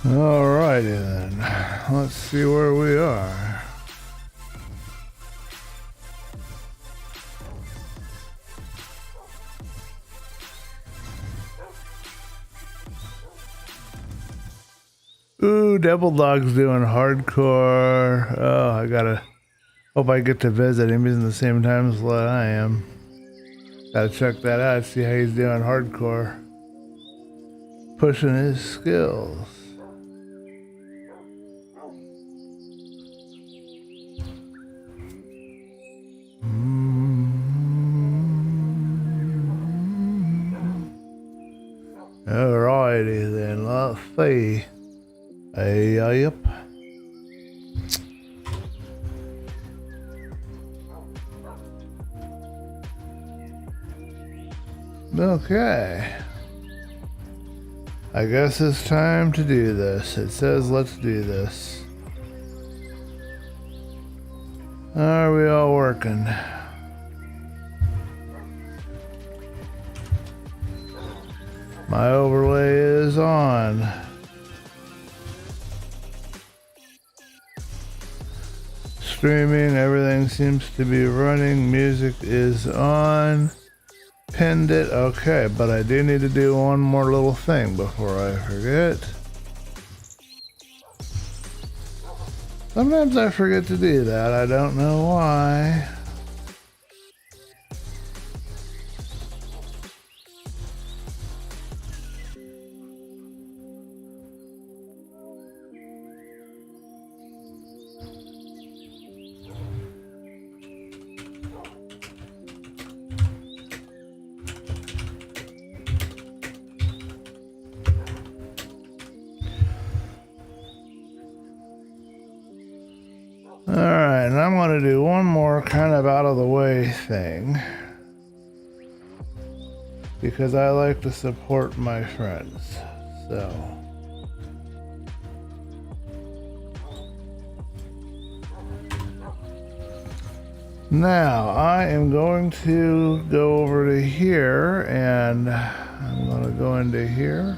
Alrighty then, let's see where we are. Ooh, Devil Dog's doing hardcore. Oh, hope I get to visit him. He's in the same time slot I am. Gotta check that out, see how he's doing hardcore. Pushing his skills. Alrighty then, let's see. Yep. Okay. I guess it's time to do this. It says let's do this. Are we all working? My overlay is on. Streaming, everything seems to be running. Music is on. Pinned it. Okay, but I do need to do one more little thing before I forget. Sometimes I forget to do that. I don't know why. Alright, and I'm going to do one more kind of out of the way thing. Because I like to support my friends. So. Now, I am going to go over to here and I'm going to go into here.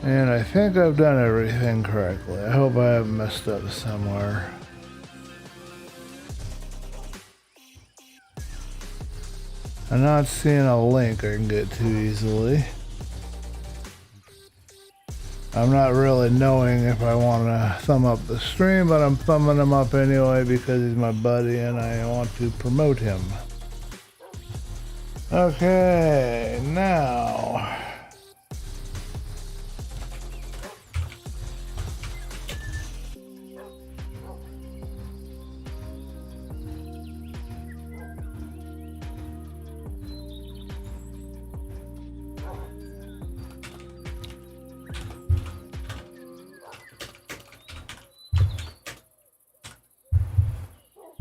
And I think I've done everything correctly. I hope I haven't messed up somewhere. I'm not seeing a link I can get to easily. I'm not really knowing if I want to thumb up the stream, but I'm thumbing him up anyway because he's my buddy and I want to promote him. Okay, now.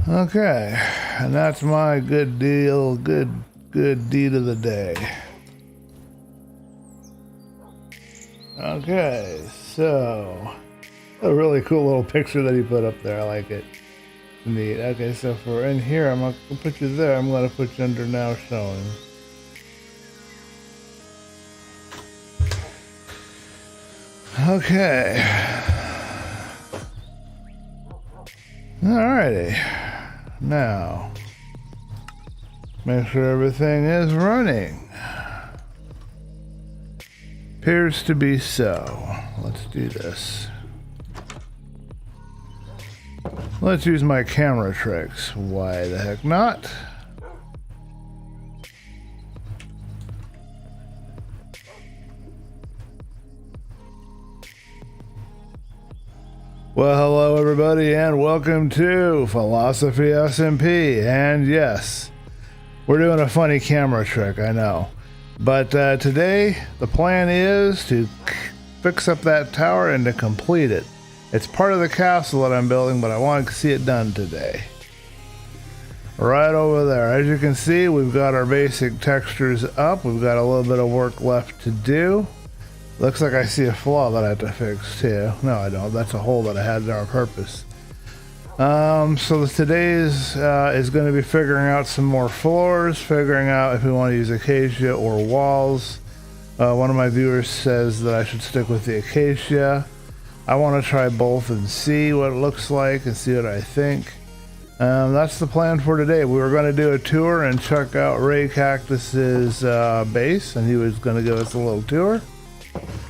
Okay, and that's my good deed of the day. Okay, so a really cool little picture that he put up there. I like it. Neat. Okay, so for in here, I'm not gonna put you there. I'm gonna put you under now showing. Okay. Alrighty. Now, make sure everything is running. Appears to be so. Let's do this. Let's use my camera tricks. Why the heck not? Well, hello everybody and welcome to Philosophy SMP. And yes, we're doing a funny camera trick, I know. But today, the plan is to fix up that tower and to complete it. It's part of the castle that I'm building, but I want to see it done today. Right over there. As you can see, we've got our basic textures up. We've got a little bit of work left to do. Looks like I see a flaw that I have to fix too. No, I don't. That's a hole that I had there on purpose. So today's is going to be figuring out some more floors, figuring out if we want to use acacia or walls. One of my viewers says that I should stick with the acacia. I want to try both and see what it looks like and see what I think. That's the plan for today. We were going to do a tour and check out Ray Cactus's base, and he was going to give us a little tour.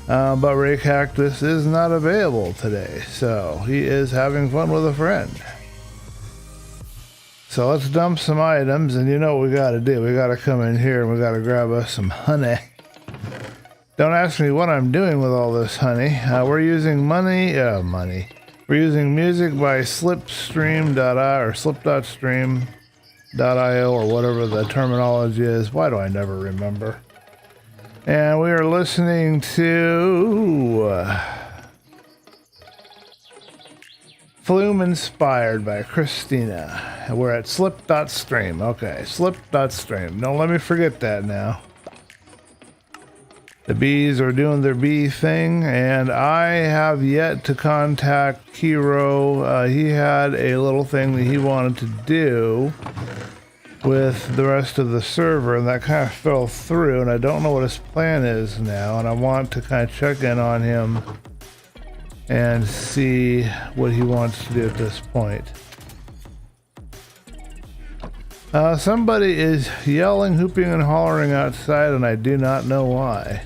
But Ray Cactus is not available today, so he is having fun with a friend. So let's dump some items, and you know what we got to do. We got to come in here and we got to grab us some honey. Don't ask me what I'm doing with all this honey. We're using We're using music by slipstream.io or slip.stream.io or whatever the terminology is. Why do I never remember? And we are listening to Flume Inspired by Christina. We're at slip.stream. Okay, slip.stream. Don't let me forget that now. The bees are doing their bee thing, and I have yet to contact Xaero. He had a little thing that he wanted to do with the rest of the server, and that kind of fell through, and I don't know what his plan is now, and I want to kind of check in on him and see what he wants to do at this point. Somebody is yelling, hooping, and hollering outside, and I do not know why.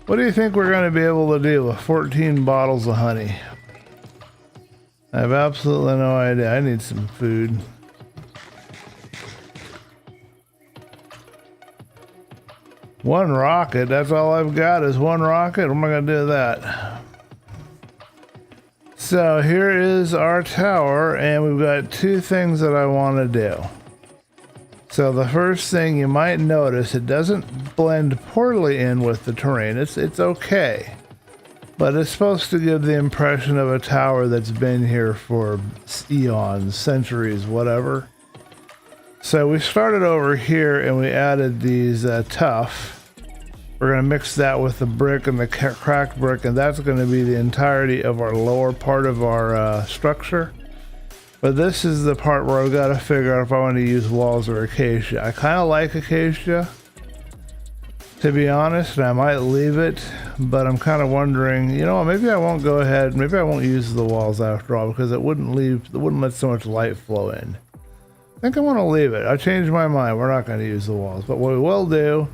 What do you think we're going to be able to do with 14 bottles of honey? I have absolutely no idea. I need some food. One rocket, that's all I've got is one rocket. What am I going to do with that? So here is our tower, and we've got two things that I want to do. So the first thing you might notice, it doesn't blend poorly in with the terrain. It's okay, but it's supposed to give the impression of a tower that's been here for eons, centuries, whatever. So we started over here and we added these tuff. We're going to mix that with the brick and the cracked brick, and that's going to be the entirety of our lower part of our structure. But this is the part where I've got to figure out if I want to use walls or acacia. I kind of like acacia, to be honest, and I might leave it, but I'm kind of wondering, you know, maybe I won't go ahead, maybe I won't use the walls after all, because it wouldn't let so much light flow in. I think I want to leave it. I changed my mind. We're not going to use the walls, but what we will do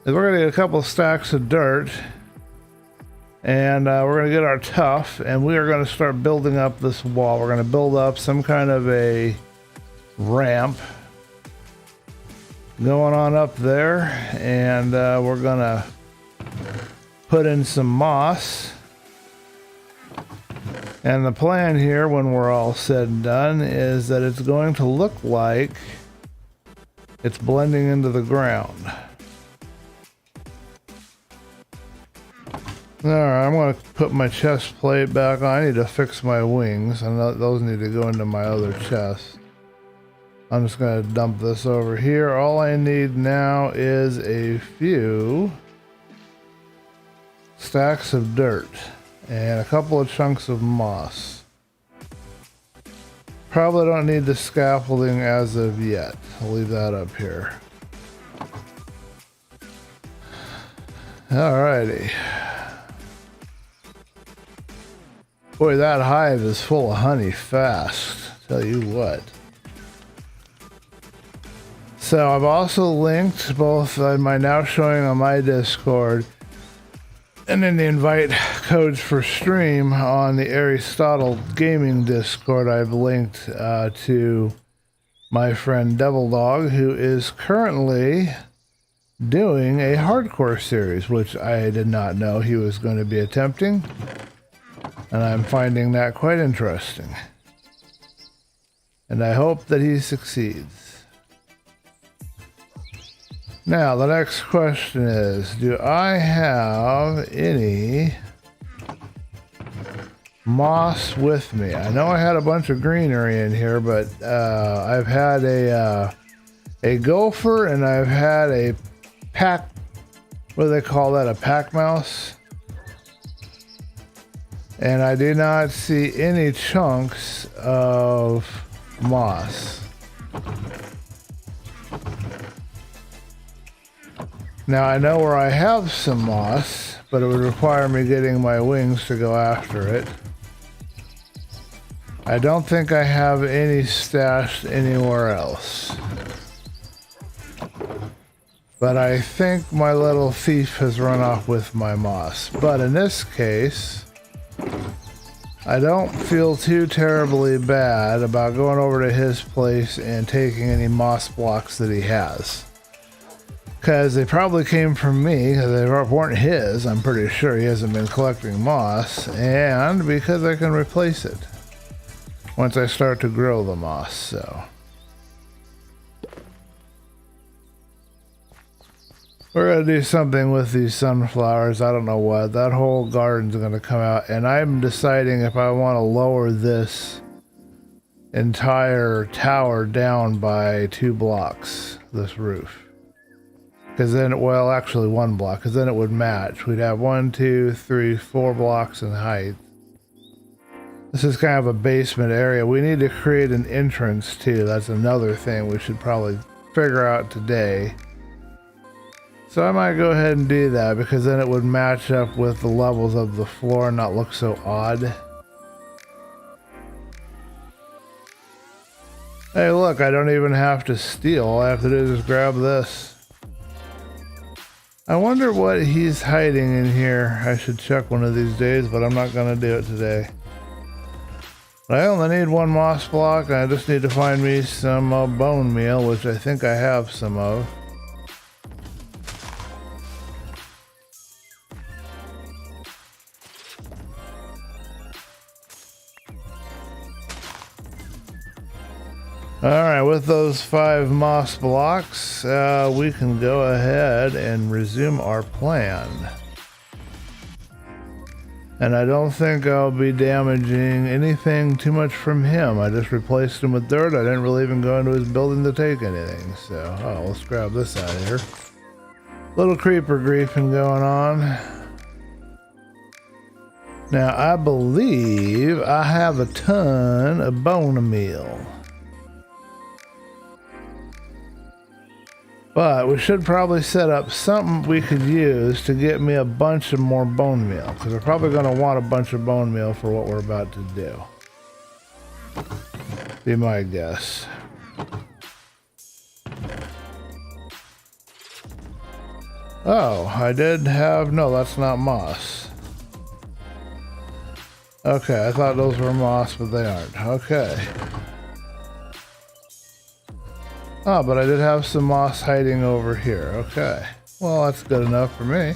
is we're going to get a couple stacks of dirt, and we're going to get our tuff, and we are going to start building up this wall. We're going to build up some kind of a ramp going on up there, and we're going to put in some moss. And the plan here, when we're all said and done, is that it's going to look like it's blending into the ground. Alright, I'm going to put my chest plate back on. I need to fix my wings, and those need to go into my other chest. I'm just going to dump this over here. All I need now is a few stacks of dirt and a couple of chunks of moss. Probably don't need the scaffolding as of yet. I'll leave that up here. Alrighty. Boy, that hive is full of honey fast, tell you what. So I've also linked both my now showing on my Discord and then the invite codes for stream on the Aristotle Gaming Discord. I've linked to my friend Devil Dog, who is currently doing a hardcore series, which I did not know he was going to be attempting. And I'm finding that quite interesting. And I hope that he succeeds. Now, the next question is, do I have any moss with me? I know I had a bunch of greenery in here, but I've had a gopher, and I've had a pack, what do they call that, a pack mouse? And I do not see any chunks of moss. Now I know where I have some moss, but it would require me getting my wings to go after it. I don't think I have any stashed anywhere else. But I think my little thief has run off with my moss. But in this case, I don't feel too terribly bad about going over to his place and taking any moss blocks that he has. Because they probably came from me, because they weren't his. I'm pretty sure he hasn't been collecting moss. And because I can replace it once I start to grow the moss, so. We're going to do something with these sunflowers. I don't know what. That whole garden's going to come out. And I'm deciding if I want to lower this entire tower down by 2 blocks, this roof. Because then, well, actually 1 block, because then it would match. We'd have 1, 2, 3, 4 blocks in height. This is kind of a basement area. We need to create an entrance too. That's another thing we should probably figure out today. So I might go ahead and do that, because then it would match up with the levels of the floor and not look so odd. Hey look, I don't even have to steal. All I have to do is just grab this. I wonder what he's hiding in here. I should check one of these days, but I'm not going to do it today. I only need 1 moss block, and I just need to find me some bone meal, which I think I have some of. Alright, with those 5 moss blocks, we can go ahead and resume our plan. And I don't think I'll be damaging anything too much from him. I just replaced him with dirt. I didn't really even go into his building to take anything. So, oh, let's grab this out of here. Little creeper griefing going on. Now, I believe I have a ton of bone meal. But we should probably set up something we could use to get me a bunch of more bone meal, because we're probably going to want a bunch of bone meal for what we're about to do. Be my guess. Oh, I did have... No, that's not moss. Okay, I thought those were moss, but they aren't. Okay. Oh, but I did have some moss hiding over here. Okay. Well, that's good enough for me.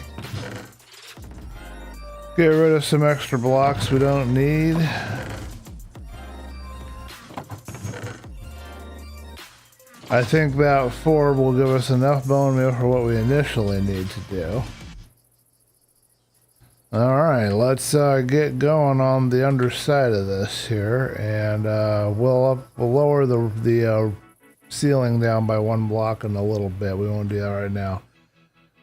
Get rid of some extra blocks we don't need. I think that 4 will give us enough bone meal for what we initially need to do. Alright, let's get going on the underside of this here, and we'll lower the ceiling down by 1 block in a little bit. We won't do that right now.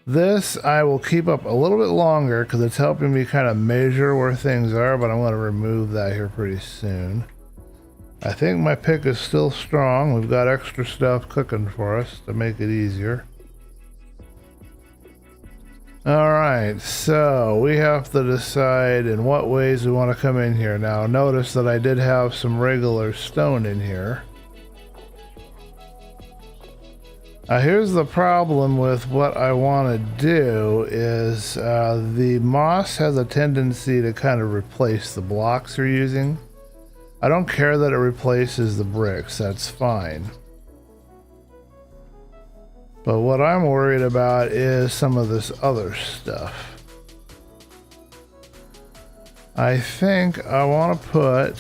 This I will keep up a little bit longer because it's helping me kind of measure where things are, but I'm going to remove that here pretty soon. I think my pick is still strong. We've got extra stuff cooking for us to make it easier. Alright, so we have to decide in what ways we want to come in here. Now notice that I did have some regular stone in here. Here's the problem with what I want to do is the moss has a tendency to kind of replace the blocks you're using. I don't care that it replaces the bricks, that's fine. But what I'm worried about is some of this other stuff. I think I want to put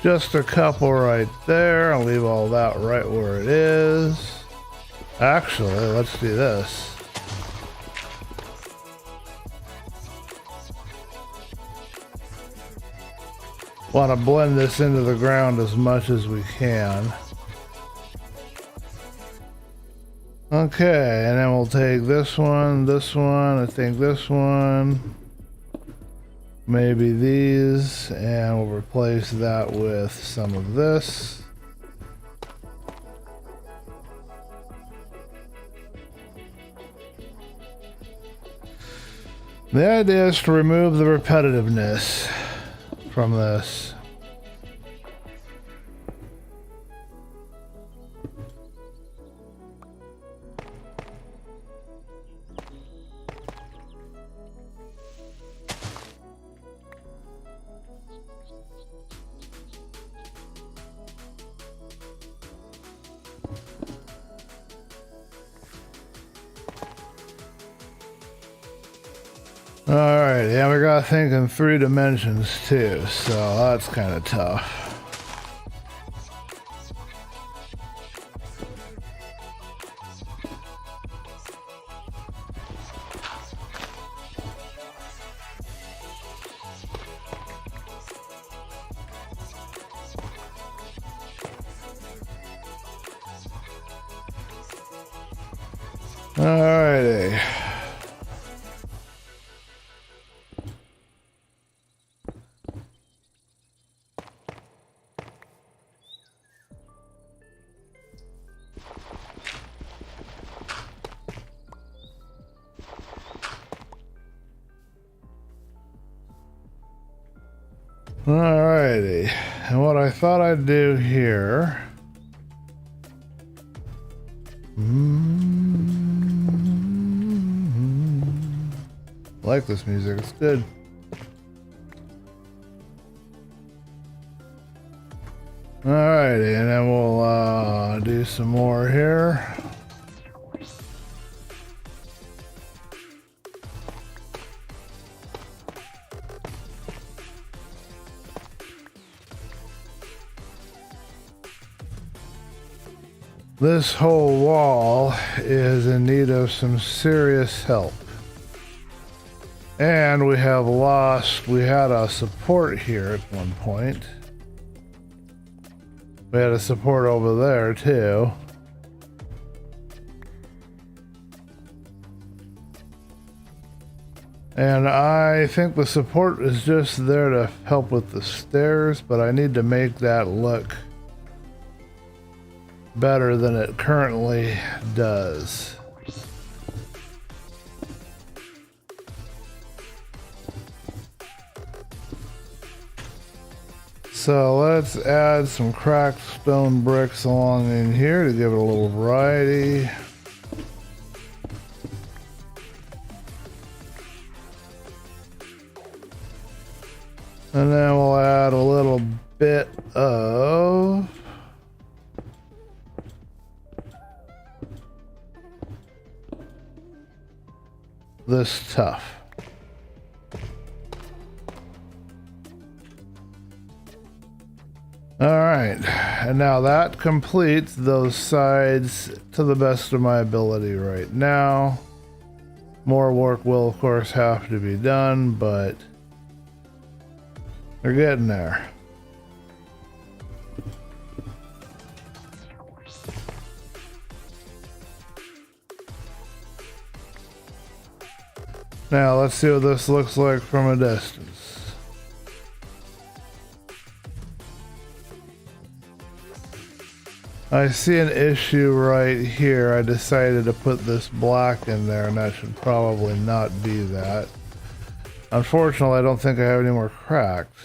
just a couple right there. I'll leave all that right where it is. Actually, let's do this. Want to blend this into the ground as much as we can. Okay, and then we'll take this one, I think this one. maybe these, and we'll replace that with some of this. The idea is to remove the repetitiveness from this. Alright, yeah, we gotta think in 3 dimensions too, so that's kind of tough. Alrighty. Alrighty, and what I thought I'd do here. I like this music, it's good. Alrighty, and then we'll do some more here. This whole wall is in need of some serious help. And we had a support here at one point. We had a support over there too. And I think the support is just there to help with the stairs, but I need to make that look better than it currently does. So let's add some cracked stone bricks along in here to give it a little variety. And then we'll add a little bit of this tough. All right, and now that completes those sides to the best of my ability right now. More work will of course have to be done, but they're getting there. Now let's see what this looks like from a distance. I see an issue right here. I decided to put this black in there, and that should probably not be that. Unfortunately, I don't think I have any more cracked.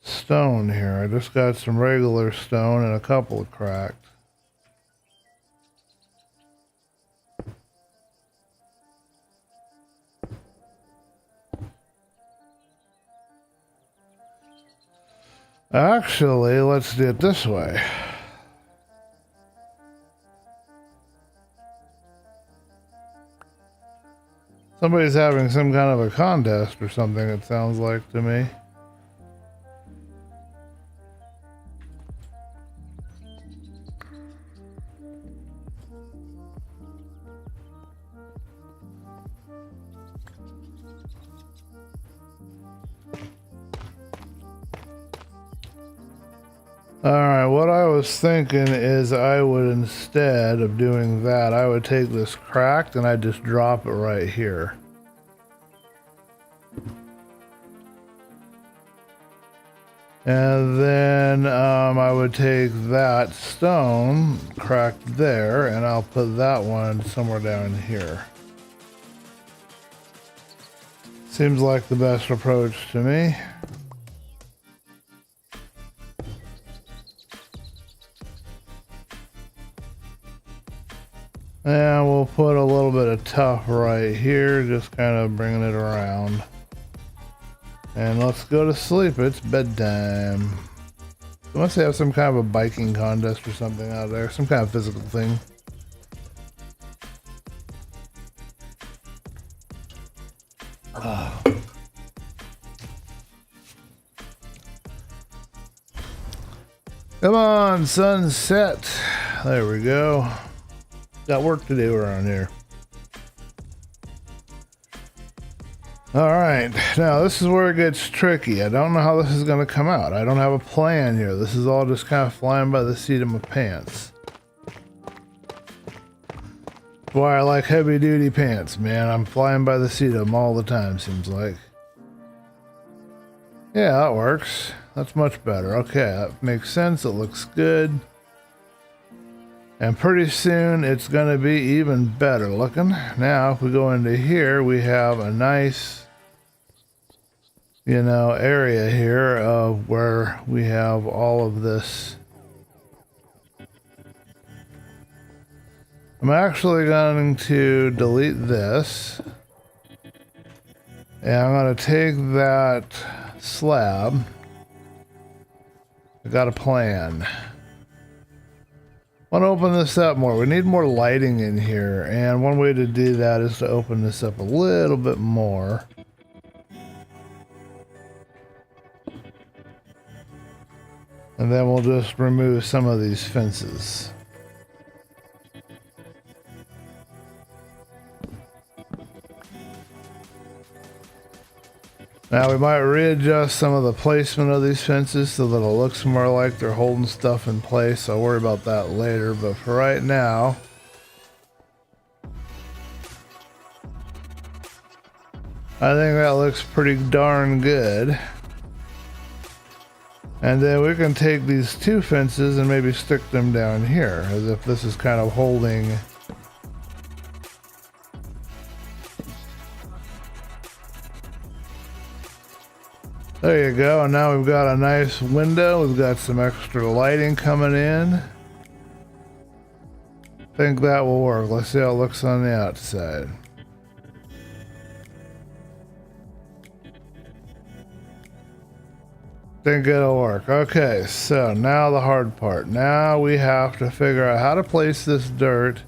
Stone here. I just got some regular stone and a couple of cracked. Actually, let's do it this way. Somebody's having some kind of a contest or something, it sounds like to me. Alright, what I was thinking is I would, instead of doing that, I would take this cracked and I'd just drop it right here. And then I would take that stone cracked there and I'll put that one somewhere down here. Seems like the best approach to me. And we'll put a little bit of tuff right here, just kind of bringing it around. And let's go to sleep. It's bedtime. I must have some kind of a biking contest or something out there, some kind of physical thing. Come on, sunset. There we go. Got work to do around here. Alright, now this is where it gets tricky. I don't know how this is going to come out. I don't have a plan here. This is all just kind of flying by the seat of my pants. That's why I like heavy duty pants, man. I'm flying by the seat of them all the time, seems like. Yeah, that works. That's much better. Okay, that makes sense. It looks good. And pretty soon it's going to be even better looking. Now, if we go into here, we have a nice, you know, area here of where we have all of this. I'm actually going to delete this. And I'm going to take that slab. I got a plan. I want to open this up more. We need more lighting in here, and one way to do that is to open this up a little bit more. And then we'll just remove some of these fences. Now we might readjust some of the placement of these fences so that it looks more like they're holding stuff in place. I'll worry about that later, but for right now, I think that looks pretty darn good. And then we can take these two fences and maybe stick them down here, as if this is kind of holding. There you go, and now we've got a nice window. We've got some extra lighting coming in. I think that will work. Let's see how it looks on the outside. Think it'll work. Okay, so now the hard part. Now we have to figure out how to place this dirt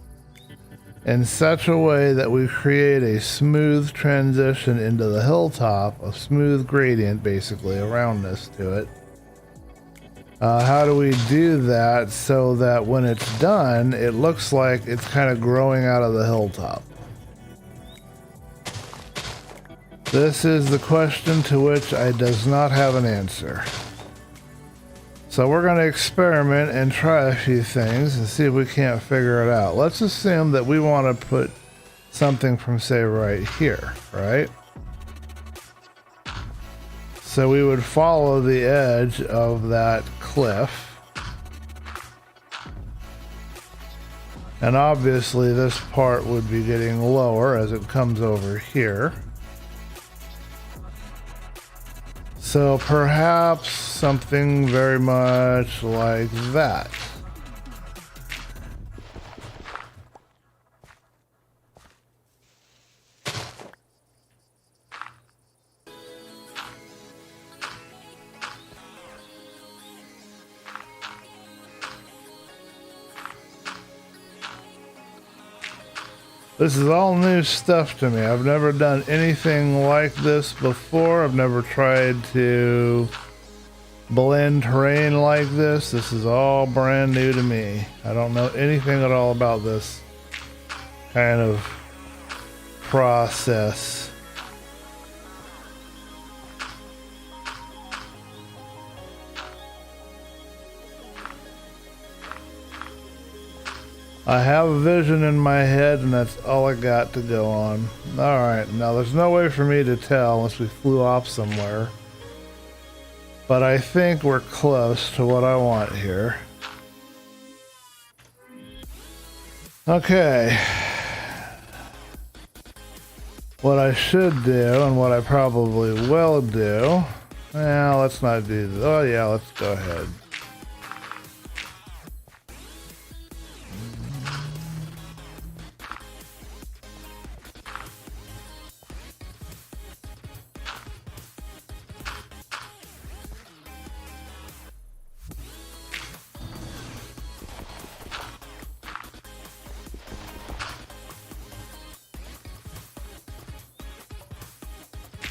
in such a way that we create a smooth transition into the hilltop, a smooth gradient basically around us to it. How do we do that so that when it's done, it looks like it's kind of growing out of the hilltop? This is the question to which I does not have an answer. So we're going to experiment and try a few things and see if we can't figure it out. Let's assume that we want to put something from, say, right here, right? So we would follow the edge of that cliff. And obviously this part would be getting lower as it comes over here. So perhaps something very much like that. This is all new stuff to me. I've never done anything like this before. I've never tried to blend terrain like this. This is all brand new to me. I don't know anything at all about this kind of process. I have a vision in my head, and that's all I got to go on. Alright, now there's no way for me to tell unless we flew off somewhere. But I think we're close to what I want here. Okay. What I should do, and what I probably will do... Well, let's not do this. Oh yeah, let's go ahead.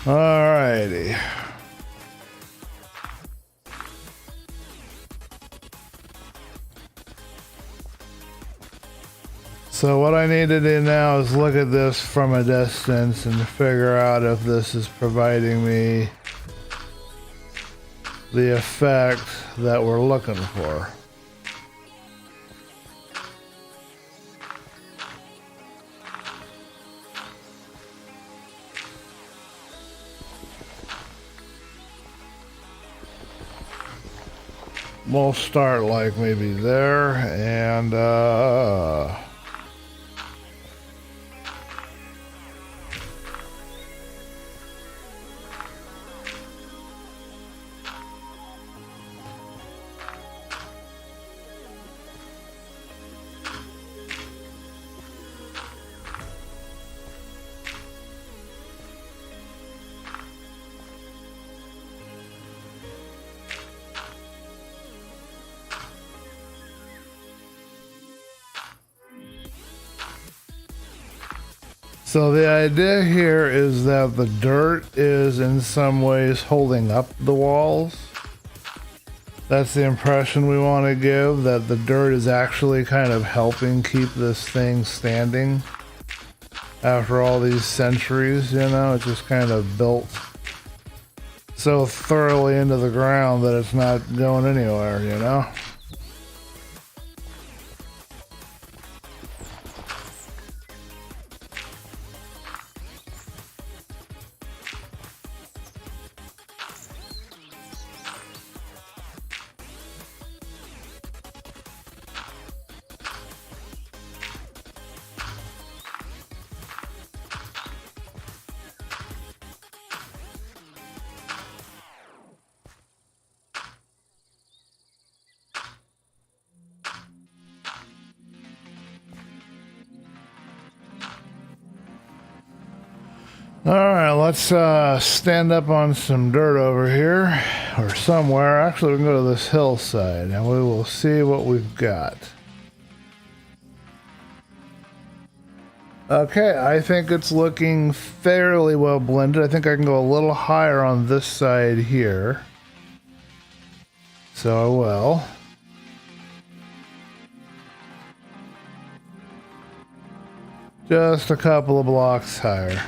Alrighty. So what I need to do now is look at this from a distance and figure out if this is providing me the effect that we're looking for. We'll start like maybe there, and so the idea here is that the dirt is in some ways holding up the walls. That's the impression we want to give, that the dirt is actually kind of helping keep this thing standing after all these centuries, you know. It's just kind of built so thoroughly into the ground that it's not going anywhere, you know. Alright, let's stand up on some dirt over here, or somewhere. Actually, we can go to this hillside, and we will see what we've got. Okay, I think it's looking fairly well blended. I think I can go a little higher on this side here. So I will. Just a couple of blocks higher.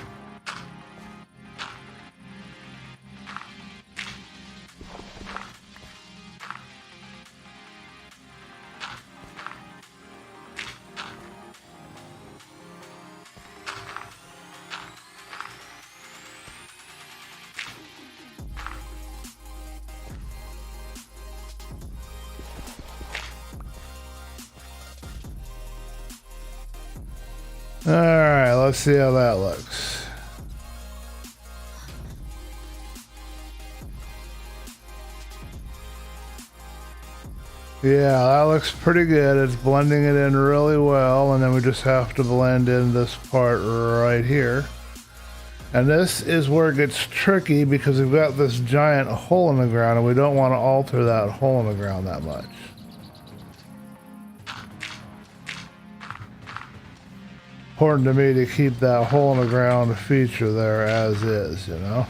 Alright, let's see how that looks. Yeah, that looks pretty good. It's blending it in really well, and then we just have to blend in this part right here. And this is where it gets tricky because we've got this giant hole in the ground, and we don't want to alter that hole in the ground that much. Important to me to keep that hole in the ground feature there as is, you know.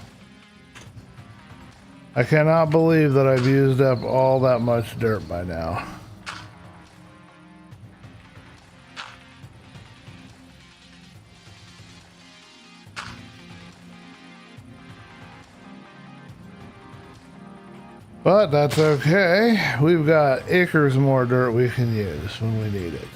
I cannot believe that I've used up all that much dirt by now. But that's okay. We've got acres more dirt we can use when we need it.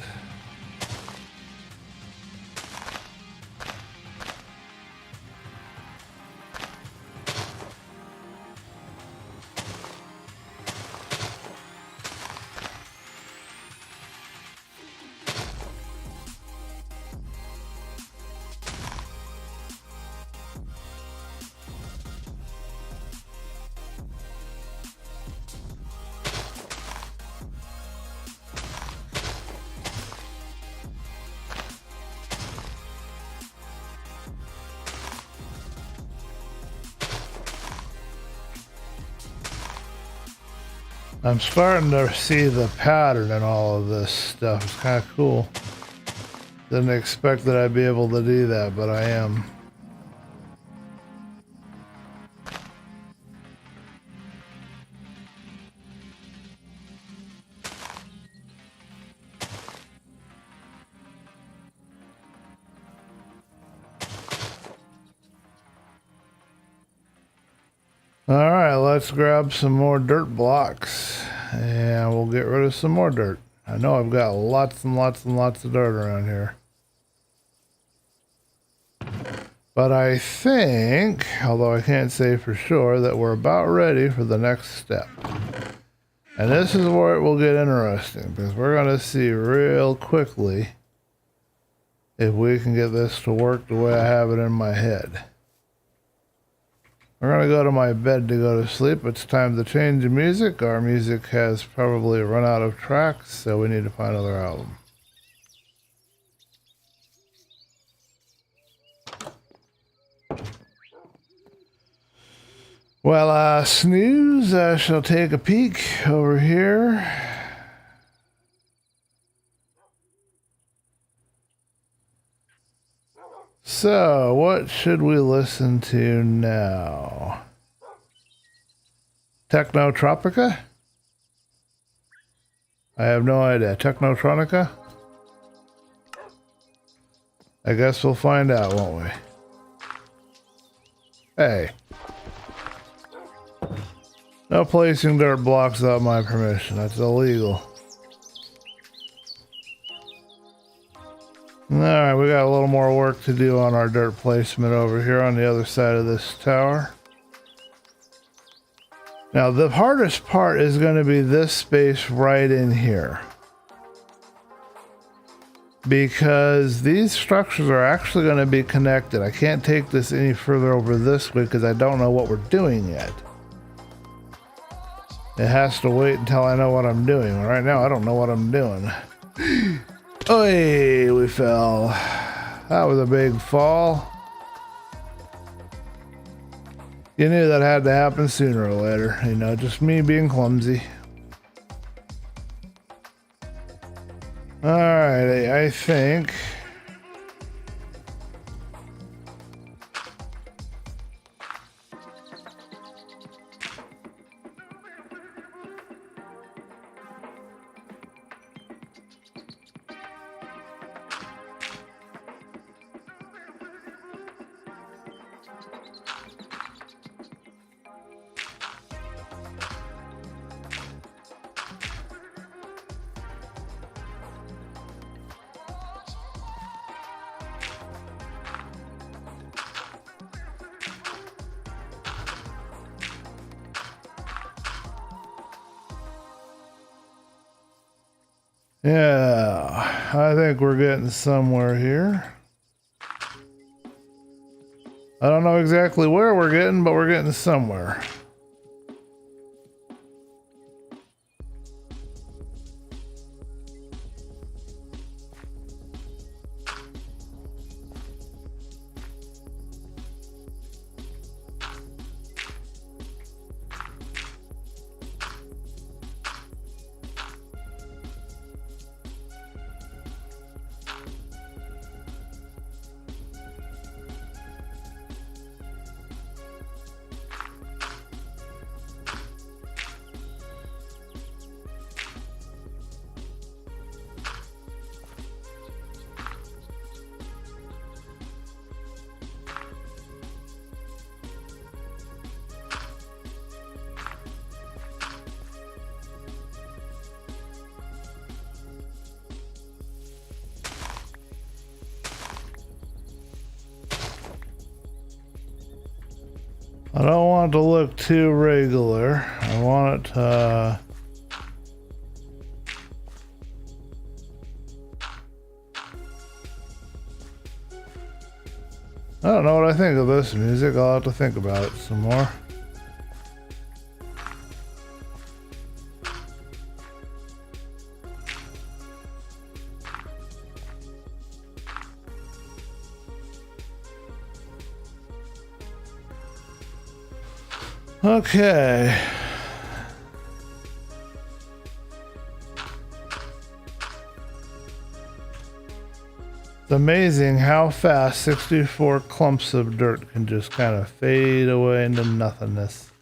I'm starting to see the pattern in all of this stuff. It's kind of cool. Didn't expect that I'd be able to do that, but I am. All right, let's grab some more dirt blocks and we'll get rid of some more dirt. I know I've got lots and lots and lots of dirt around here. But I think, although I can't say for sure, that we're about ready for the next step. And this is where it will get interesting, because we're going to see real quickly if we can get this to work the way I have it in my head. We're going to go to my bed to go to sleep. It's time to change the music. Our music has probably run out of tracks, so we need to find another album. Well, snooze, I shall take a peek over here. So, what should we listen to now? Technotropica? I have no idea. Technotronica? I guess we'll find out, won't we? Hey. No placing dirt blocks without my permission. That's illegal. Alright, we got a little more work to do on our dirt placement over here on the other side of this tower. Now, the hardest part is going to be this space right in here. Because these structures are actually going to be connected. I can't take this any further over this way because I don't know what we're doing yet. It has to wait until I know what I'm doing. Right now, I don't know what I'm doing. Oy, we fell. That was a big fall. You knew that had to happen sooner or later. You know, just me being clumsy. Alright, I think... yeah, I think we're getting somewhere here. I don't know exactly where we're getting, but we're getting somewhere. I don't want it to look too regular. I want it to... I don't know what I think of this music. I'll have to think about it some more. Okay. It's amazing how fast 64 clumps of dirt can just kind of fade away into nothingness.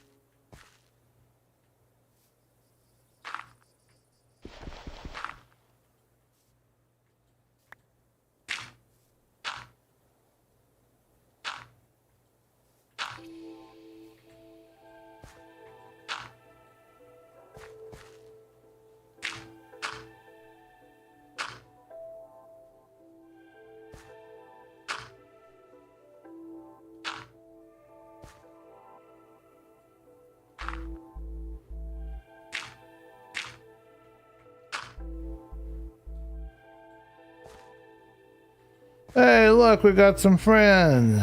Hey, look, we got some friends.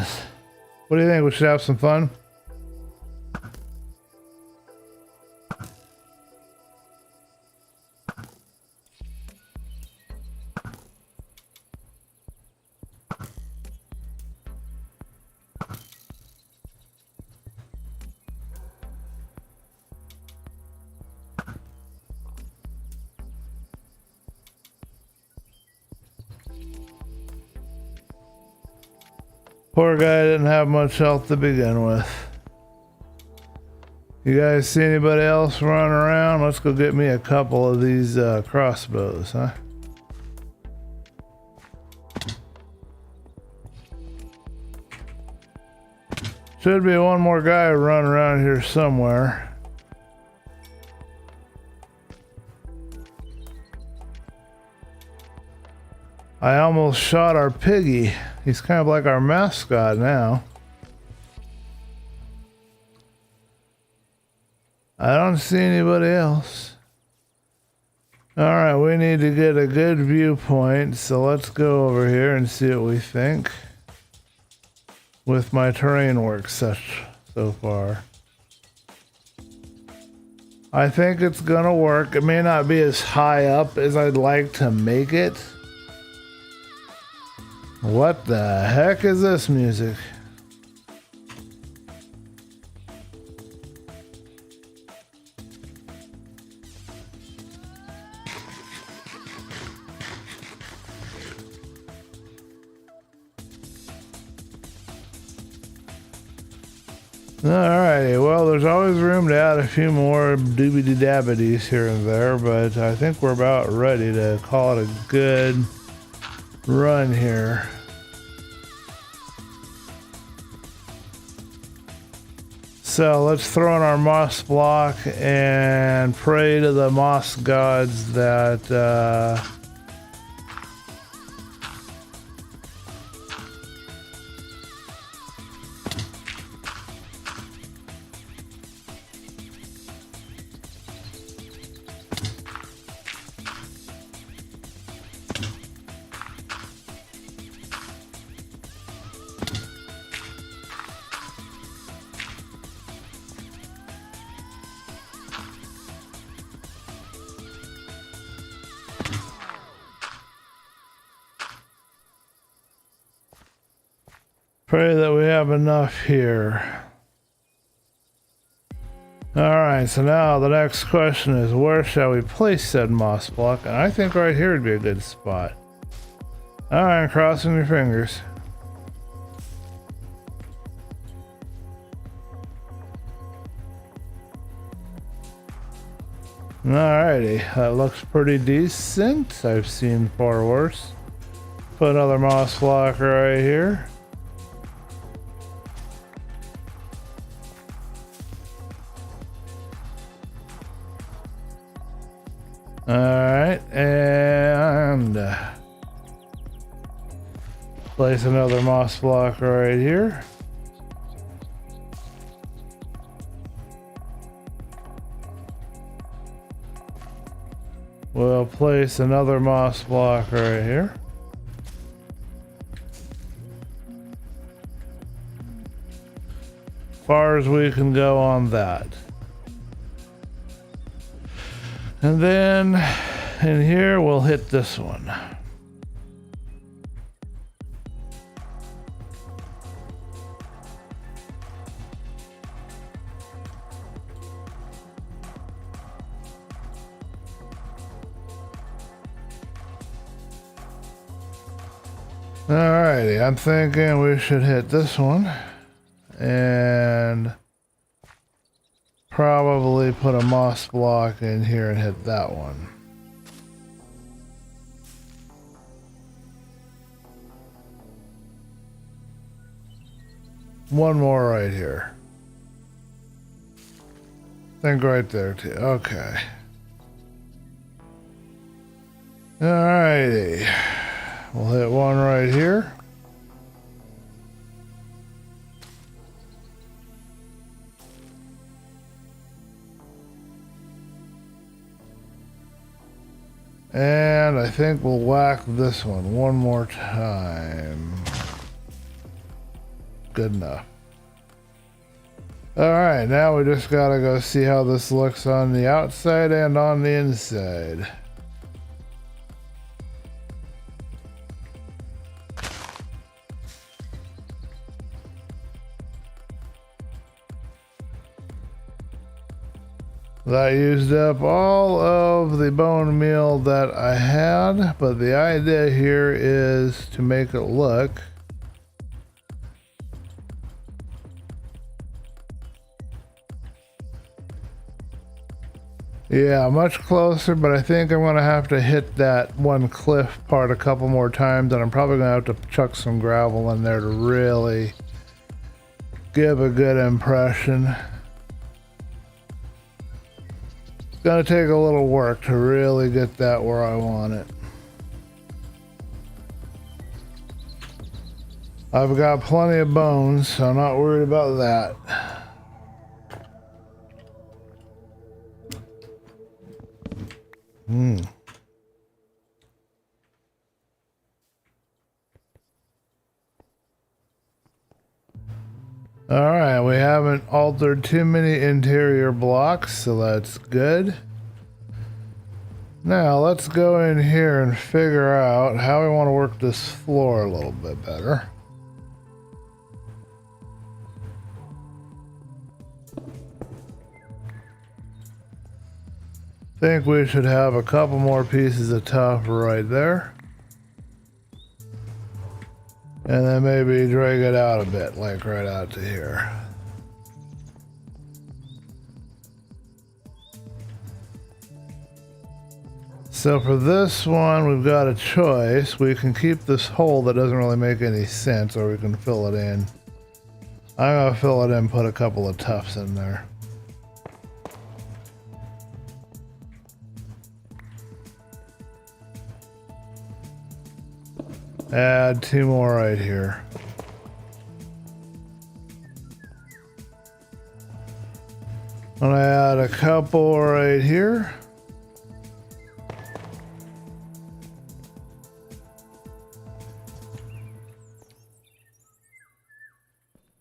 What do you think? We should have some fun? Poor guy didn't have much health to begin with. You guys see anybody else running around? Let's go get me a couple of these crossbows, huh? Should be one more guy running around here somewhere. I almost shot our piggy. He's kind of like our mascot now. I don't see anybody else. Alright, we need to get a good viewpoint, so let's go over here and see what we think with my terrain work so far. I think it's gonna work. It may not be as high up as I'd like to make it. What the heck is this music? Alrighty, well, there's always room to add a few more doobie-dabbities here and there, but I think we're about ready to call it a good run here. So let's throw in our moss block and pray to the moss gods that pray that we have enough here. Alright, so now the next question is, where shall we place said moss block? And I think right here would be a good spot. Alright, crossing your fingers. Alrighty, that looks pretty decent. I've seen far worse. Put another moss block right here. Alright, and place another moss block right here. We'll place another moss block right here. Far as we can go on that. And then in here we'll hit this one. Alrighty, I'm thinking we should hit this one and probably put a moss block in here and hit that one. One more right here. Think right there too. Okay. Alrighty. We'll hit one right here. And I think we'll whack this one more time. Good enough. Alright, now we just gotta go see how this looks on the outside and on the inside. That used up all of the bone meal that I had, but the idea here is to make it look much closer, but I think I'm going to have to hit that one cliff part a couple more times, and I'm probably going to have to chuck some gravel in there to really give a good impression. Gonna take a little work to really get that where I want it. I've got plenty of bones, so I'm not worried about that. Alright, we haven't altered too many interior blocks, so that's good. Now let's go in here and figure out how we want to work this floor a little bit better. Think we should have a couple more pieces of tuff right there. And then maybe drag it out a bit, like right out to here. So for this one, we've got a choice. We can keep this hole that doesn't really make any sense, or we can fill it in. I'm gonna fill it in, put a couple of tufts in there. Add two more right here. I'm gonna add a couple right here.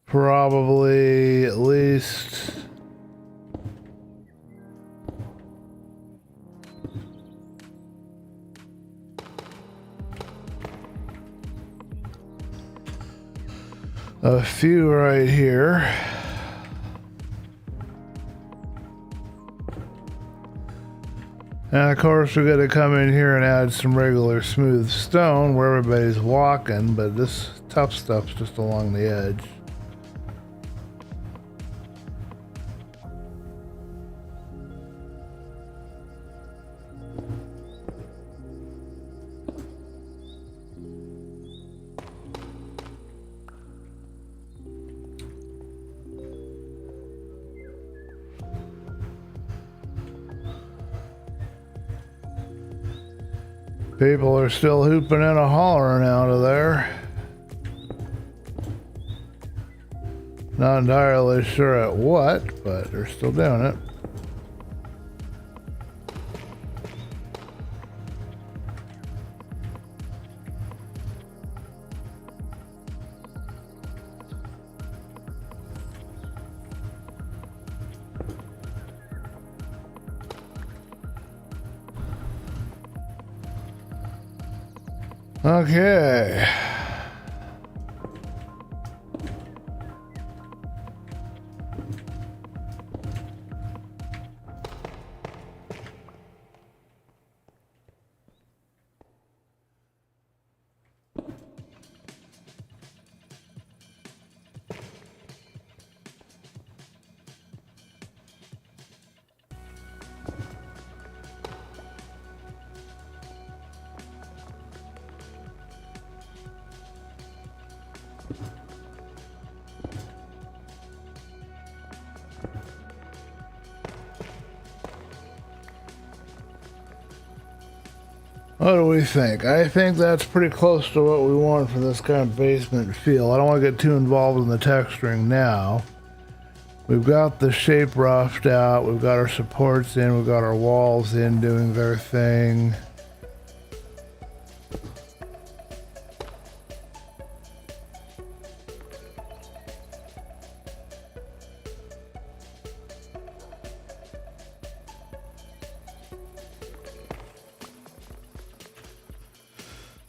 Probably at least a few right here. And of course we're gonna come in here and add some regular smooth stone where everybody's walking, but this tough stuff's just along the edge. People are still hooping and hollering out of there. Not entirely sure at what, but they're still doing it. Okay. What do we think? I think that's pretty close to what we want for this kind of basement feel. I don't want to get too involved in the texturing now. We've got the shape roughed out, we've got our supports in, we've got our walls in doing their thing.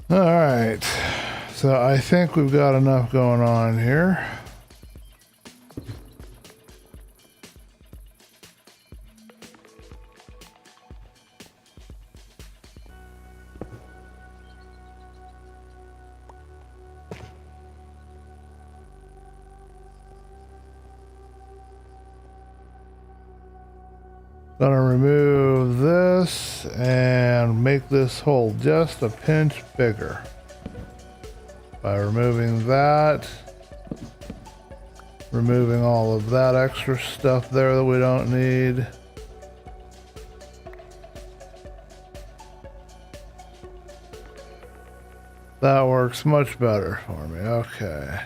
All right, so I think we've got enough going on here. Gonna remove this and make this hole just a pinch bigger by removing that, removing all of that extra stuff there that we don't need. That works much better for me. Okay.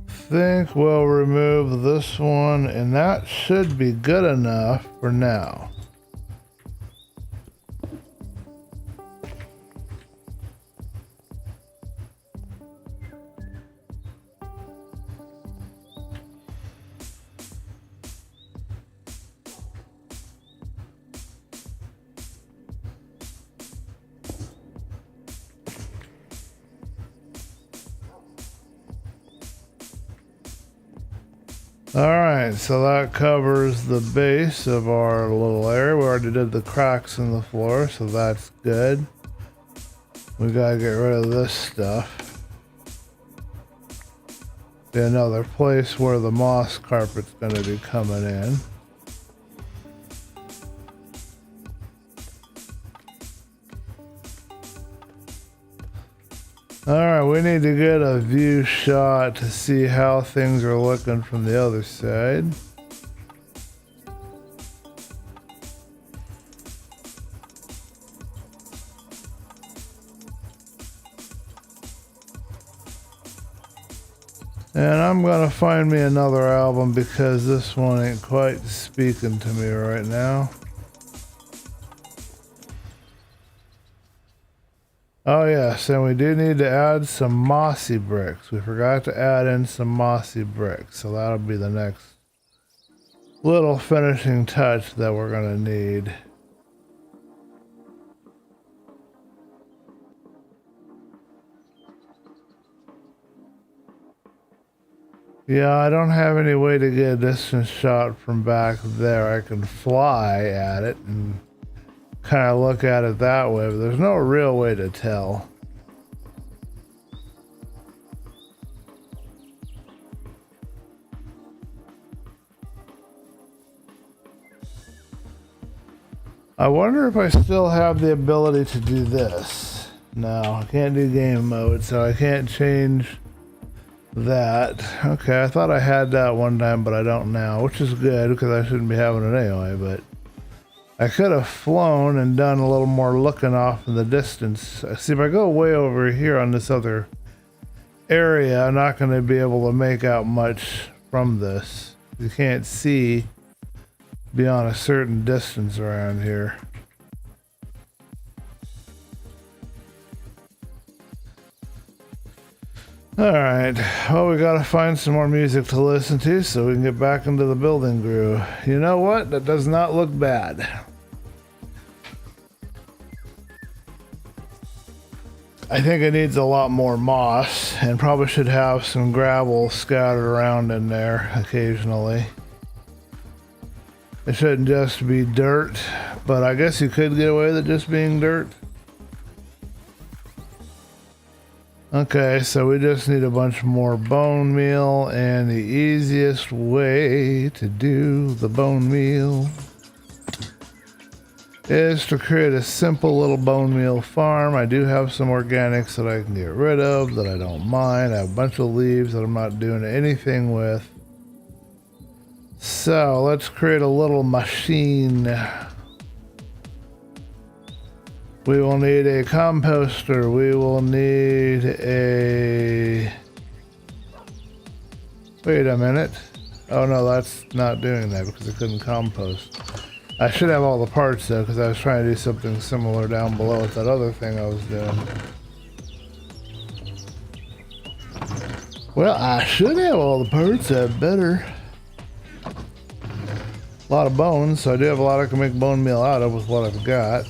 Think we'll remove this one, and that should be good enough for now. Alright, so that covers the base of our little area. We already did the cracks in the floor, so that's good. We gotta get rid of this stuff. Be another place where the moss carpet's gonna be coming in. Alright, we need to get a view shot to see how things are looking from the other side. And I'm gonna find me another album because this one ain't quite speaking to me right now. Oh yes, and we do need to add some mossy bricks. We forgot to add in some mossy bricks, so that'll be the next little finishing touch that we're gonna need. Yeah, I don't have any way to get a distance shot from back there. I can fly at it and kind of look at it that way, but there's no real way to tell. I wonder if I still have the ability to do this. No, I can't do game mode, so I can't change that. Okay, I thought I had that one time, but I don't now, which is good because I shouldn't be having it anyway, but I could have flown and done a little more looking off in the distance. See, if I go way over here on this other area, I'm not going to be able to make out much from this. You can't see beyond a certain distance around here. Alright, well, we gotta find some more music to listen to so we can get back into the building groove. You know what? That does not look bad. I think it needs a lot more moss and probably should have some gravel scattered around in there occasionally. It shouldn't just be dirt, but I guess you could get away with it just being dirt. Okay, so we just need a bunch more bone meal, and the easiest way to do the bone meal is to create a simple little bone meal farm. I do have some organics that I can get rid of that I don't mind. I have a bunch of leaves that I'm not doing anything with. So let's create a little machine. We will need a composter. We will need a... Wait a minute. Oh no, that's not doing that because I couldn't compost. I should have all the parts though, because I was trying to do something similar down below with that other thing I was doing. Well, I should have all the parts. I better. A lot of bones, so I do have a lot I can make bone meal out of with what I've got.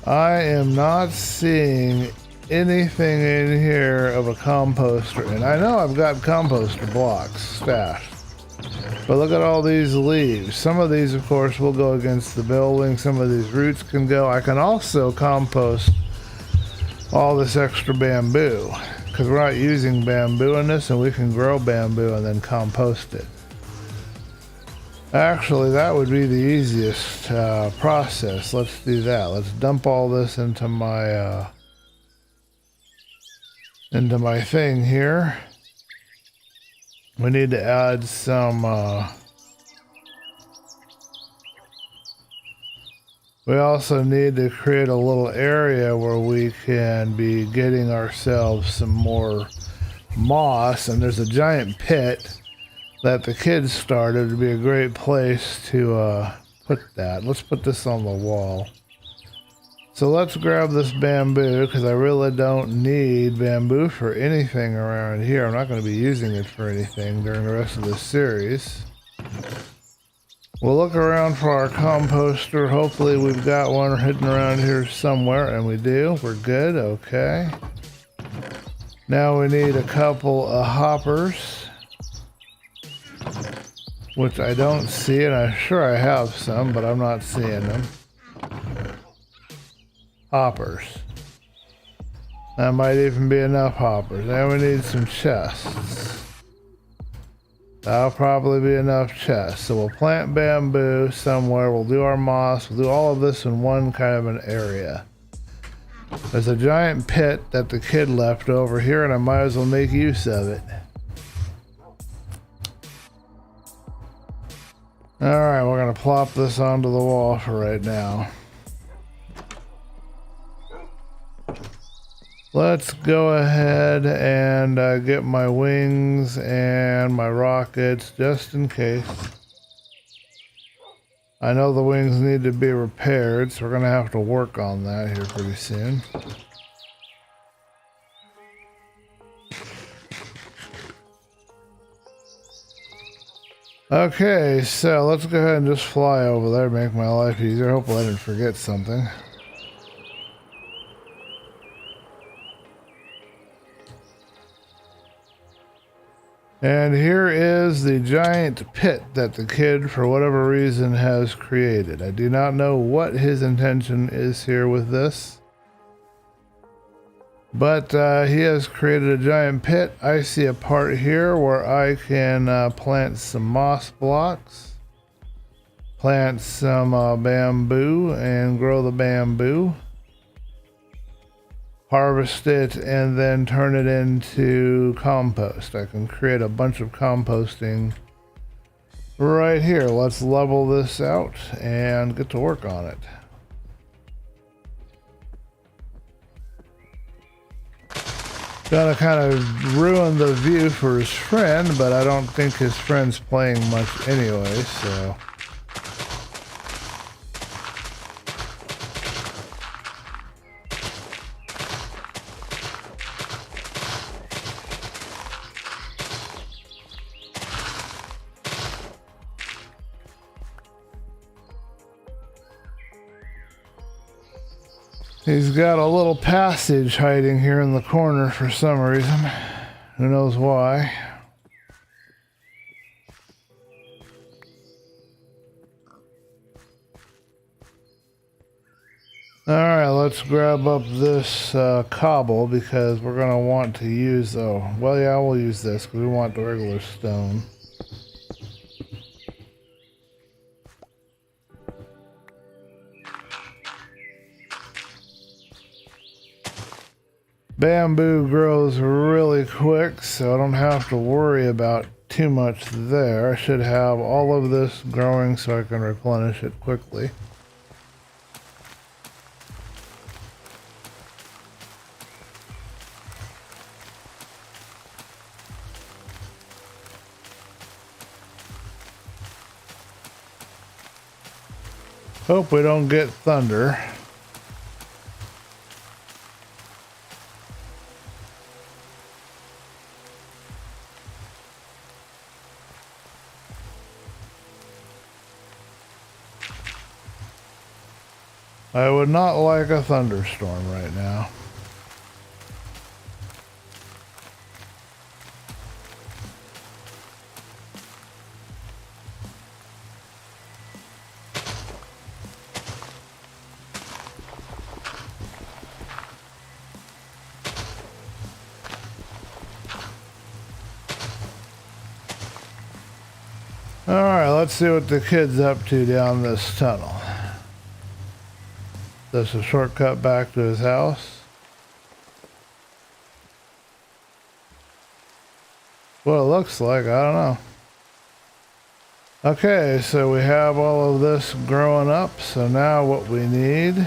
I am not seeing anything in here of a composter, and I know I've got composter blocks stashed, but look at all these leaves. Some of these of course will go against the building, some of these roots can go. I can also compost all this extra bamboo because we're not using bamboo in this, and we can grow bamboo and then compost it. Actually, that would be the easiest process. Let's do that. Let's dump all this into my thing here. We need to add some we also need to create a little area where we can be getting ourselves some more moss, and there's a giant pit that the kids started. It'd be a great place to put that. Let's put this on the wall. So let's grab this bamboo because I really don't need bamboo for anything around here. I'm not going to be using it for anything during the rest of this series. We'll look around for our composter. Hopefully we've got one hidden around here somewhere, and we do. We're good. Okay. Now we need a couple of hoppers, which I don't see, and I'm sure I have some, but I'm not seeing them. Hoppers. That might even be enough hoppers. And we need some chests. That'll probably be enough chests. So we'll plant bamboo somewhere. We'll do our moss. We'll do all of this in one kind of an area. There's a giant pit that the kid left over here, and I might as well make use of it. Alright, we're going to plop this onto the wall for right now. Let's go ahead and get my wings and my rockets just in case. I know the wings need to be repaired, so we're going to have to work on that here pretty soon. Okay, so let's go ahead and just fly over there to make my life easier. Hopefully I didn't forget something. And here is the giant pit that the kid, for whatever reason, has created. I do not know what his intention is here with this, but he has created a giant pit. I see a part here where I can plant some moss blocks, plant some bamboo and grow the bamboo, harvest it, and then turn it into compost. I can create a bunch of composting right here. Let's level this out and get to work on it. Gonna kind of ruin the view for his friend, but I don't think his friend's playing much anyway, so. He's got a little passage hiding here in the corner for some reason. Who knows why? Alright, let's grab up this cobble because we're going to want to use... Oh, well, yeah, we'll use this because we want the regular stone. Bamboo grows really quick, so I don't have to worry about too much there. I should have all of this growing so I can replenish it quickly. Hope we don't get thunder. I would not like a thunderstorm right now. Alright, let's see what the kid's up to down this tunnel. That's a shortcut back to his house. What it looks like, I don't know. Okay, so we have all of this growing up, so now what we need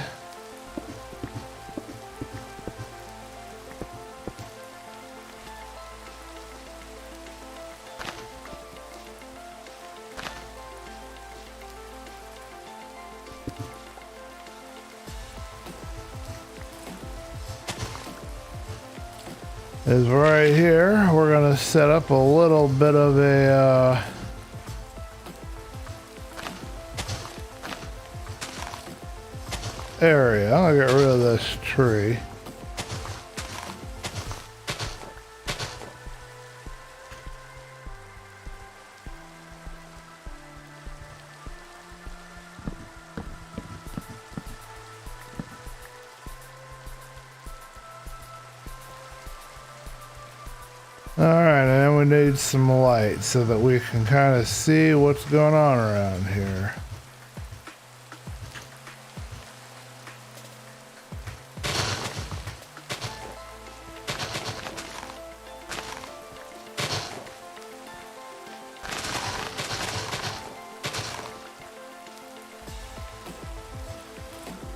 is right here. We're gonna set up a little bit of a area. I'm gonna get rid of this tree. Alright, and then we need some light so that we can kind of see what's going on around here.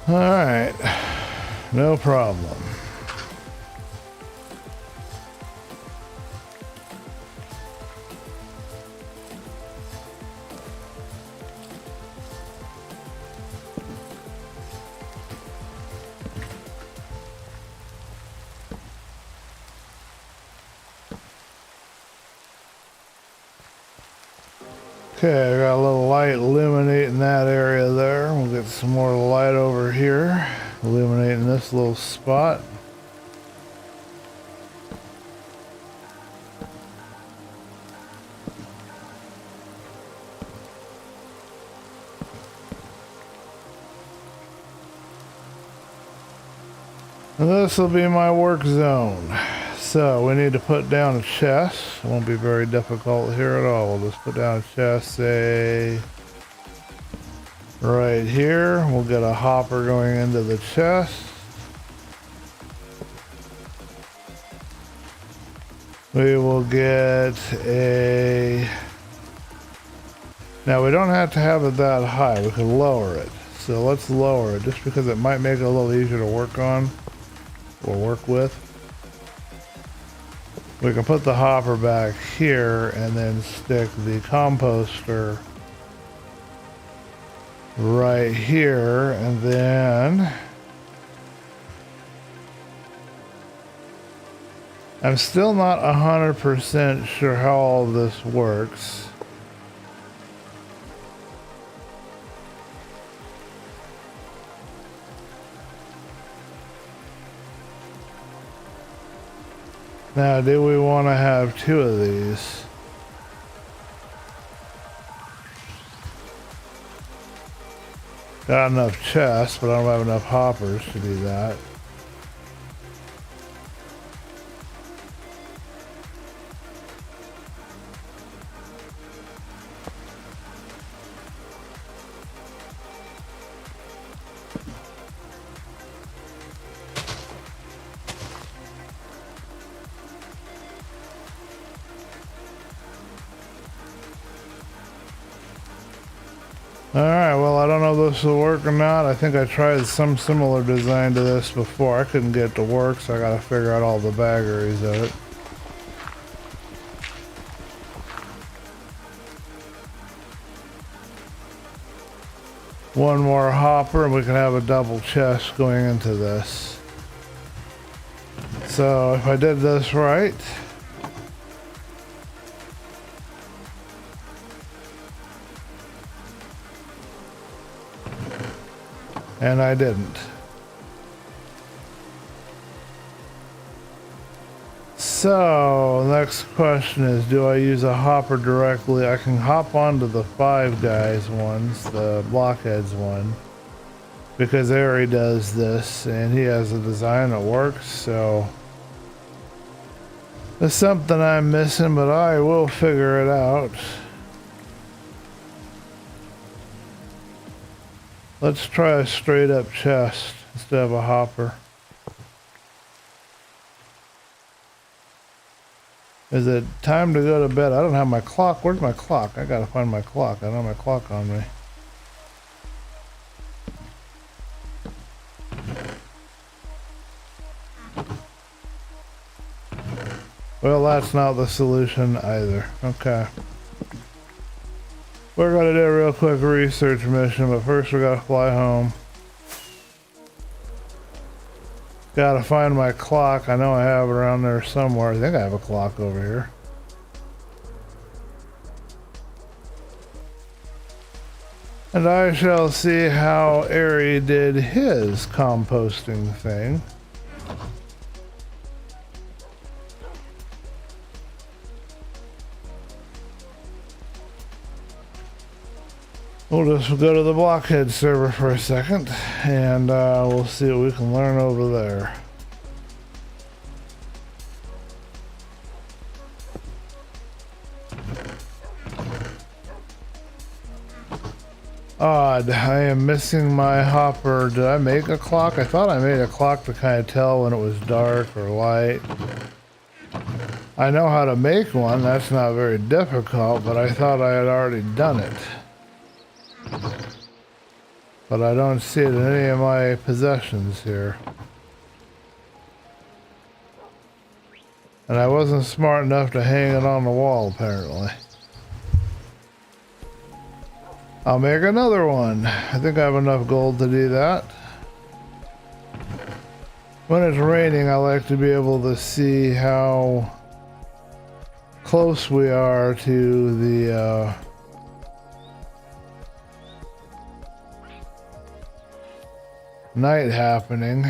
Alright, no problem. Okay, I got a little light illuminating that area there. We'll get some more light over here, illuminating this little spot. And this will be my work zone. So we need to put down a chest. It won't be very difficult here at all. We'll just put down a chest, say, right here. We'll get a hopper going into the chest. We will get a... Now we don't have to have it that high. We can lower it. So let's lower it just because it might make it a little easier to work on or work with. We can put the hopper back here and then stick the composter right here, and then I'm still not 100% sure how all this works. Now, do we want to have two of these? Got enough chests, but I don't have enough hoppers to do that. Alright, well, I don't know if this will work or not. I think I tried some similar design to this before. I couldn't get it to work, so I gotta figure out all the vagaries of it. One more hopper and we can have a double chest going into this. So if I did this right, and I didn't. So next question is, do I use a hopper directly? I can hop onto the Five Guys ones, the Blockheads one, because Ari does this and he has a design that works. So there's something I'm missing, but I will figure it out. Let's try a straight up chest instead of a hopper. Is it time to go to bed? I don't have my clock. Where's my clock? I gotta find my clock. I don't have my clock on me. Well, that's not the solution either. Okay. We're gonna do a real quick research mission, but first we gotta fly home. Gotta find my clock. I know I have it around there somewhere. I think I have a clock over here. And I shall see how Ari did his composting thing. We'll just go to the Blockhead server for a second, and we'll see what we can learn over there. Odd, I am missing my hopper. Did I make a clock? I thought I made a clock to kind of tell when it was dark or light. I know how to make one, that's not very difficult, but I thought I had already done it. But I don't see it in any of my possessions here. And I wasn't smart enough to hang it on the wall, apparently. I'll make another one. I think I have enough gold to do that. When it's raining, I like to be able to see how close we are to the night happening.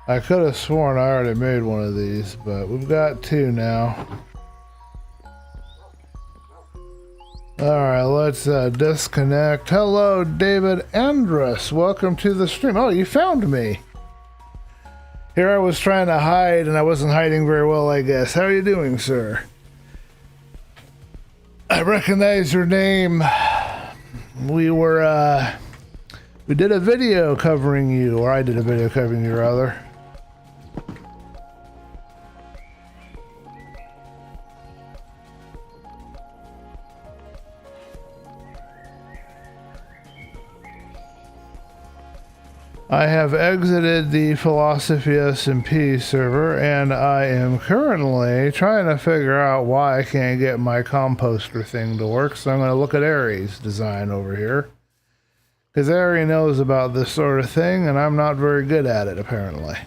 I could have sworn I already made one of these, but we've got two now. Alright, let's disconnect. Hello, David Andrus. Welcome to the stream. Oh, you found me. Here I was trying to hide, and I wasn't hiding very well, I guess. How are you doing, sir? I recognize your name. We did a video covering you, or I did a video covering you, rather. I have exited the PhilosophySMP server, and I am currently trying to figure out why I can't get my composter thing to work, so I'm going to look at Ari's design over here. Because Ari knows about this sort of thing, and I'm not very good at it, apparently.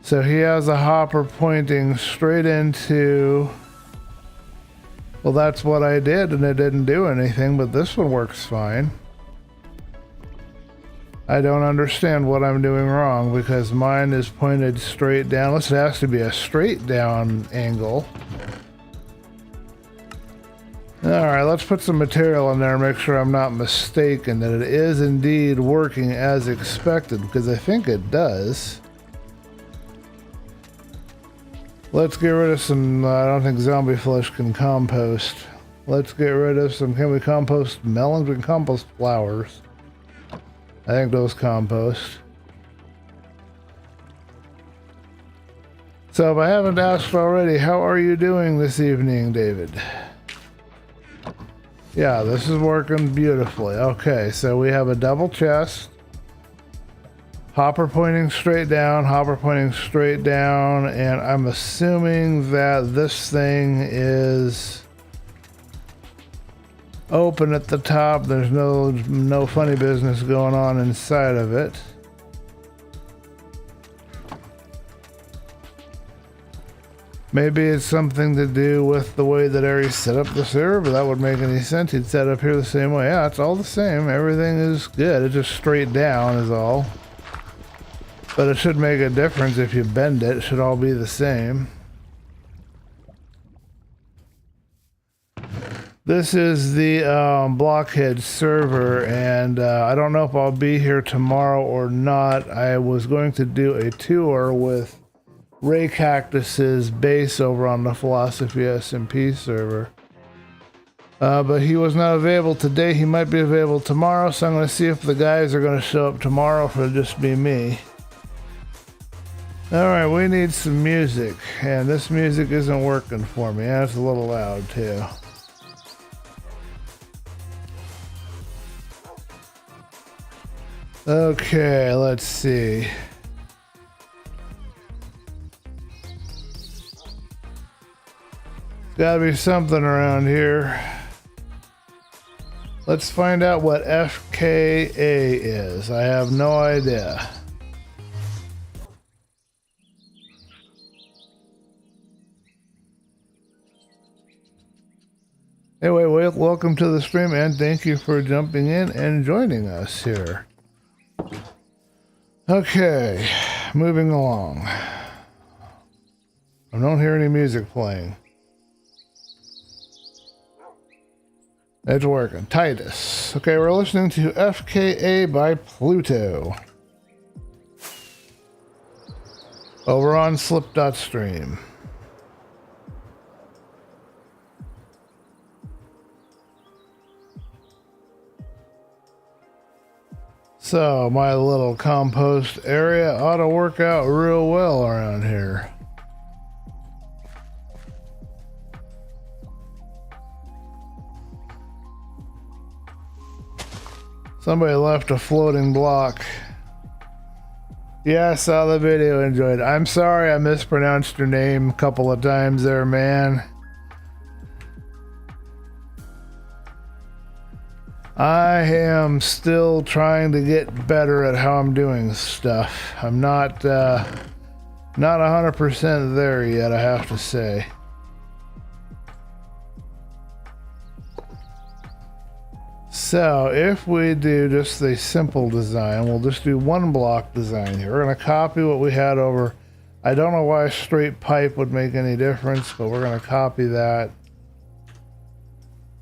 So he has a hopper pointing straight into... Well, that's what I did, and it didn't do anything, but this one works fine. I don't understand what I'm doing wrong, because mine is pointed straight down. Unless it has to be a straight down angle. Alright, let's put some material in there and make sure I'm not mistaken that it is indeed working as expected, because I think it does. Let's get rid of some, I don't think zombie flesh can compost. Let's get rid of some, can we compost melons? We can compost flowers. I think those compost. So if I haven't asked already, how are you doing this evening, David? Yeah, this is working beautifully. Okay, so we have a double chest. Hopper pointing straight down, hopper pointing straight down, and I'm assuming that this thing is open at the top. There's no funny business going on inside of it. Maybe it's something to do with the way that Aries set up the server, but that would make any sense. He'd set up here the same way. Yeah, it's all the same. Everything is good. It's just straight down is all. But it should make a difference if you bend it. It should all be the same. This is the Blockhead server, and I don't know if I'll be here tomorrow or not. I was going to do a tour with Ray Cactus's base over on the Philosophy SMP server. But he was not available today. He might be available tomorrow, so I'm going to see if the guys are going to show up tomorrow, or it'll just be me. Alright, we need some music, and this music isn't working for me. Yeah, it's a little loud too. Okay, let's see. Gotta be something around here. Let's find out what FKA is. I have no idea. Anyway, welcome to the stream, and thank you for jumping in and joining us here. Okay, moving along. I don't hear any music playing. It's working. Titus. Okay, we're listening to FKA by Pluto. Over on slip.stream. So, my little compost area ought to work out real well around here. Somebody left a floating block. Yeah, I saw the video, enjoyed it. I'm sorry I mispronounced your name a couple of times there, man. I am still trying to get better at how I'm doing stuff. I'm not 100% there yet, I have to say. So if we do just a simple design, we'll just do one block design here. We're going to copy what we had over. I don't know why a straight pipe would make any difference, but we're going to copy that.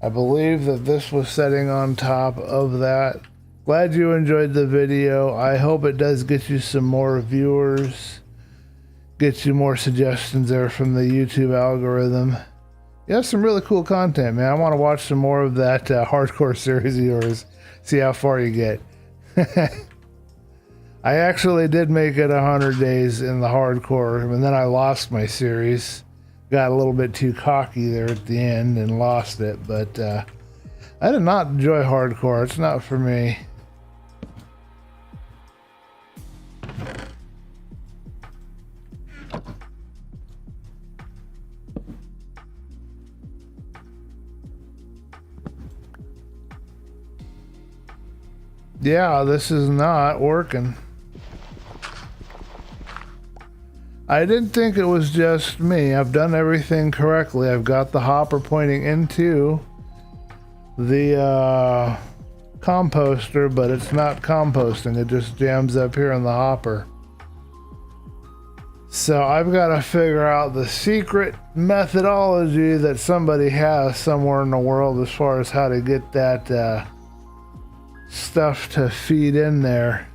I believe that this was setting on top of that. Glad you enjoyed the video. I hope it does get you some more viewers, get you more suggestions there from the YouTube algorithm. You have some really cool content, man. I want to watch some more of that hardcore series of yours, see how far you get. I actually did make it 100 days in the hardcore, and then I lost my series. Got a little bit too cocky there at the end and lost it, but I did not enjoy hardcore. It's not for me. Yeah, this is not working. I didn't think it was just me. I've done everything correctly. I've got the hopper pointing into the composter, but it's not composting. It just jams up here in the hopper. So I've got to figure out the secret methodology that somebody has somewhere in the world as far as how to get that stuff to feed in there.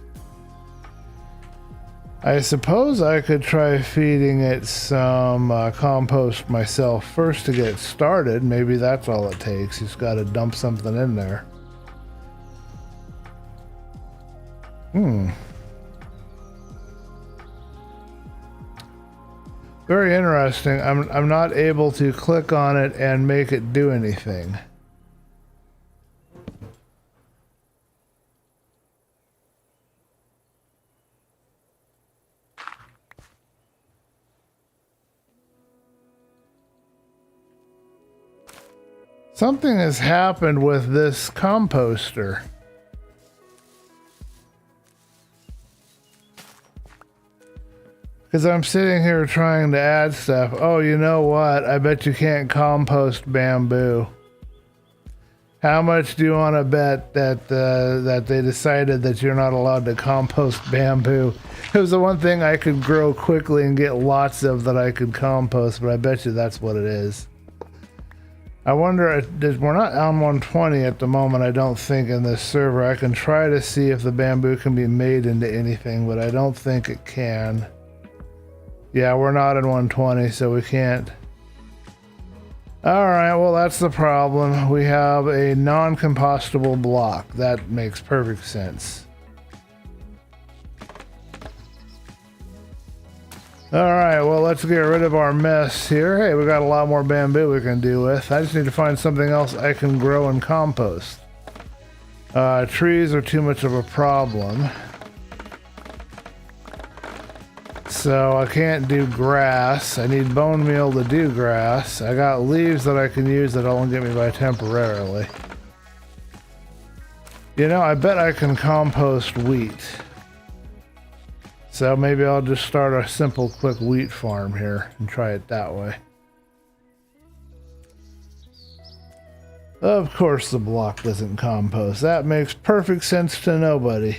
I suppose I could try feeding it some compost myself first to get started. Maybe that's all it takes. You just got to dump something in there. Very interesting. I'm not able to click on it and make it do anything. Something has happened with this composter. Because I'm sitting here trying to add stuff. Oh, you know what? I bet you can't compost bamboo. How much do you want to bet that that they decided that you're not allowed to compost bamboo? It was the one thing I could grow quickly and get lots of that I could compost, but I bet you that's what it is. I wonder if we're not on 120 at the moment, I don't think, in this server. I can try to see if the bamboo can be made into anything, but I don't think it can. Yeah, we're not in 120, so we can't. Alright, well, that's the problem. We have a non-compostable block. That makes perfect sense. Alright, well, let's get rid of our mess here. Hey, we got a lot more bamboo we can do with. I just need to find something else I can grow and compost. Trees are too much of a problem. So I can't do grass. I need bone meal to do grass. I got leaves that I can use that'll only get me by temporarily. You know, I bet I can compost wheat. So maybe I'll just start a simple, quick wheat farm here and try it that way. Of course the block doesn't compost. That makes perfect sense to nobody.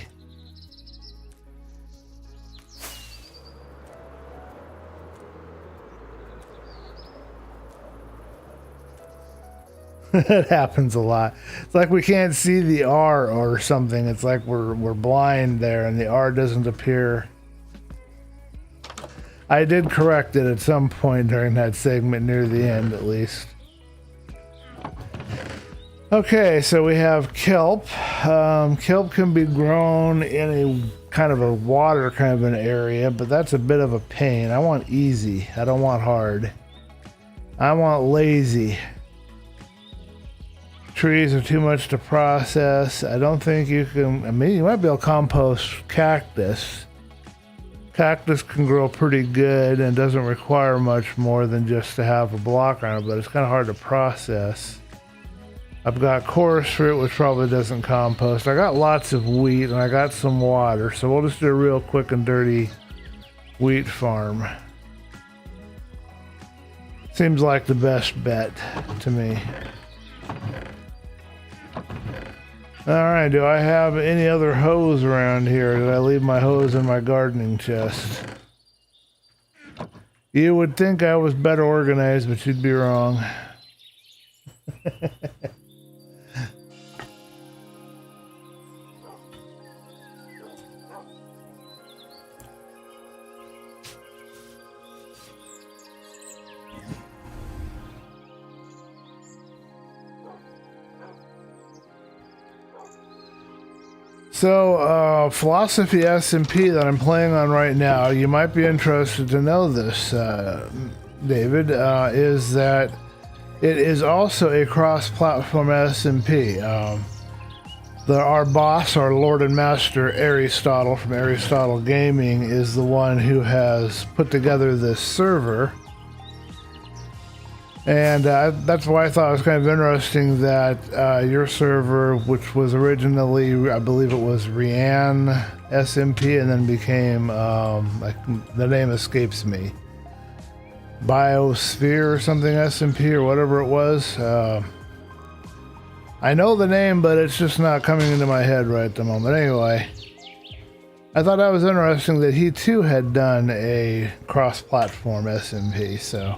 It happens a lot. It's like we can't see the R or something. It's like we're blind there and the R doesn't appear. I did correct it at some point during that segment, near the end at least. Okay, so we have kelp. Kelp can be grown in a kind of a water kind of an area, but that's a bit of a pain. I want easy. I don't want hard. I want lazy. Trees are too much to process. I don't think you can. I mean, you might be able to compost cactus. Cactus can grow pretty good and doesn't require much more than just to have a block on it, but it's kind of hard to process. I've got chorus fruit, which probably doesn't compost. I got lots of wheat and I got some water, so we'll just do a real quick and dirty wheat farm. Seems like the best bet to me. Alright, do I have any other hose around here? Did I leave my hose in my gardening chest? You would think I was better organized, but you'd be wrong. So, Philosophy SMP that I'm playing on right now, you might be interested to know this, David, is that it is also a cross-platform SMP. Our boss, our Lord and Master Aristotle from Aristotle Gaming, is the one who has put together this server. And that's why I thought it was kind of interesting that your server, which was originally, I believe it was Rian SMP, and then became, like, the name escapes me, Biosphere or something SMP or whatever it was. I know the name, but it's just not coming into my head right at the moment. Anyway, I thought that was interesting that he too had done a cross-platform SMP, so...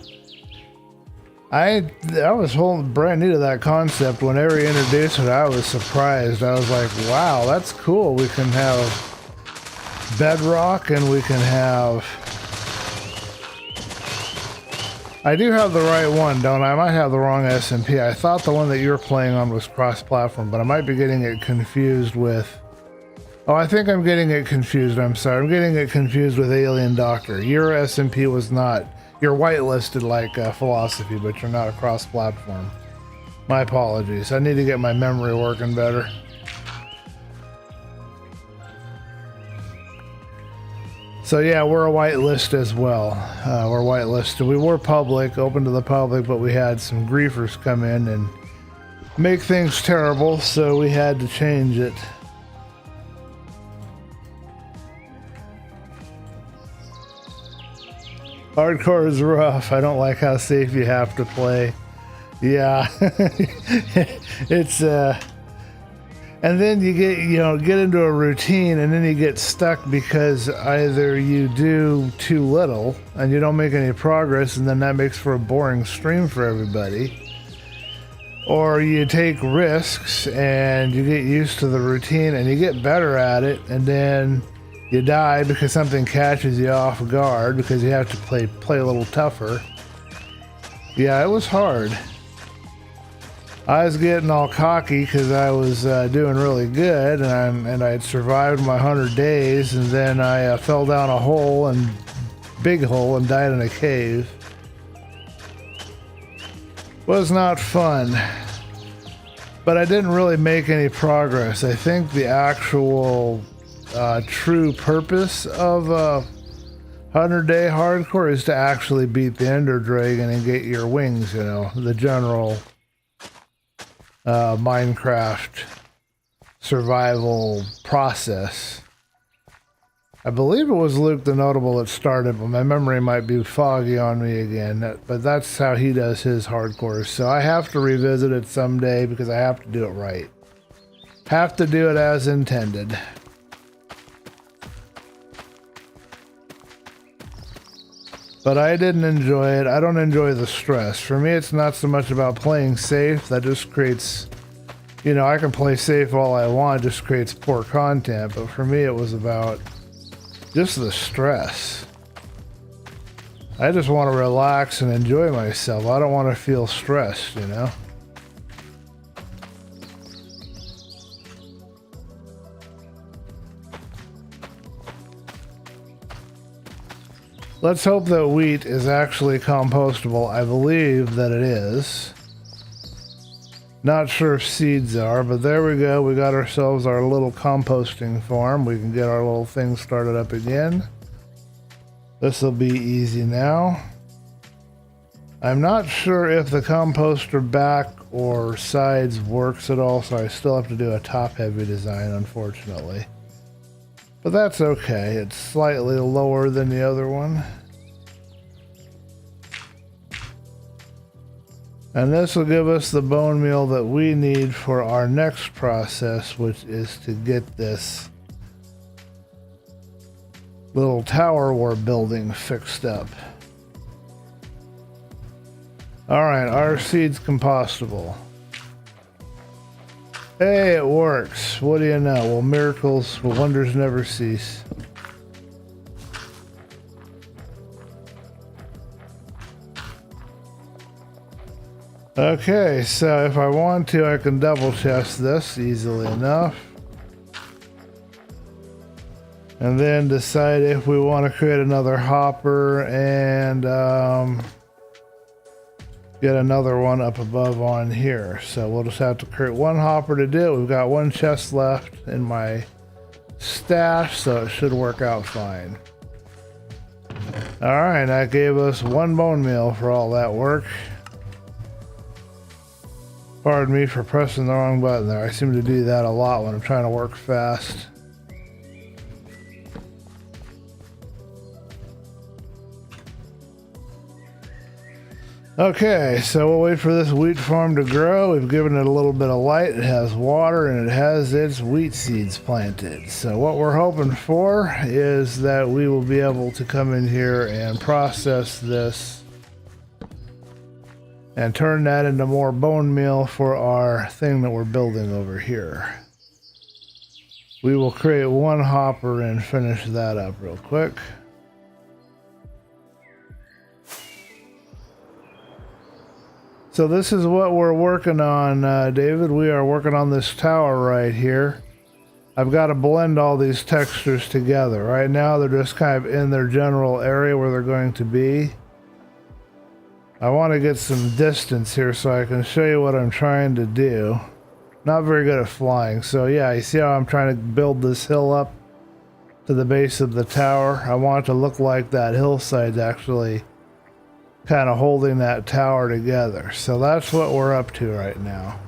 I was brand new to that concept. When Ari introduced it, I was surprised. I was like, wow, that's cool. We can have Bedrock and we can have... I do have the right one, don't I? I might have the wrong SMP. I thought the one that you were playing on was cross-platform, but I might be getting it confused with... Oh, I think I'm getting it confused. I'm sorry. I'm getting it confused with Alien Doctor. Your SMP was not... You're whitelisted like Philosophy, but you're not a cross-platform. My apologies. I need to get my memory working better. So yeah, we're a whitelist as well. We're whitelisted. We were public, open to the public, but we had some griefers come in and make things terrible, so we had to change it. Hardcore is rough. I don't like how safe you have to play. Yeah. It's and then you get into a routine, and then you get stuck because either you do too little and you don't make any progress, and then that makes for a boring stream for everybody, or you take risks and you get used to the routine and you get better at it, and then you die because something catches you off guard because you have to play a little tougher. Yeah, it was hard. I was getting all cocky because I was doing really good, and I had survived my 100 days, and then I fell down a big hole, and died in a cave. Was not fun, but I didn't really make any progress. I think the actual true purpose of 100-day hardcore is to actually beat the Ender Dragon and get your wings, the general Minecraft survival process. I believe it was Luke the Notable that started, but my memory might be foggy on me again. But that's how he does his hardcore. So I have to revisit it someday because I have to do it right. Have to do it as intended. But I didn't enjoy it. I don't enjoy the stress. For me, it's not so much about playing safe. That just creates, I can play safe all I want. It just creates poor content. But for me, it was about just the stress. I just want to relax and enjoy myself. I don't want to feel stressed, Let's hope that wheat is actually compostable. I believe that it is. Not sure if seeds are, but there we go. We got ourselves our little composting farm. We can get our little thing started up again. This will be easy now. I'm not sure if the composter back or sides works at all, so I still have to do a top-heavy design, unfortunately. But that's okay. It's slightly lower than the other one. And this will give us the bone meal that we need for our next process, which is to get this little tower we're building fixed up. Alright, our seed's compostable. Hey, it works. What do you know? Well, wonders never cease. Okay, so if I want to, I can double chest this easily enough. And then decide if we want to create another hopper and get another one up above on here. So we'll just have to create one hopper to do it. We've got one chest left in my stash, so it should work out fine. Alright, that gave us one bone meal for all that work. Pardon me for pressing the wrong button there. I seem to do that a lot when I'm trying to work fast. Okay, so we'll wait for this wheat farm to grow. We've given it a little bit of light. It has water and it has its wheat seeds planted. So what we're hoping for is that we will be able to come in here and process this and turn that into more bone meal for our thing that we're building over here. We will create one hopper and finish that up real quick. So this is what we're working on, David. We are working on this tower right here. I've got to blend all these textures together. Right now they're just kind of in their general area where they're going to be. I want to get some distance here so I can show you what I'm trying to do. Not very good at flying, so yeah, you see how I'm trying to build this hill up to the base of the tower? I want it to look like that hillside's actually kind of holding that tower together. So that's what we're up to right now.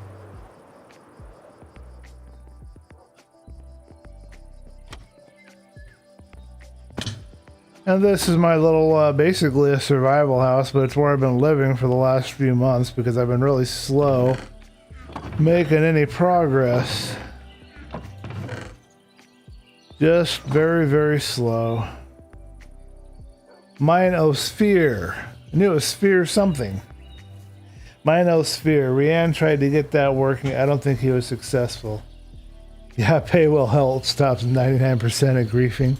And this is my little, basically a survival house, but it's where I've been living for the last few months because I've been really slow making any progress. Just very, very slow. Minosphere. I knew it was sphere something. Minosphere. Rianne tried to get that working. I don't think he was successful. Yeah, paywall help stops 99% of griefing.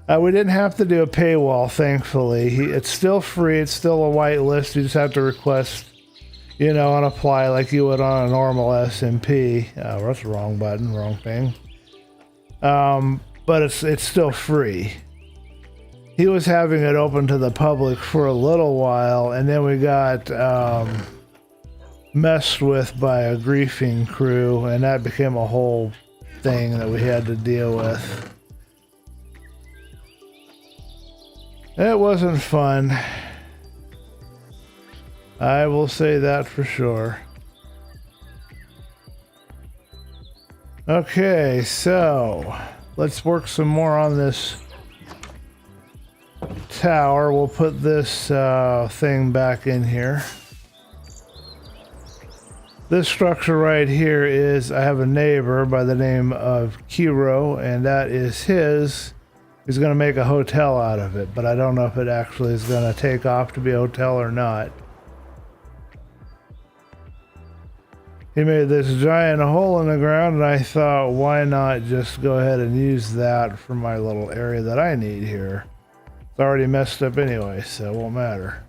We didn't have to do a paywall, thankfully. It's still free. It's still a whitelist. You just have to request, you know, and apply like you would on a normal SMP. That's the wrong button, wrong thing. But it's still free. He was having it open to the public for a little while, and then we got messed with by a griefing crew, and that became a whole thing that we had to deal with. It wasn't fun. I will say that for sure. Okay, so let's work some more on this tower. We'll put this thing back in here. This structure right here is, I have a neighbor by the name of Xaero, and that is his. He's going to make a hotel out of it, but I don't know if it actually is going to take off to be a hotel or not. He made this giant hole in the ground, and I thought, why not just go ahead and use that for my little area that I need here. It's already messed up anyway, so it won't matter.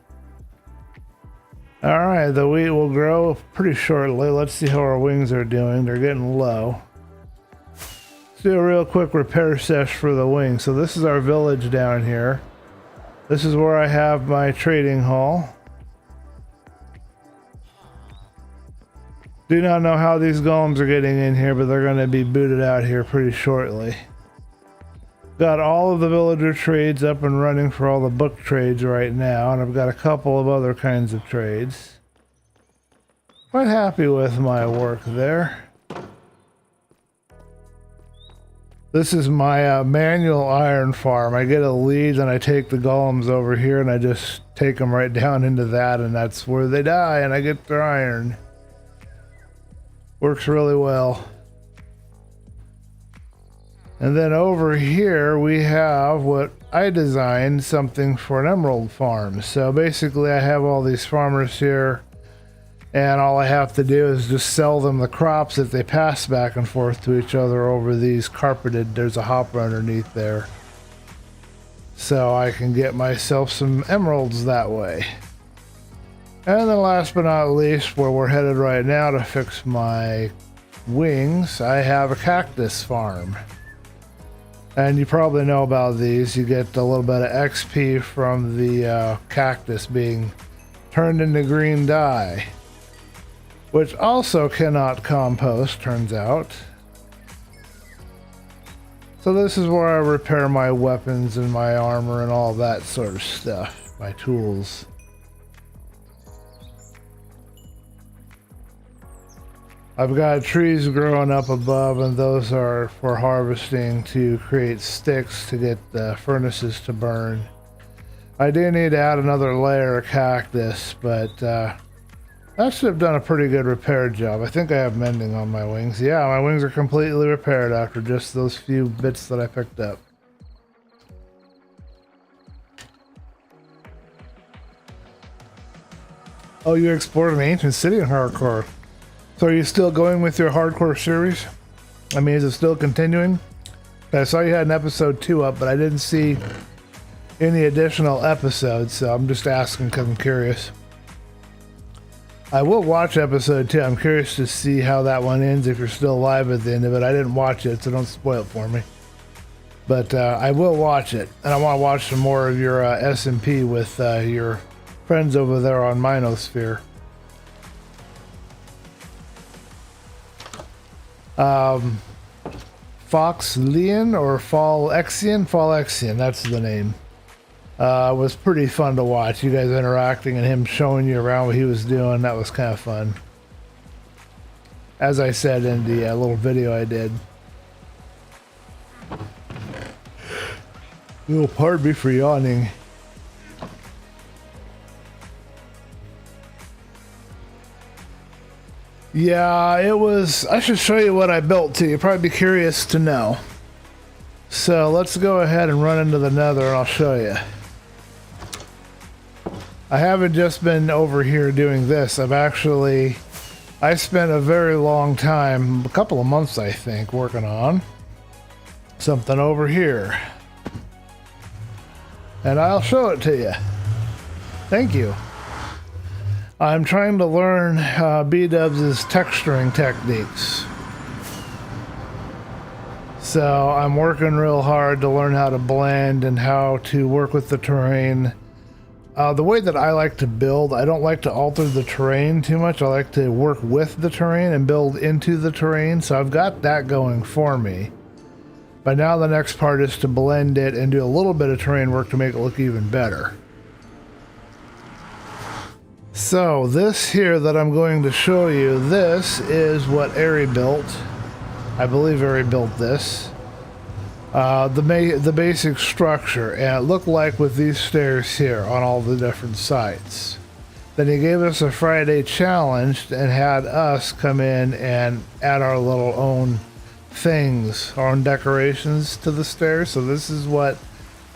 Alright, the wheat will grow pretty shortly. Let's see how our wings are doing. They're getting low. Let's do a real quick repair sesh for the wings. So this is our village down here. This is where I have my trading hall. Do not know how these golems are getting in here, but they're going to be booted out here pretty shortly. Got all of the villager trades up and running for all the book trades right now, and I've got a couple of other kinds of trades. Quite happy with my work there. This is my manual iron farm. I get a lead and I take the golems over here and I just take them right down into that, and that's where they die and I get their iron. Works really well. And then over here we have what I designed, something for an emerald farm. So basically I have all these farmers here, and all I have to do is just sell them the crops that they pass back and forth to each other over these carpeted, there's a hopper underneath there. So I can get myself some emeralds that way. And then last but not least, where we're headed right now to fix my wings, I have a cactus farm. And you probably know about these. You get a little bit of XP from the cactus being turned into green dye, which also cannot compost, turns out. So this is where I repair my weapons and my armor and all that sort of stuff, my tools. I've got trees growing up above, and those are for harvesting to create sticks to get the furnaces to burn. I do need to add another layer of cactus, but that should have done a pretty good repair job. I think I have mending on my wings. Yeah, my wings are completely repaired after just those few bits that I picked up. Oh, you exported an ancient city in hardcore. So are you still going with your hardcore series? I mean, is it still continuing? I saw you had an episode 2 up, but I didn't see any additional episodes, so I'm just asking because I'm curious. I will watch episode 2. I'm curious to see how that one ends, if you're still alive at the end of it. I didn't watch it, so don't spoil it for me. But I will watch it, and I want to watch some more of your SMP with your friends over there on Minosphere. Foxlean or Fallexian, that's the name. Was pretty fun to watch. You guys interacting and him showing you around what he was doing. That was kind of fun. As I said in the little video I did. You'll pardon me for yawning. Yeah, it was... I should show you what I built too. You'll probably be curious to know. So let's go ahead and run into the nether and I'll show you. I haven't just been over here doing this. I spent a very long time, a couple of months I think, working on something over here. And I'll show it to you. Thank you. I'm trying to learn B-Dubs' texturing techniques. So I'm working real hard to learn how to blend and how to work with the terrain. The way that I like to build, I don't like to alter the terrain too much. I like to work with the terrain and build into the terrain. So I've got that going for me. But now the next part is to blend it and do a little bit of terrain work to make it look even better. So this here that I'm going to show you, this is what Ari built. I believe Ari built this. The basic structure, and it looked like with these stairs here on all the different sites. Then he gave us a Friday challenge and had us come in and add our little own things, our own decorations to the stairs. So this is what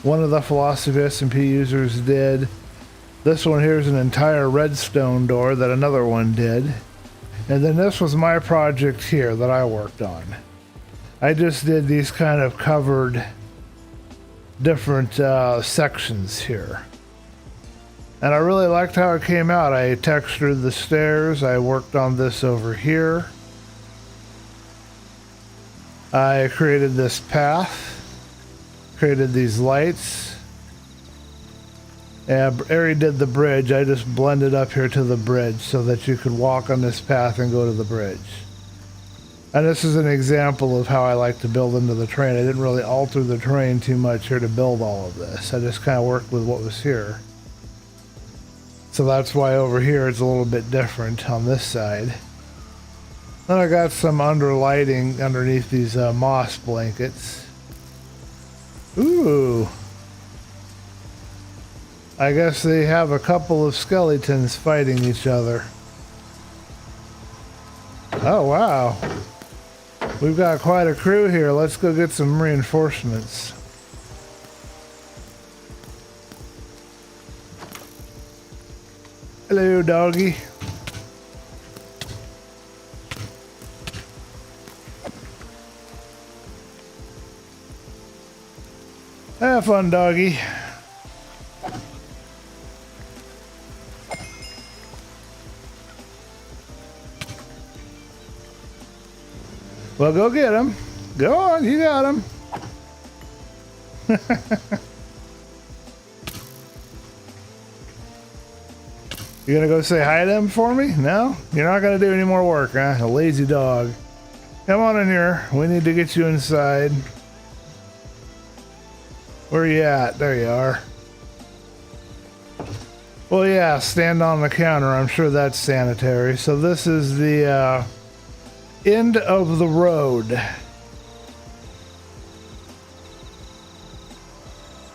one of the PhilosophySMP users did. This one here is an entire redstone door that another one did. And then this was my project here that I worked on. I just did these kind of covered different sections here. And I really liked how it came out. I textured the stairs. I worked on this over here. I created this path. Created these lights. Ari did the bridge. I just blended up here to the bridge so that you could walk on this path and go to the bridge. And this is an example of how I like to build into the terrain. I didn't really alter the terrain too much here to build all of this. I just kind of worked with what was here. So that's why over here it's a little bit different on this side. Then I got some underlighting underneath these moss blankets. Ooh. I guess they have a couple of skeletons fighting each other. Oh, wow. We've got quite a crew here. Let's go get some reinforcements. Hello, doggy. Have fun, doggy. Well, go get him. Go on, you got him. You gonna go say hi to him for me? No? You're not gonna do any more work, huh? A lazy dog. Come on in here. We need to get you inside. Where you at? There you are. Well, yeah, stand on the counter. I'm sure that's sanitary. So this is the end of the road.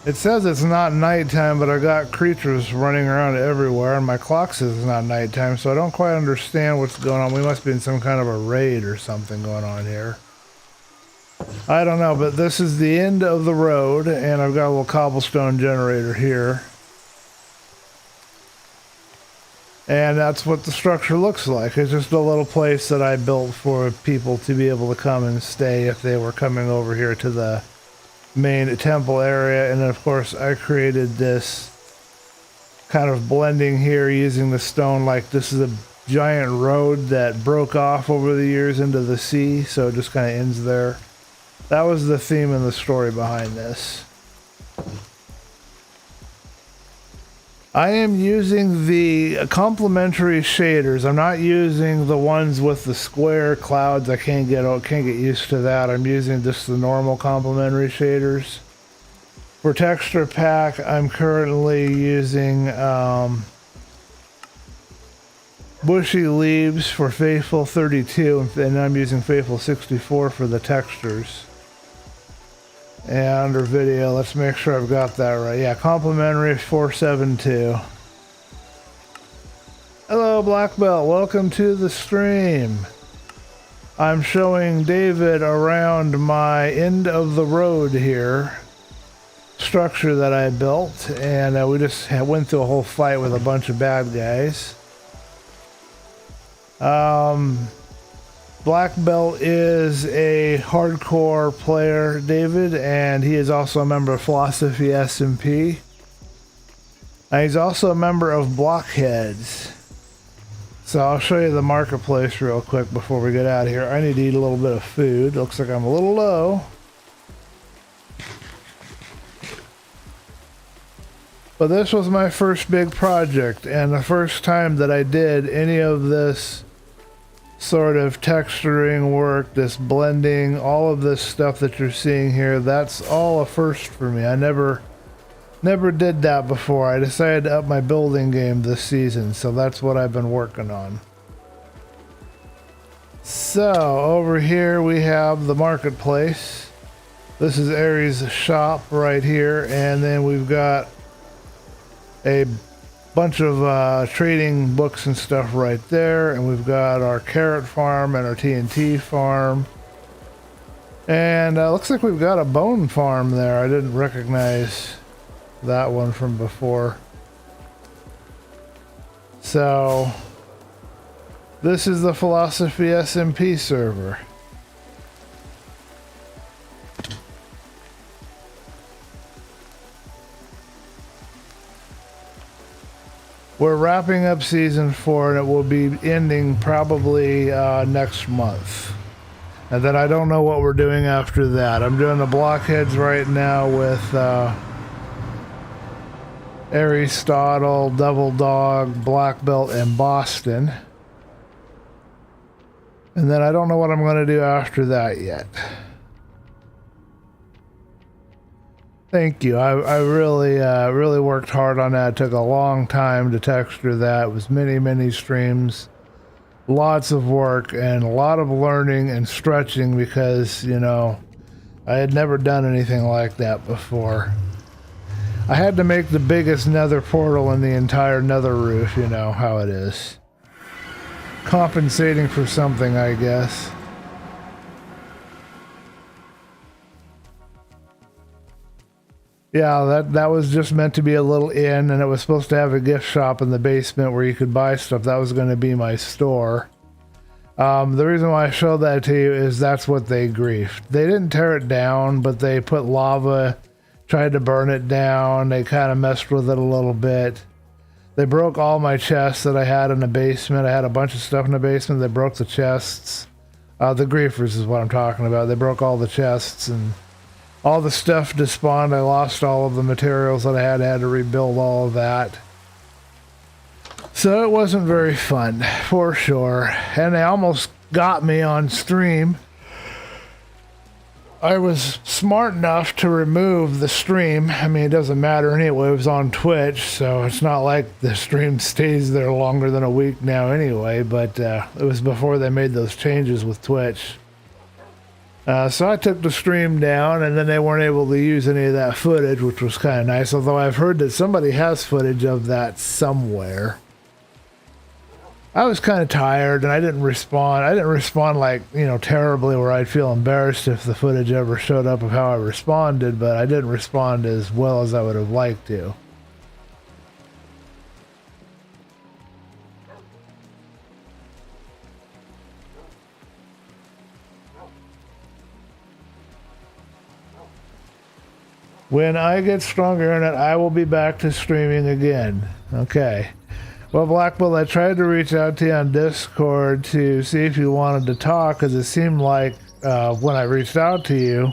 It says it's not nighttime, but I got creatures running around everywhere, and my clock says it's not nighttime, so I don't quite understand what's going on. We must be in some kind of a raid or something going on here. I don't know, but this is the end of the road, and I've got a little cobblestone generator here. And that's what the structure looks like. It's just a little place that I built for people to be able to come and stay if they were coming over here to the main temple area. And then of course I created this kind of blending here using the stone. Like this is a giant road that broke off over the years into the sea, so it just kind of ends there. That was the theme and the story behind this. I am using the complementary shaders. I'm not using the ones with the square clouds. I can't get used to that. I'm using just the normal complementary shaders. For texture pack, I'm currently using Bushy Leaves for Faithful 32, and I'm using Faithful 64 for the textures. And under video, let's make sure I've got that right. Yeah, Complementary 472. Hello, Black Belt. Welcome to the stream. I'm showing David around my end of the road here structure that I built, and we just went through a whole fight with a bunch of bad guys. Black Belt is a hardcore player, David, and he is also a member of Philosophy SMP. And he's also a member of Blockheads. So I'll show you the marketplace real quick before we get out of here. I need to eat a little bit of food. Looks like I'm a little low. But this was my first big project, and the first time that I did any of this sort of texturing work, this blending, all of this stuff that you're seeing here, that's all a first for me. I never did that before. I decided to up my building game this season, so that's what I've been working on. So over here we have the marketplace. This is Aries' shop right here, and then we've got a bunch of trading books and stuff right there, and we've got our carrot farm and our TNT farm, and looks like we've got a bone farm there. I didn't recognize that one from before. So this is the Philosophy SMP server. We're wrapping up season 4, and it will be ending probably next month. And then I don't know what we're doing after that. I'm doing the Blockheads right now with Aristotle, Devil Dog, Black Belt, and Boston. And then I don't know what I'm going to do after that yet. Thank you. I really worked hard on that. It took a long time to texture that. It was many streams, lots of work, and a lot of learning and stretching because, you know, I had never done anything like that before. I had to make the biggest nether portal in the entire nether roof, you know how it is. Compensating for something, I guess. Yeah, that was just meant to be a little inn, and it was supposed to have a gift shop in the basement where you could buy stuff. That was going to be my store. The reason why I showed that to you is that's what they griefed. They didn't tear it down, but they put lava, tried to burn it down. They kind of messed with it a little bit. They broke all my chests that I had in the basement. I had a bunch of stuff in the basement. They broke the chests. The griefers is what I'm talking about. They broke all the chests, and all the stuff despawned. I lost all of the materials that I had to rebuild all of that. So it wasn't very fun, for sure. And they almost got me on stream. I was smart enough to remove the stream. I mean, it doesn't matter anyway. It was on Twitch, so it's not like the stream stays there longer than a week now anyway. But it was before they made those changes with Twitch. So I took the stream down, and then they weren't able to use any of that footage, which was kind of nice, although I've heard that somebody has footage of that somewhere. I was kind of tired, and I didn't respond. I didn't respond like, you know, terribly where I'd feel embarrassed if the footage ever showed up of how I responded, but I didn't respond as well as I would have liked to. When I get stronger in it, I will be back to streaming again. Okay. Well, Blackbull, I tried to reach out to you on Discord to see if you wanted to talk, because it seemed like when I reached out to you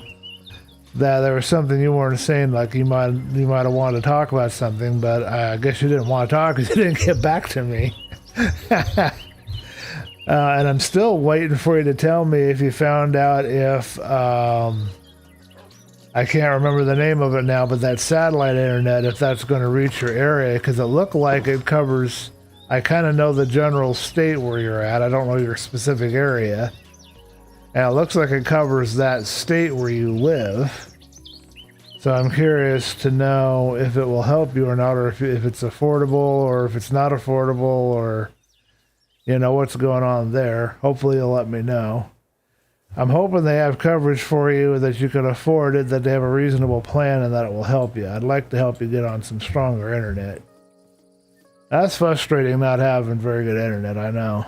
that there was something you weren't saying, like you might have wanted to talk about something, but I guess you didn't want to talk because you didn't get back to me. And I'm still waiting for you to tell me if you found out if I can't remember the name of it now, but that satellite internet, if that's going to reach your area, because it looked like it covers, I kind of know the general state where you're at. I don't know your specific area. And it looks like it covers that state where you live. So I'm curious to know if it will help you or not, or if it's affordable, or if it's not affordable, or, you know, what's going on there. Hopefully you'll let me know. I'm hoping they have coverage for you, that you can afford it, that they have a reasonable plan, and that it will help you. I'd like to help you get on some stronger internet. That's frustrating not having very good internet, I know.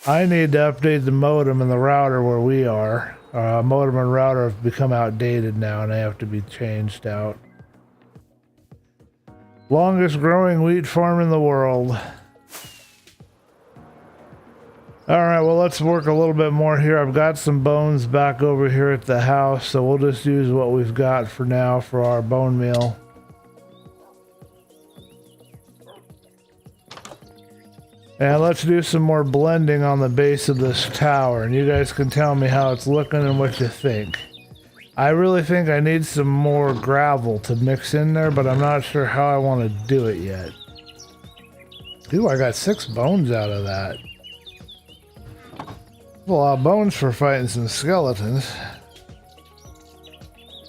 I need to update the modem and the router where we are. Modem and router have become outdated now and they have to be changed out. Longest growing wheat farm in the world. Alright, well, let's work a little bit more here. I've got some bones back over here at the house, so we'll just use what we've got for now for our bone meal. And let's do some more blending on the base of this tower, and you guys can tell me how it's looking and what you think. I really think I need some more gravel to mix in there, but I'm not sure how I want to do it yet. Ooh, I got 6 bones out of that. A lot of bones for fighting some skeletons.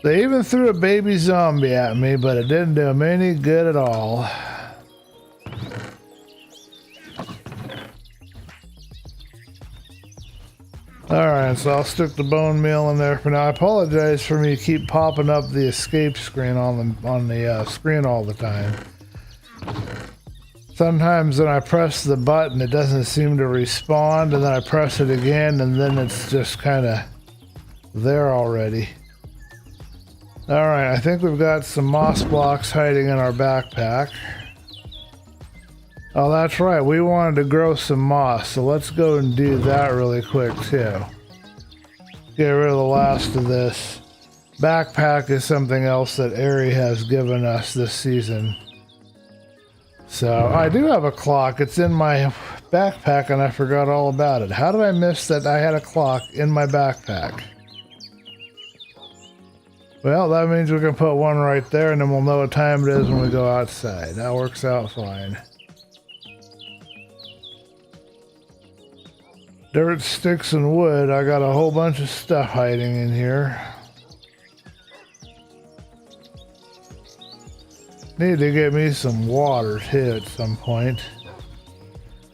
They even threw a baby zombie at me, but it didn't do them any good at all. Alright, so I'll stick the bone meal in there for now. I apologize for me keep popping up the escape screen on the screen all the time. Sometimes when I press the button it doesn't seem to respond, and then I press it again and then it's just kind of there already. Alright, I think we've got some moss blocks hiding in our backpack. Oh, that's right. We wanted to grow some moss, so let's go and do that really quick too. Get rid of the last of this. Backpack is something else that Ari has given us this season. So I do have a clock. It's in my backpack and I forgot all about it. How did I miss that I had a clock in my backpack? Well, that means we can put one right there and then we'll know what time it is when we go outside. That works out fine. Dirt, sticks, and wood. I got a whole bunch of stuff hiding in here. Need to get me some water too at some point.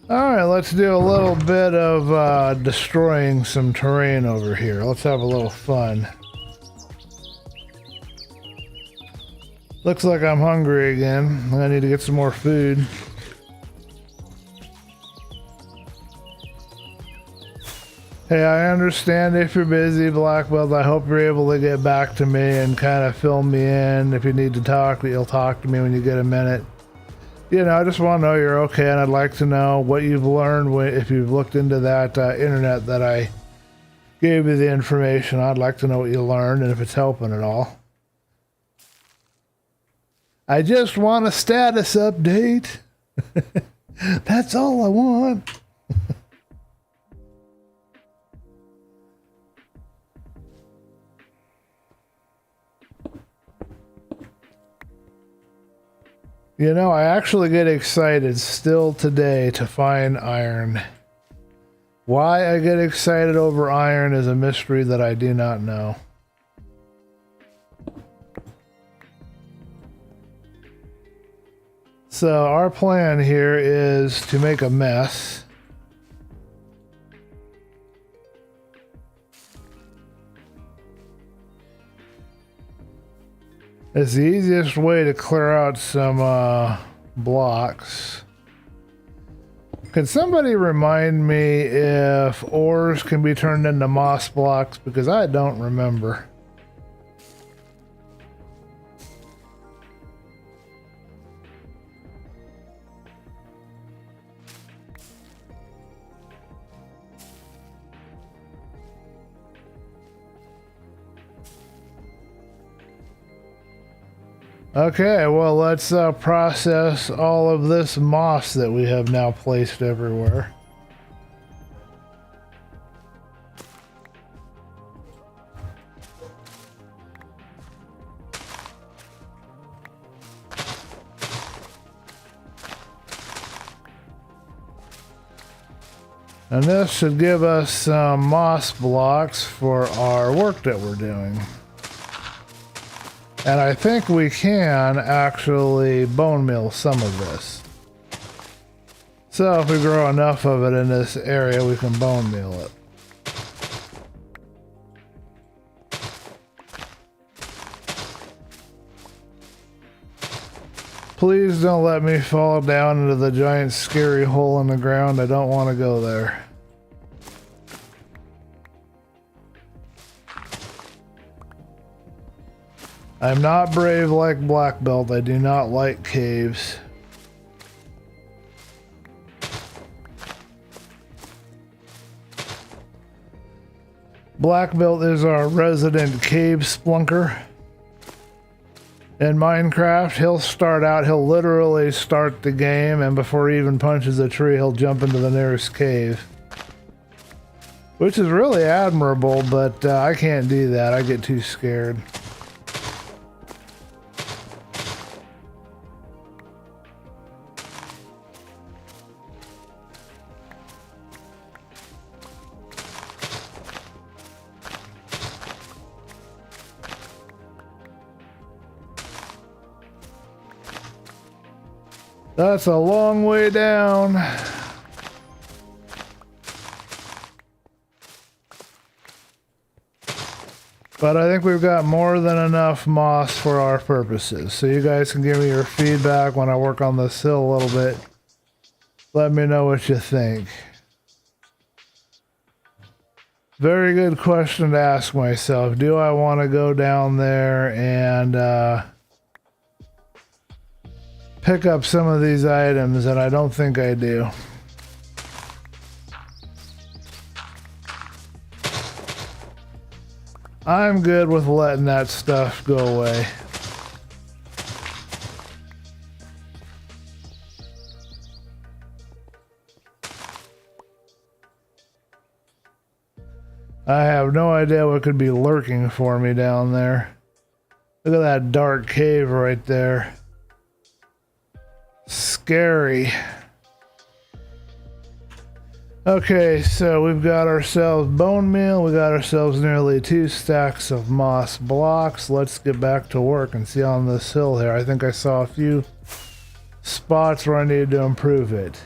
Alright, let's do a little bit of destroying some terrain over here. Let's have a little fun. Looks like I'm hungry again. I need to get some more food. Hey, I understand if you're busy, Black Belt. I hope you're able to get back to me and kind of fill me in. If you need to talk, you'll talk to me when you get a minute. You know, I just want to know you're okay, and I'd like to know what you've learned if you've looked into that internet that I gave you the information. I'd like to know what you learned and if it's helping at all. I just want a status update. That's all I want. You know, I actually get excited still today to find iron. Why I get excited over iron is a mystery that I do not know. So our plan here is to make a mess. It's the easiest way to clear out some blocks. Can somebody remind me if ores can be turned into moss blocks? Because I don't remember. Okay, well, let's process all of this moss that we have now placed everywhere. And this should give us some moss blocks for our work that we're doing. And I think we can actually bone meal some of this. So if we grow enough of it in this area, we can bone meal it. Please don't let me fall down into the giant scary hole in the ground. I don't want to go there. I'm not brave like Black Belt. I do not like caves. Black Belt is our resident cave splunker. In Minecraft, he'll literally start the game, and before he even punches a tree, he'll jump into the nearest cave. Which is really admirable, but I can't do that. I get too scared. That's a long way down. But I think we've got more than enough moss for our purposes. So you guys can give me your feedback when I work on this hill a little bit. Let me know what you think. Very good question to ask myself. Do I want to go down there and pick up some of these items? And I don't think I do. I'm good with letting that stuff go away. I have no idea what could be lurking for me down there. Look at that dark cave right there. Scary. Okay, so we've got ourselves bone meal. We got ourselves nearly 2 stacks of moss blocks. Let's get back to work and see on this hill here. I think I saw a few spots where I needed to improve it.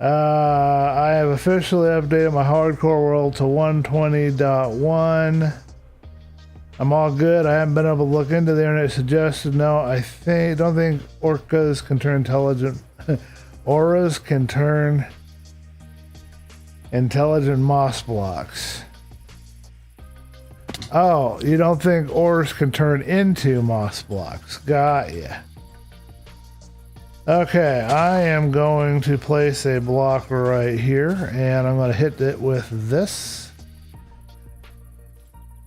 I have officially updated my hardcore world to 120.1. I'm all good. I haven't been able to look into the internet suggested. No, don't think orcas can turn intelligent. Auras can turn intelligent moss blocks. Oh, you don't think ores can turn into moss blocks? Got ya. Okay, I am going to place a block right here, and I'm going to hit it with this.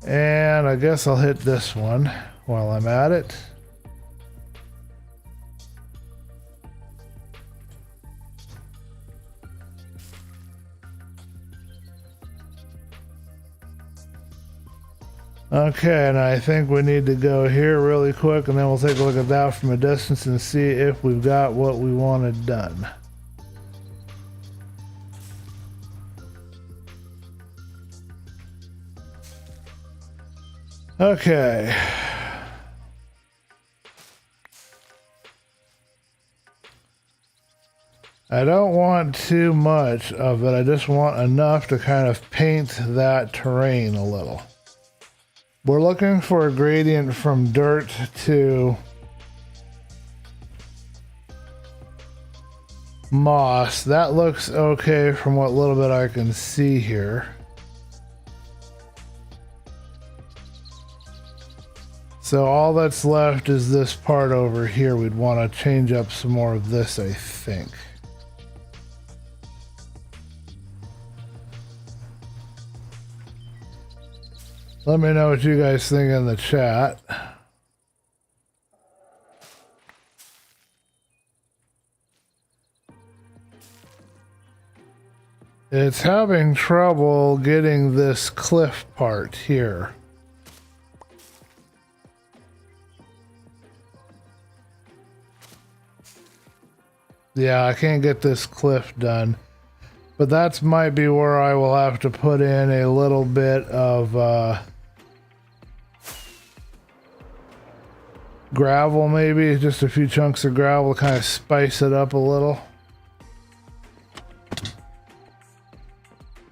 And I guess I'll hit this one while I'm at it. Okay, and I think we need to go here really quick, and then we'll take a look at that from a distance and see if we've got what we wanted done. Okay. I don't want too much of it. I just want enough to kind of paint that terrain a little. We're looking for a gradient from dirt to moss. That looks okay from what little bit I can see here. So all that's left is this part over here. We'd want to change up some more of this, I think. Let me know what you guys think in the chat. It's having trouble getting this cliff part here. Yeah, I can't get this cliff done. But that might be where I will have to put in a little bit of gravel, maybe just a few chunks of gravel to kind of spice it up a little.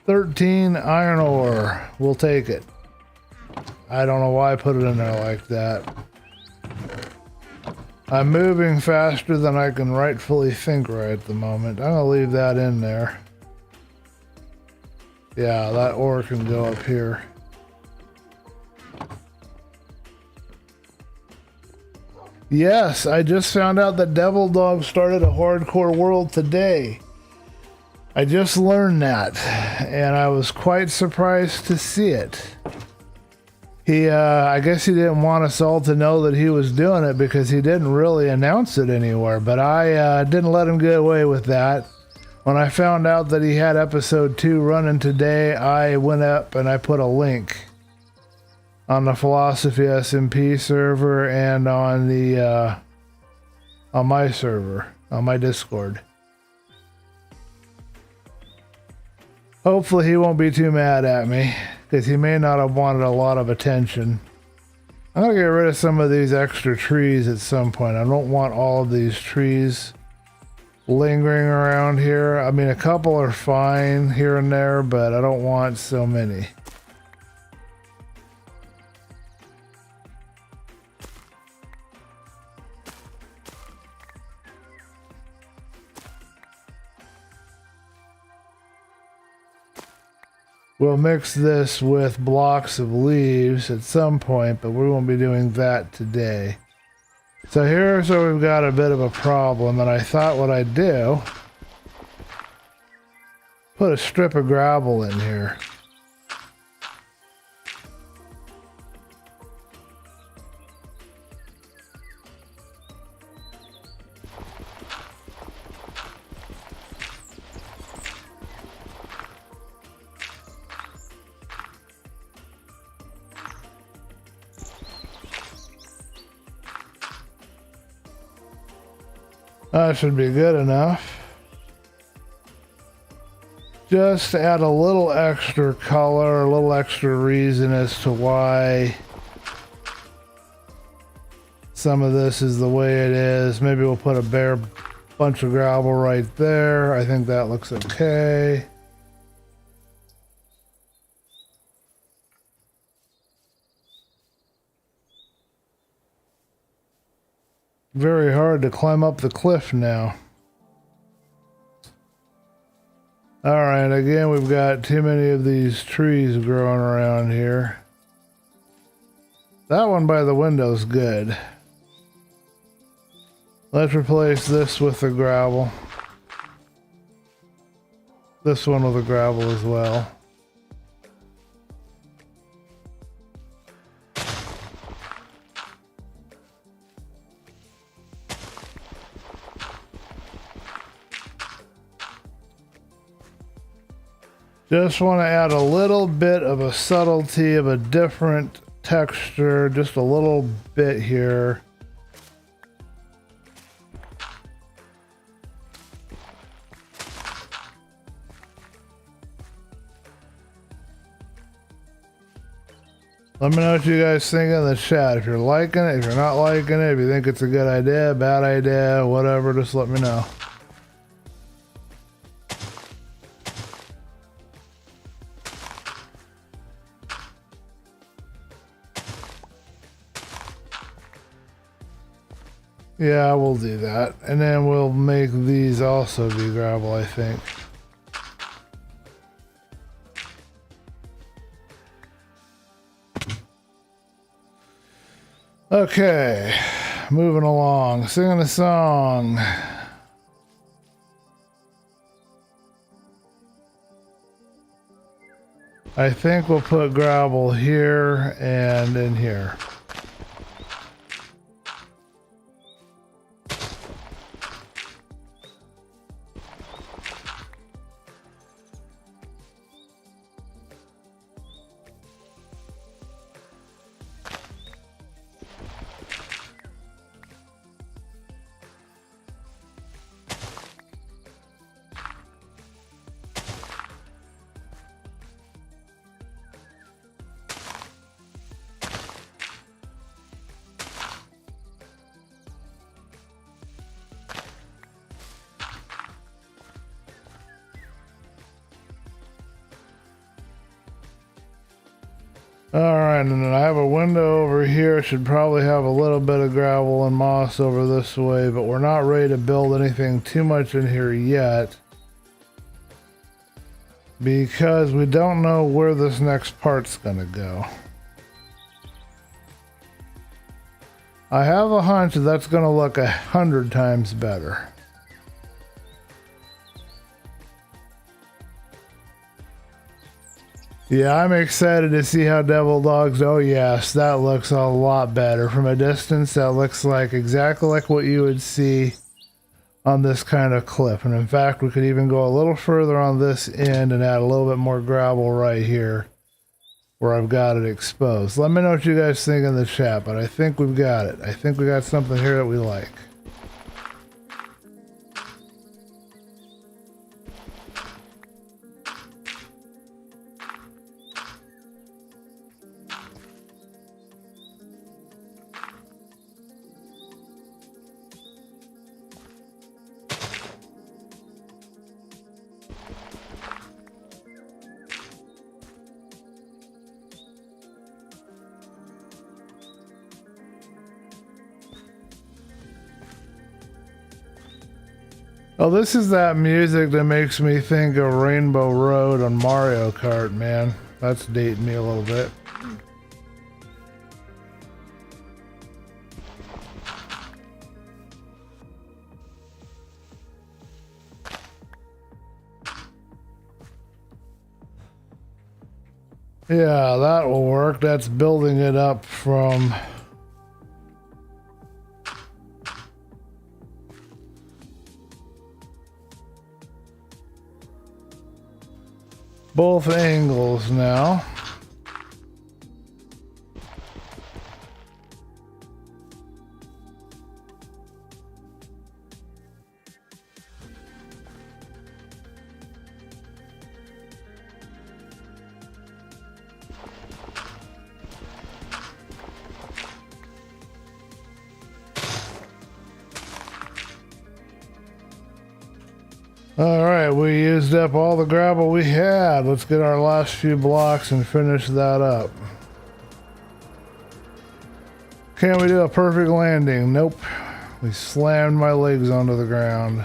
13 iron ore, we'll take it. I don't know why I put it in there like that. I'm moving faster than I can rightfully think right at the moment. I'm gonna leave that in there. Yeah, that ore can go up here. Yes, I just found out that Devil Dog started a hardcore world today. I just learned that, and I was quite surprised to see it. I guess he didn't want us all to know that he was doing it because he didn't really announce it anywhere, but I didn't let him get away with that. When I found out that he had episode 2 running today, I went up and I put a link on the Philosophy SMP server and on the on my server, on my Discord. Hopefully he won't be too mad at me, because he may not have wanted a lot of attention. I'm gonna get rid of some of these extra trees at some point. I don't want all of these trees lingering around here. I mean, a couple are fine here and there, but I don't want so many. We'll mix this with blocks of leaves at some point, but we won't be doing that today. So here's where we've got a bit of a problem, and I thought what I'd do, put a strip of gravel in here. That should be good enough. Just add a little extra color, a little extra reason as to why some of this is the way it is. Maybe we'll put a bare bunch of gravel right there. I think that looks okay. Very hard to climb up the cliff now. Alright, again, we've got too many of these trees growing around here. That one by the window's good. Let's replace this with the gravel. This one with the gravel as well. Just want to add a little bit of a subtlety of a different texture, just a little bit here. Let me know what you guys think in the chat. If you're liking it, if you're not liking it, if you think it's a good idea, bad idea, whatever, just let me know. Yeah, we'll do that. And then we'll make these also be gravel, I think. Okay, moving along, singing a song. I think we'll put gravel here and in here. Alright, and then I have a window over here. Should probably have a little bit of gravel and moss over this way, but we're not ready to build anything too much in here yet, because we don't know where this next part's gonna go. I have a hunch that's gonna look 100 times better. Yeah, I'm excited to see how Devil Dogs. Oh yes, that looks a lot better. From a distance, that looks like exactly like what you would see on this kind of clip. And in fact, we could even go a little further on this end and add a little bit more gravel right here where I've got it exposed. Let me know what you guys think in the chat, but I think we've got it. I think we got something here that we like. Oh, this is that music that makes me think of Rainbow Road on Mario Kart, man. That's dating me a little bit. Yeah, that will work. That's building it up from... both angles now. All right, we used up all the gravel we had. Let's get our last few blocks and finish that up. Can we do a perfect landing? Nope. We slammed my legs onto the ground.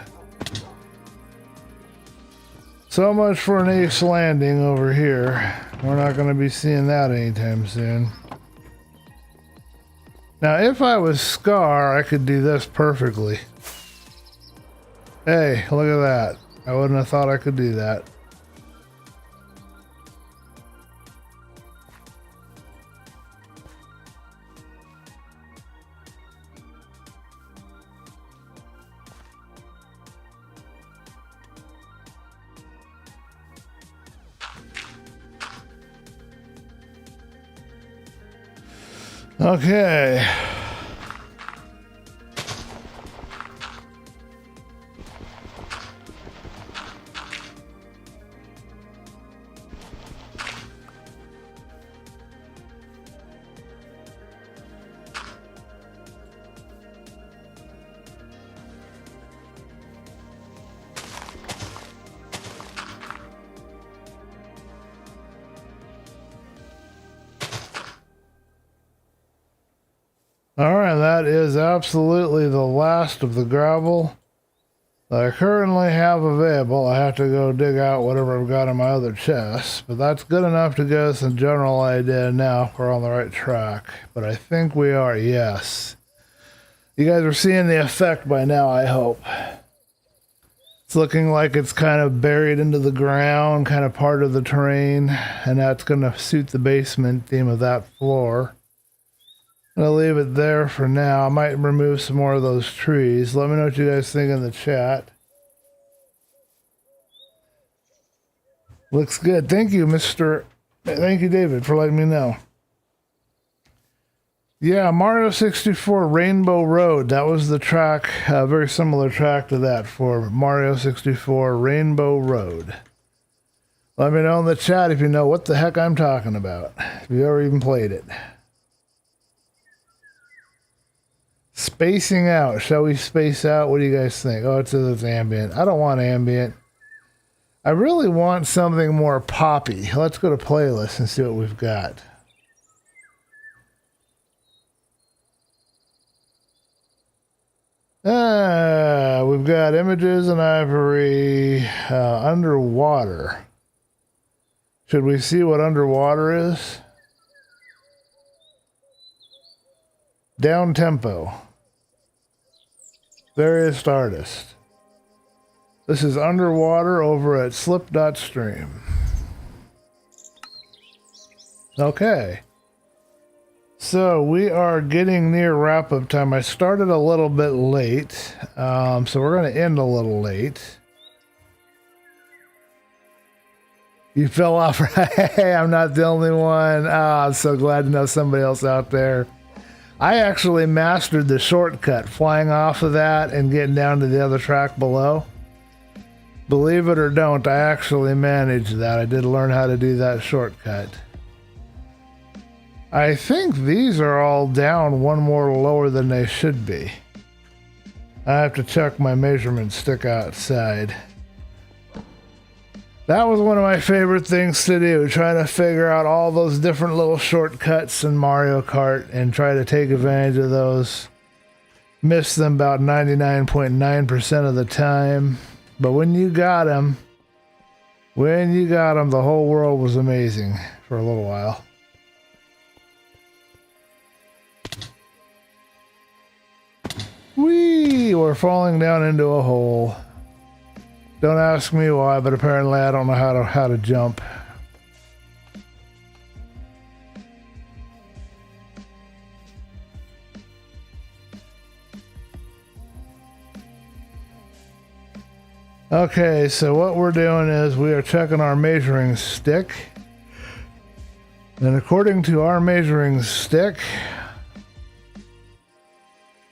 So much for an ace landing over here. We're not going to be seeing that anytime soon. Now, if I was Scar, I could do this perfectly. Hey, look at that. I wouldn't have thought I could do that. Okay. All right, that is absolutely the last of the gravel that I currently have available. I have to go dig out whatever I've got in my other chest, but that's good enough to give us a general idea now if we're on the right track. But I think we are, yes. You guys are seeing the effect by now, I hope. It's looking like it's kind of buried into the ground, kind of part of the terrain, and that's going to suit the basement theme of that floor. I'm going to leave it there for now. I might remove some more of those trees. Let me know what you guys think in the chat. Looks good. Thank you, Thank you, David, for letting me know. Yeah, Mario 64 Rainbow Road. That was the track, a very similar track to that for Mario 64 Rainbow Road. Let me know in the chat if you know what the heck I'm talking about. If you ever even played it. Spacing out. Shall we space out? What do you guys think? Oh, it says it's ambient. I don't want ambient. I really want something more poppy. Let's go to playlist and see what we've got. We've got images and ivory underwater. Should we see what underwater is? Down tempo. Various artists. This is underwater over at slip.stream. Okay. So we are getting near wrap-up time. I started a little bit late, so we're going to end a little late. You fell off. Hey, I'm not the only one. I'm so glad to know somebody else out there. I actually mastered the shortcut, flying off of that and getting down to the other track below. Believe it or don't, I actually managed that. I did learn how to do that shortcut. I think these are all down one more lower than they should be. I have to check my measurement stick outside. That was one of my favorite things to do, trying to figure out all those different little shortcuts in Mario Kart and try to take advantage of those. Miss them about 99.9% of the time. But when you got them, the whole world was amazing for a little while. Whee! We're falling down into a hole. Don't ask me why, but apparently I don't know how to jump. Okay, so what we're doing is we are checking our measuring stick. And according to our measuring stick,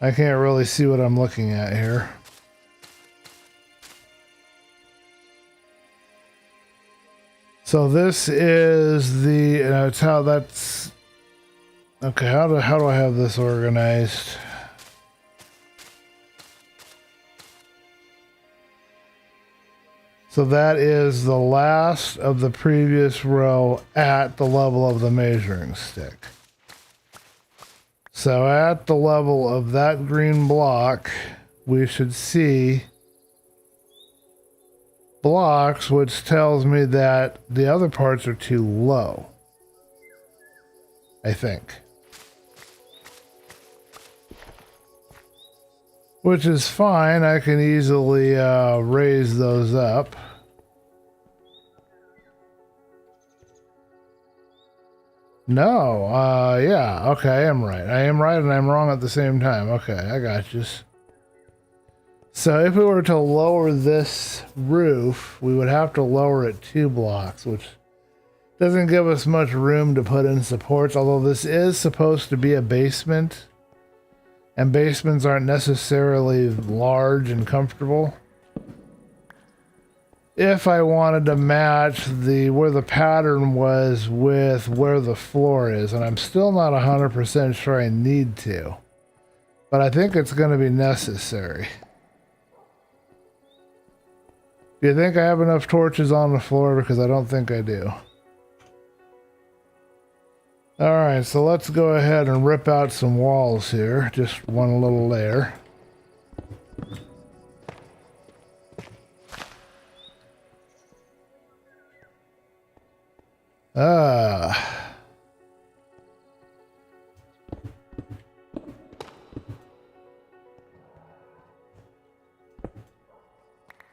I can't really see what I'm looking at here. So this is the, it's how that's, okay, how do I have this organized? So that is the last of the previous row at the level of the measuring stick. So at the level of that green block, we should see blocks, which tells me that the other parts are too low. I think. Which is fine. I can easily raise those up. No, yeah, okay, I am right. I am right and I'm wrong at the same time. Okay, I got you. So if we were to lower this roof, we would have to lower it 2 blocks, which doesn't give us much room to put in supports, although this is supposed to be a basement, and basements aren't necessarily large and comfortable. If I wanted to match where the pattern was with where the floor is, and I'm still not 100% sure I need to, but I think it's going to be necessary. Do you think I have enough torches on the floor? Because I don't think I do. Alright, so let's go ahead and rip out some walls here. Just one little layer.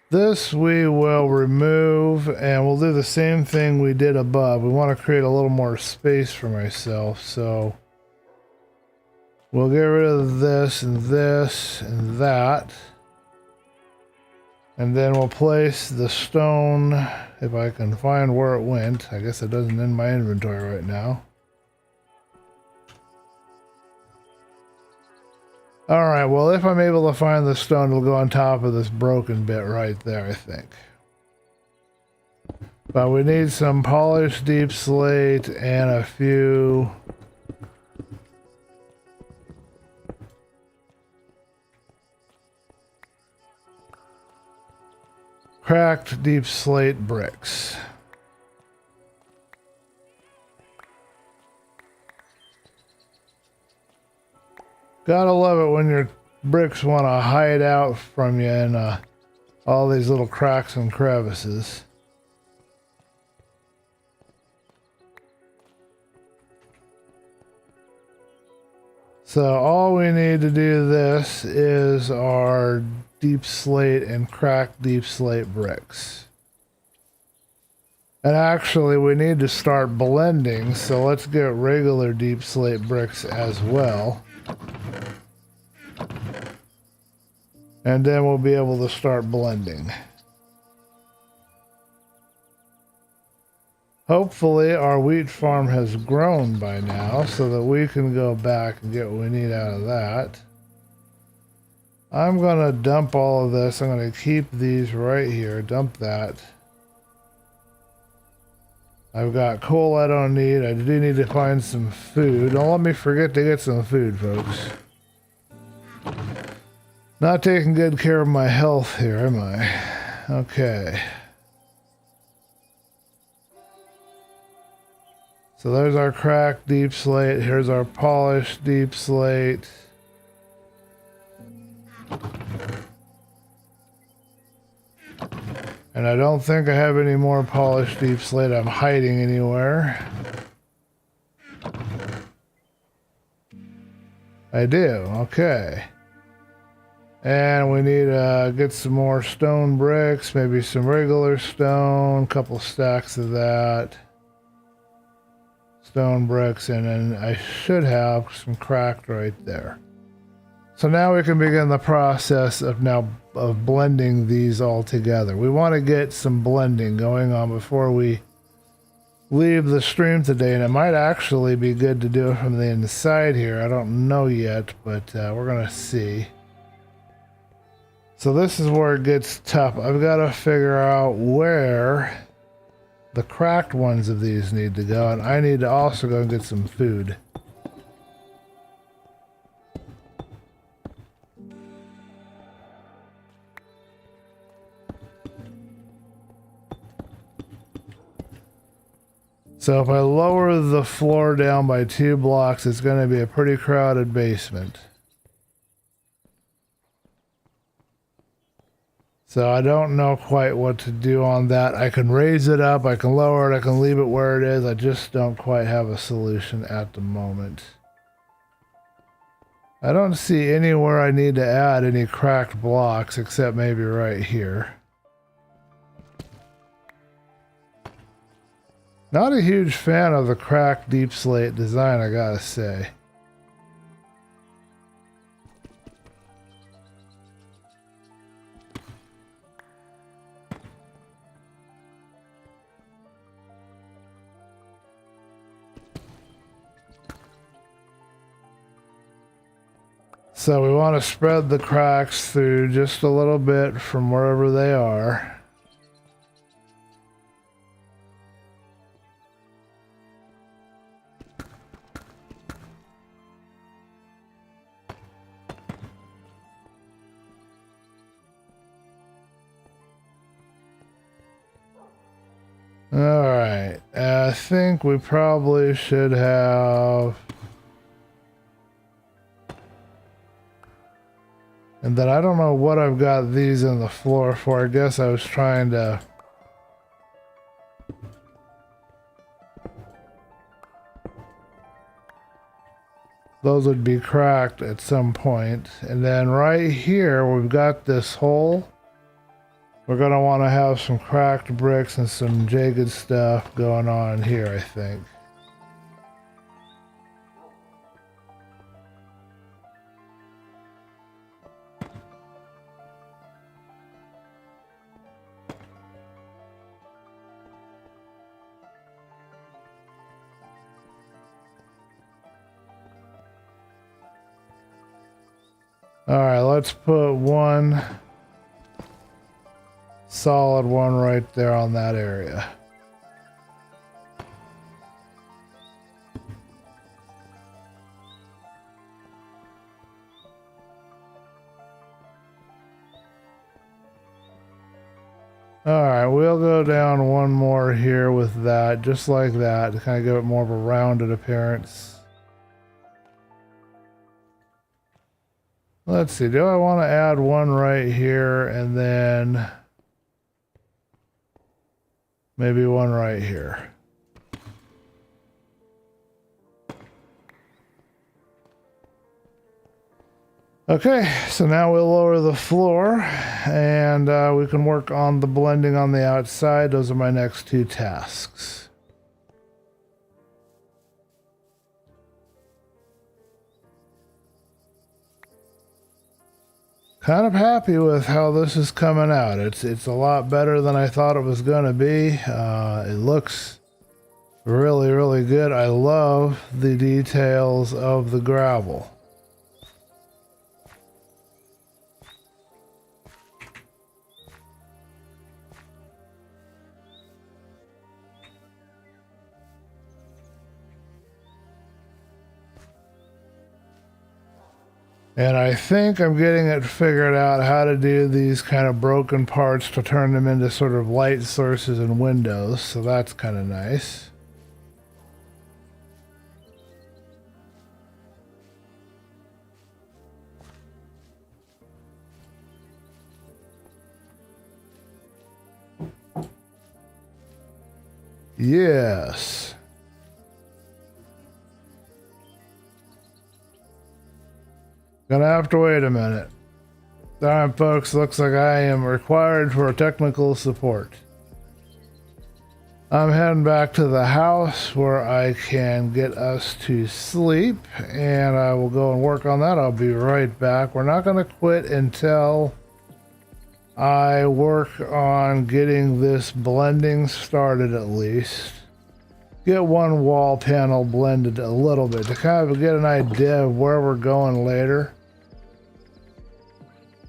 This we will remove, and we'll do the same thing we did above. We want to create a little more space for myself, so we'll get rid of this and that. And then we'll place the stone, if I can find where it went. I guess it doesn't in my inventory right now. Alright, well, if I'm able to find the stone, it'll go on top of this broken bit right there, I think. But we need some polished deep slate and a few cracked deep slate bricks. Gotta love it when you're bricks want to hide out from you in all these little cracks and crevices. So all we need to do this is our deep slate and cracked deep slate bricks. And actually we need to start blending, so let's get regular deep slate bricks as well. And then we'll be able to start blending. Hopefully our wheat farm has grown by now so that we can go back and get what we need out of that. I'm going to dump all of this. I'm going to keep these right here. Dump that. I've got coal I don't need. I do need to find some food. Don't let me forget to get some food, folks. Not taking good care of my health here, am I? Okay. So there's our cracked deep slate. Here's our polished deep slate. And I don't think I have any more polished deep slate I'm hiding anywhere. I do, okay. And we need to get some more stone bricks, maybe some regular stone, a couple stacks of that. Stone bricks, and then I should have some cracked right there. So now we can begin the process of blending these all together. We want to get some blending going on before we leave the stream today, and it might actually be good to do it from the inside here. I don't know yet, but we're gonna see. So this is where it gets tough. I've got to figure out where the cracked ones of these need to go, and I need to also go and get some food. So if I lower the floor down by 2 blocks, it's going to be a pretty crowded basement. So I don't know quite what to do on that. I can raise it up, I can lower it, I can leave it where it is. I just don't quite have a solution at the moment. I don't see anywhere I need to add any cracked blocks except maybe right here. Not a huge fan of the cracked deep slate design, I gotta say. So we want to spread the cracks through just a little bit from wherever they are. Alright, I think we probably should have... And then I don't know what I've got these in the floor for. I guess I was trying to... Those would be cracked at some point. And then right here, we've got this hole. We're going to want to have some cracked bricks and some jagged stuff going on here, I think. Alright, let's put one solid one right there on that area. Alright, we'll go down one more here with that, just like that, to kind of give it more of a rounded appearance. Let's see, do I want to add one right here and then maybe one right here? Okay, so now we'll lower the floor and we can work on the blending on the outside. Those are my next two tasks. Kind of happy with how this is coming out. It's a lot better than I thought it was going to be. It looks really, really good. I love the details of the gravel. And I think I'm getting it figured out how to do these kind of broken parts to turn them into sort of light sources and windows. So that's kind of nice. Yes. Gonna have to wait a minute. Darn, folks, looks like I am required for technical support. I'm heading back to the house where I can get us to sleep, and I will go and work on that. I'll be right back. We're not gonna quit until I work on getting this blending started at least. Get one wall panel blended a little bit to kind of get an idea of where we're going later.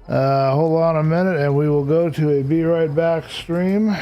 Hold on a minute and we will go to a Be Right Back stream.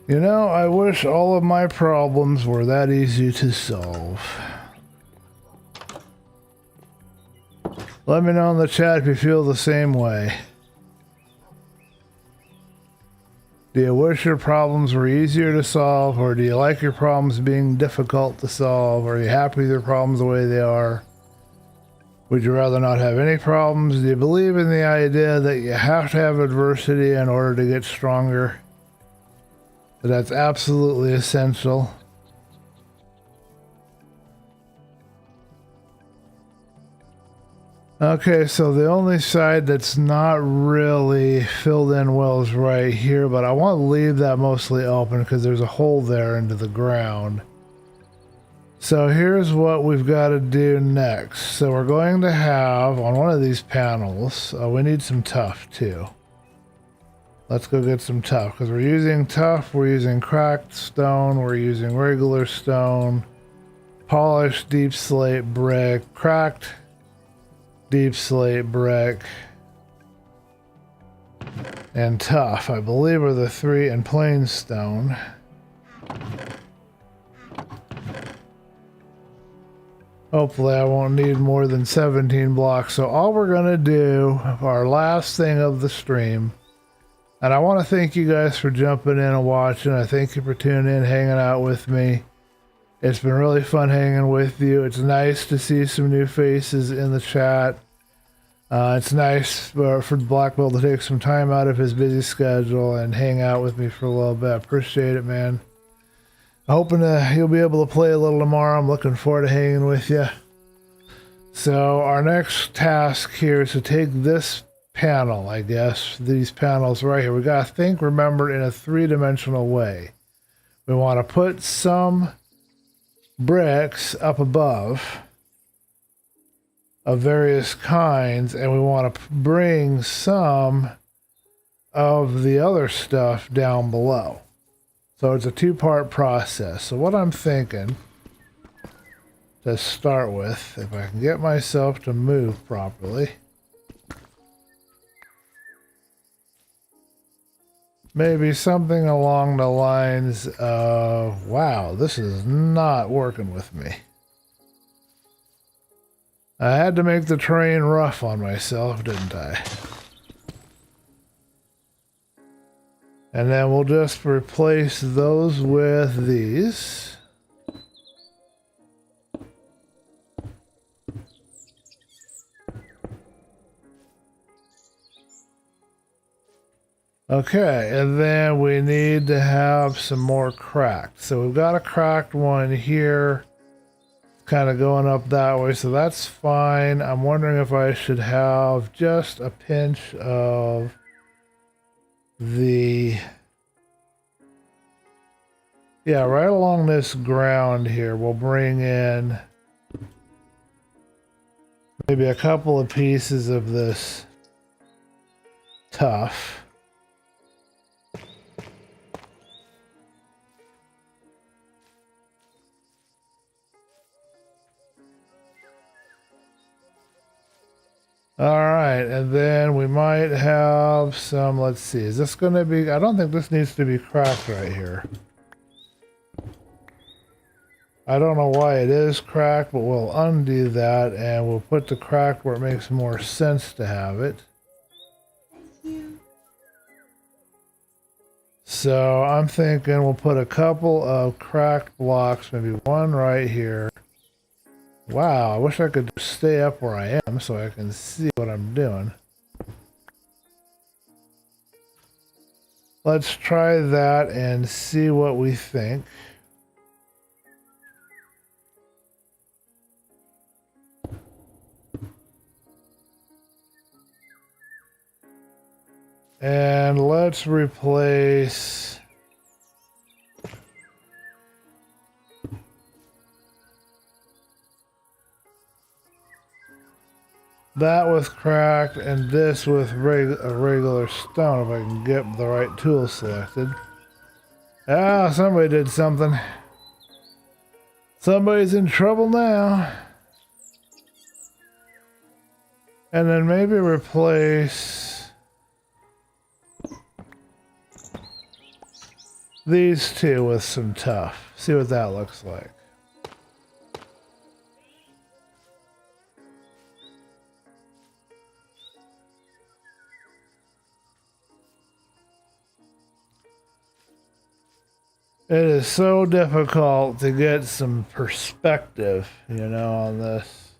You know, I wish all of my problems were that easy to solve. Let me know in the chat if you feel the same way. Do you wish your problems were easier to solve, or do you like your problems being difficult to solve? Are you happy with your problems the way they are? Would you rather not have any problems? Do you believe in the idea that you have to have adversity in order to get stronger? That's absolutely essential. Okay, so the only side that's not really filled in well is right here, but I want to leave that mostly open because there's a hole there into the ground. So here's what we've got to do next. So we're going to have on one of these panels, we need some tuff too. Let's go get some tuff because we're using tuff, we're using cracked stone, we're using regular stone, polished deep slate brick, cracked deep slate brick, and tuff, I believe, are the three, and plain stone. Hopefully I won't need more than 17 blocks. So all we're gonna do, our last thing of the stream, and I want to thank you guys for jumping in and watching. I thank you for tuning in, hanging out with me. It's been really fun hanging with you. It's nice to see some new faces in the chat. It's nice for Black Bill to take some time out of his busy schedule and hang out with me for a little bit. Appreciate it, man. Hoping you'll be able to play a little tomorrow. I'm looking forward to hanging with you. So our next task here is to take this panel, I guess, these panels right here. We got to think, remember, in a three-dimensional way. We want to put some bricks up above of various kinds, and we want to bring some of the other stuff down below. So it's a two-part process. So what I'm thinking to start with, if I can get myself to move properly, maybe something along the lines of, wow, this is not working with me. I had to make the terrain rough on myself, didn't I? And then we'll just replace those with these. Okay, and then we need to have some more cracked. So we've got a cracked one here, kind of going up that way, so that's fine. I'm wondering if I should have just a pinch of the, yeah, right along this ground here. We'll bring in maybe a couple of pieces of this tuff. All right, and then we might have some, let's see, is this going to be, I don't think this needs to be cracked right here. I don't know why it is cracked, but we'll undo that and we'll put the crack where it makes more sense to have it. So I'm thinking we'll put a couple of cracked blocks, maybe one right here. Wow, I wish I could stay up where I am so I can see what I'm doing. Let's try that and see what we think. And let's replace that with cracked and this with a regular stone, if I can get the right tool selected. Ah, somebody did something. Somebody's in trouble now. And then maybe replace these two with some tuff. See what that looks like. It is so difficult to get some perspective, you know, on this.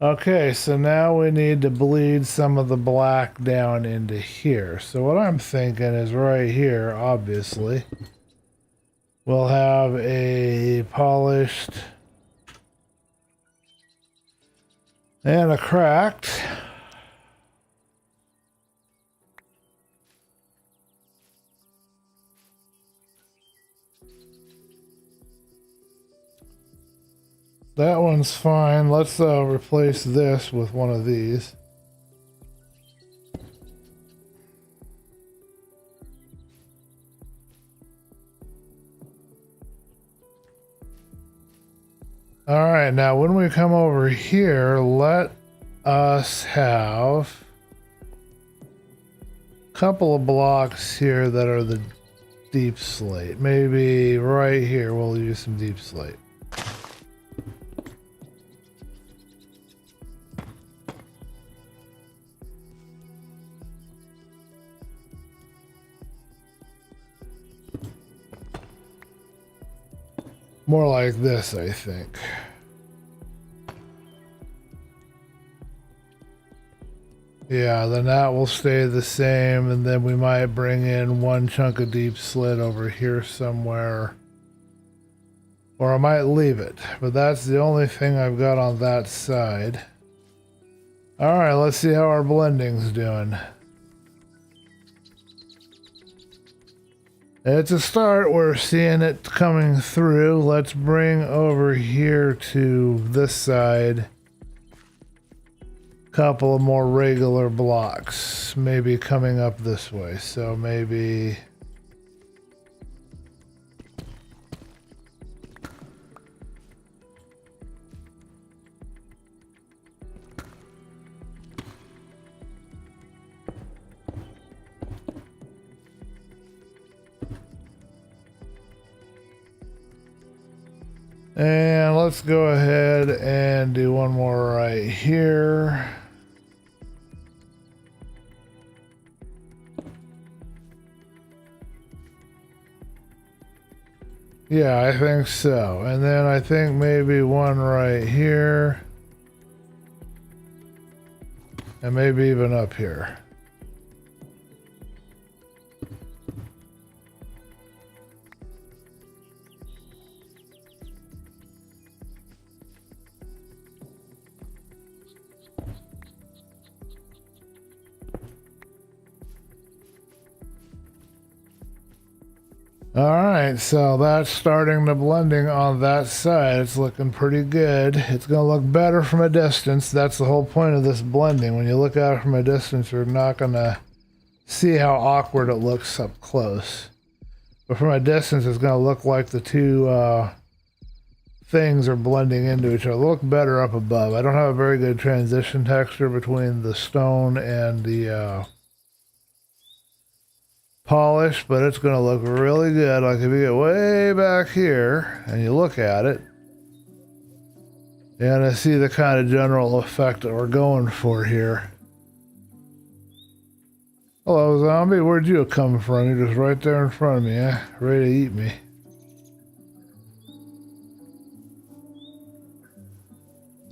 Okay, so now we need to bleed some of the black down into here. So what I'm thinking is right here, obviously, we'll have a polished And a cracked. That one's fine. Let's replace this with one of these. All right, now when we come over here, let us have a couple of blocks here that are the deep slate. Maybe right here we'll use some deep slate. More like this, I think. Yeah, then that will stay the same, and then we might bring in one chunk of deep slit over here somewhere. Or I might leave it, but that's the only thing I've got on that side. Alright, let's see how our blending's doing. It's a start, we're seeing it coming through. Let's bring over here to this side a couple of more regular blocks, maybe coming up this way. So maybe and let's go ahead and do one more right here. Yeah, I think so. And then I think maybe one right here. And maybe even up here. All right, so that's starting the blending on that side. It's looking pretty good. It's going to look better from a distance. That's the whole point of this blending. When you look at it from a distance, you're not going to see how awkward it looks up close. But from a distance, it's going to look like the two things are blending into each other. They look better up above. I don't have a very good transition texture between the stone and the polish, but it's going to look really good. Like if you get way back here and you look at it, you're going to see the kind of general effect that we're going for here. Hello, zombie. Where'd you come from? You're just right there in front of me, eh? Ready to eat me.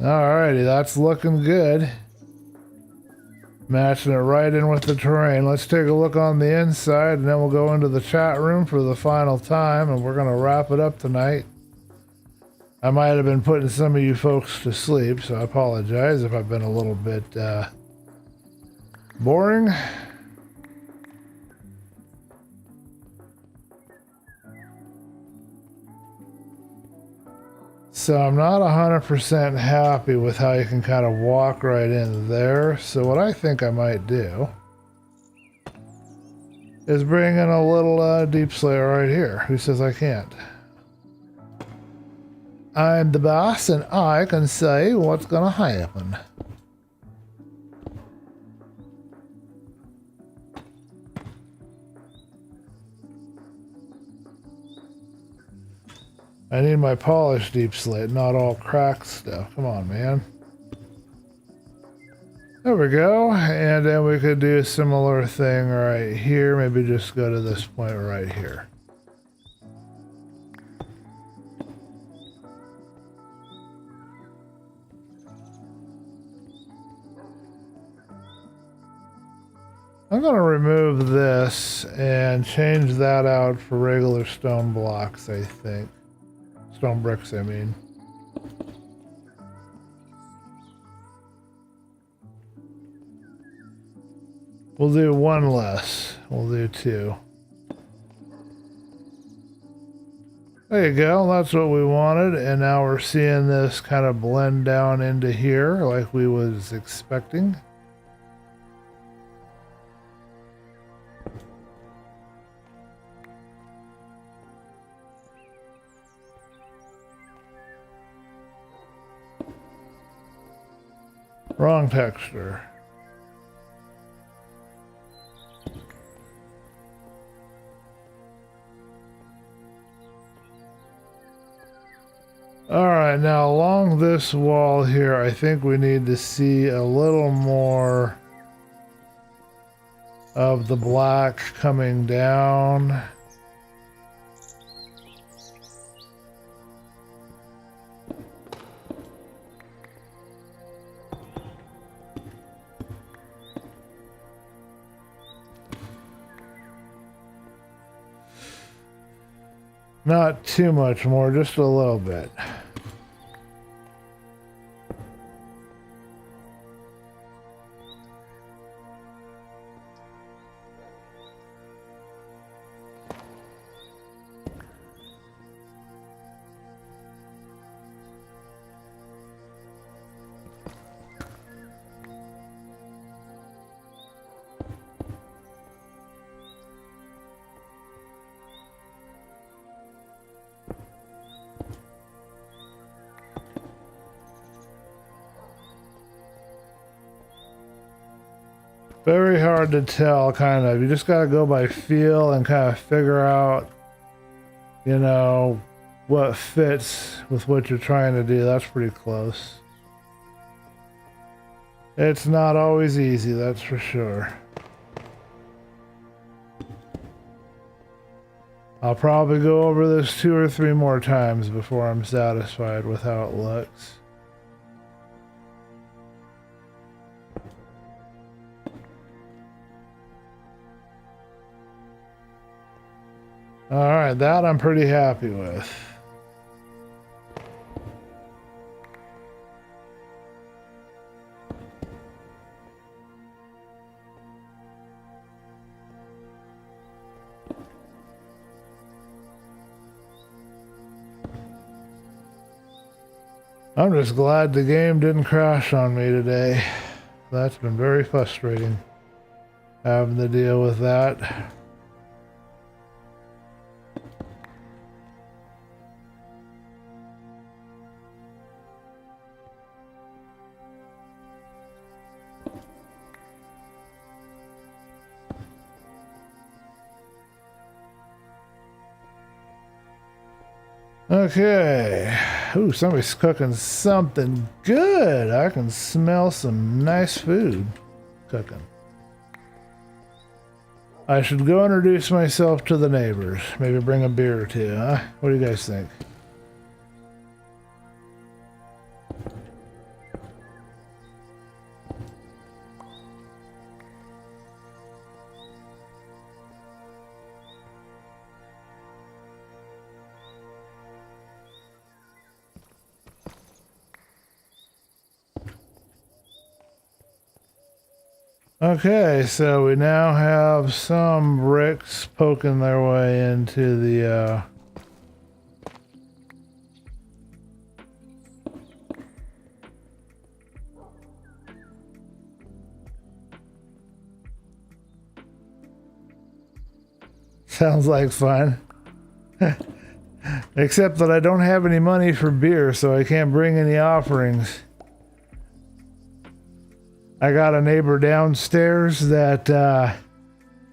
Alrighty, that's looking good. Matching it right in with the terrain. Let's take a look on the inside, and then we'll go into the chat room for the final time, and we're going to wrap it up tonight. I might have been putting some of you folks to sleep, so I apologize if I've been a little bit boring. So I'm not 100% happy with how you can kind of walk right in there. So what I think I might do is bring in a little deep slate right here. Who says I can't? I'm the boss and I can say what's gonna happen. I need my polished deep slate, not all cracked stuff. Come on, man. There we go. And then we could do a similar thing right here. Maybe just go to this point right here. I'm going to remove this and change that out for regular stone blocks, I think. Stone bricks, I mean. We'll do one less. We'll do two. There you go. That's what we wanted. And now we're seeing this kind of blend down into here like we was expecting. Wrong texture. All right, now along this wall here, I think we need to see a little more of the black coming down. Not too much more, just a little bit. Very hard to tell, kind of. You just got to go by feel and kind of figure out, you know, what fits with what you're trying to do. That's pretty close. It's not always easy, that's for sure. I'll probably go over this 2 or 3 more times before I'm satisfied with how it looks. Alright, that I'm pretty happy with. I'm just glad the game didn't crash on me today. That's been very frustrating, having to deal with that. Okay. Ooh, somebody's cooking something good. I can smell some nice food cooking. I should go introduce myself to the neighbors. Maybe bring a beer or two, huh? What do you guys think? Okay, so we now have some bricks poking their way into the sounds like fun. Except that I don't have any money for beer, so I can't bring any offerings. I got a neighbor downstairs that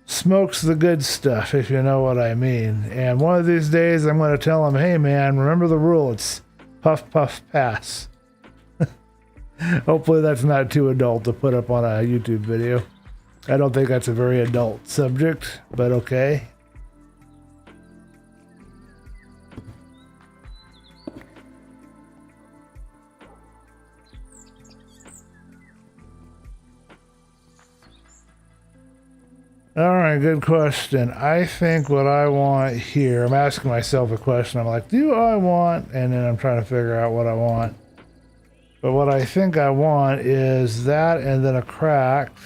smokes the good stuff, if you know what I mean. And one of these days I'm going to tell him, hey man, remember the rule, it's puff, puff, pass. Hopefully that's not too adult to put up on a YouTube video. I don't think that's a very adult subject, but okay. All right, good question. I think what I want here, I'm asking myself a question. I'm like, do I want, and then I'm trying to figure out what I want. But what I think I want is that and then a cracked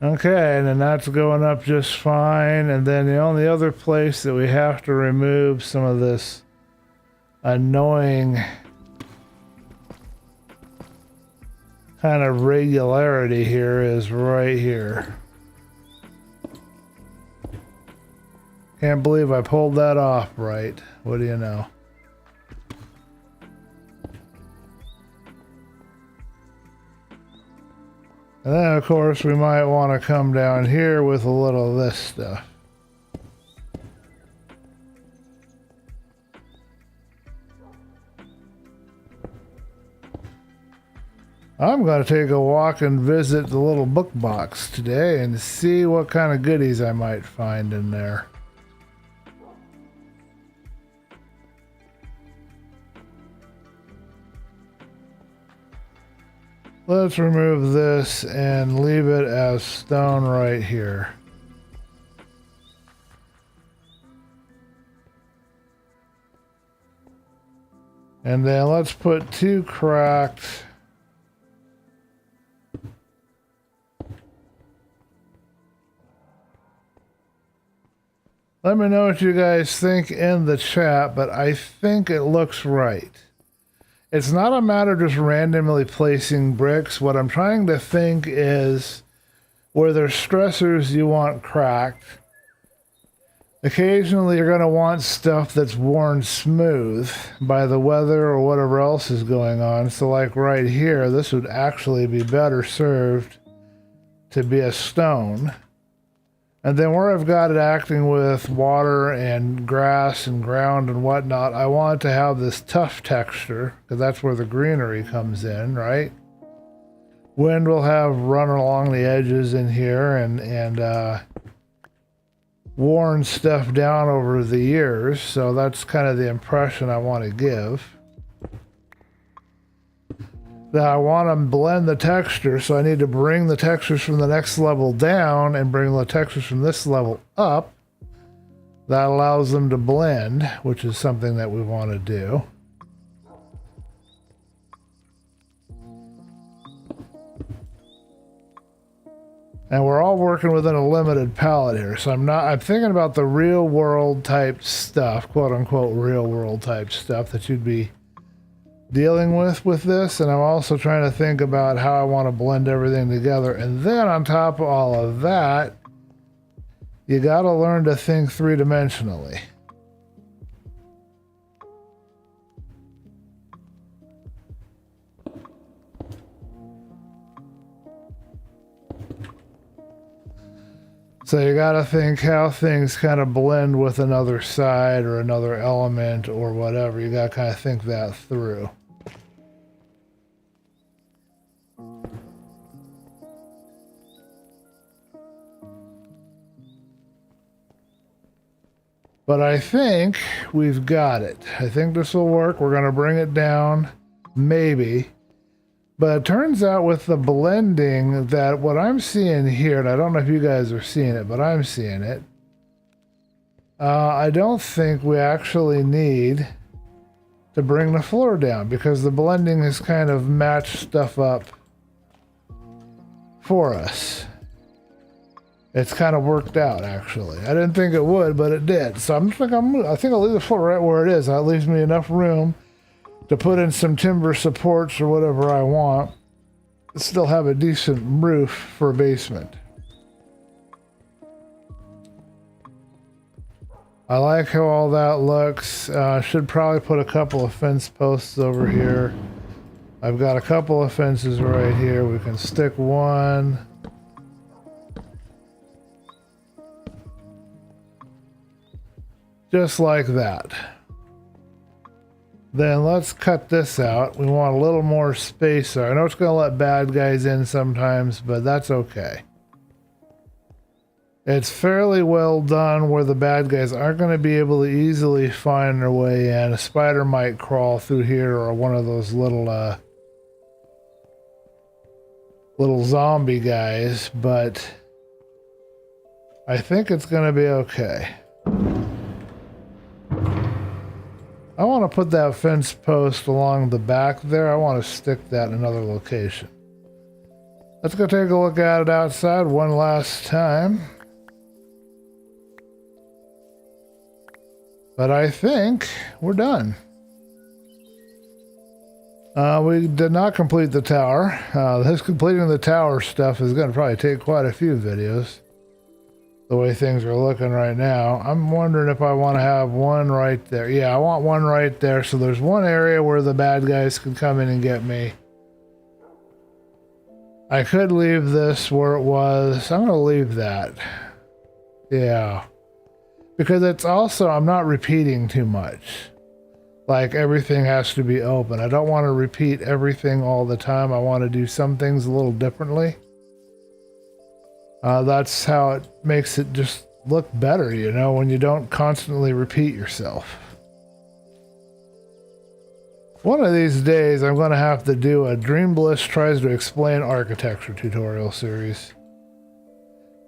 Okay, and then that's going up just fine. And then the only other place that we have to remove some of this annoying kind of regularity here is right here. Can't believe I pulled that off right. What do you know? And then, of course, we might want to come down here with a little of this stuff. I'm going to take a walk and visit the little book box today and see what kind of goodies I might find in there. Let's remove this and leave it as stone right here. And then let's put 2 cracked Let me know what you guys think in the chat, but I think it looks right. It's not a matter of just randomly placing bricks. What I'm trying to think is where there's stressors you want cracked. Occasionally you're going to want stuff that's worn smooth by the weather or whatever else is going on. So like right here, this would actually be better served to be a stone. And then where I've got it acting with water and grass and ground and whatnot, I want it to have this tough texture, because that's where the greenery comes in, right? Wind will have run along the edges in here and worn stuff down over the years, so that's kind of the impression I want to give. Now I want to blend the texture, so I need to bring the textures from the next level down and bring the textures from this level up. That allows them to blend, which is something that we want to do. And we're all working within a limited palette here, so I'm thinking about the real world type stuff, quote unquote real world type stuff that you'd be dealing with this, and I'm also trying to think about how I want to blend everything together. And then on top of all of that, you got to learn to think three-dimensionally. So you got to think how things kind of blend with another side or another element or whatever. You got to kind of think that through. But I think we've got it. I think this will work. We're going to bring it down, maybe. But it turns out with the blending that what I'm seeing here, and I don't know if you guys are seeing it, but I'm seeing it. I don't think we actually need to bring the floor down because the blending has kind of matched stuff up for us. It's kind of worked out, actually. I didn't think it would, but it did. So I think I'll leave the floor right where it is. That leaves me enough room to put in some timber supports or whatever I want. Still have a decent roof for a basement. I like how all that looks. Should probably put a couple of fence posts over here. I've got a couple of fences right here. We can stick one. Just like that. Then let's cut this out. We want a little more space there. I know it's going to let bad guys in sometimes, but that's okay. It's fairly well done where the bad guys aren't going to be able to easily find their way in. A spider might crawl through here or one of those little zombie guys, but I think it's going to be okay. I want to put that fence post along the back there. I want to stick that in another location. Let's go take a look at it outside one last time. But I think we're done. We did not complete the tower. This completing the tower stuff is going to probably take quite a few videos. The way things are looking right now. I'm wondering if I want to have one right there. Yeah, I want one right there. So there's one area where the bad guys can come in and get me. I could leave this where it was. I'm going to leave that. Yeah. Because it's also, I'm not repeating too much. Like everything has to be open. I don't want to repeat everything all the time. I want to do some things a little differently. That's how it makes it just look better, you know, when you don't constantly repeat yourself. One of these days, I'm going to have to do a DreamBliss tries to explain architecture tutorial series.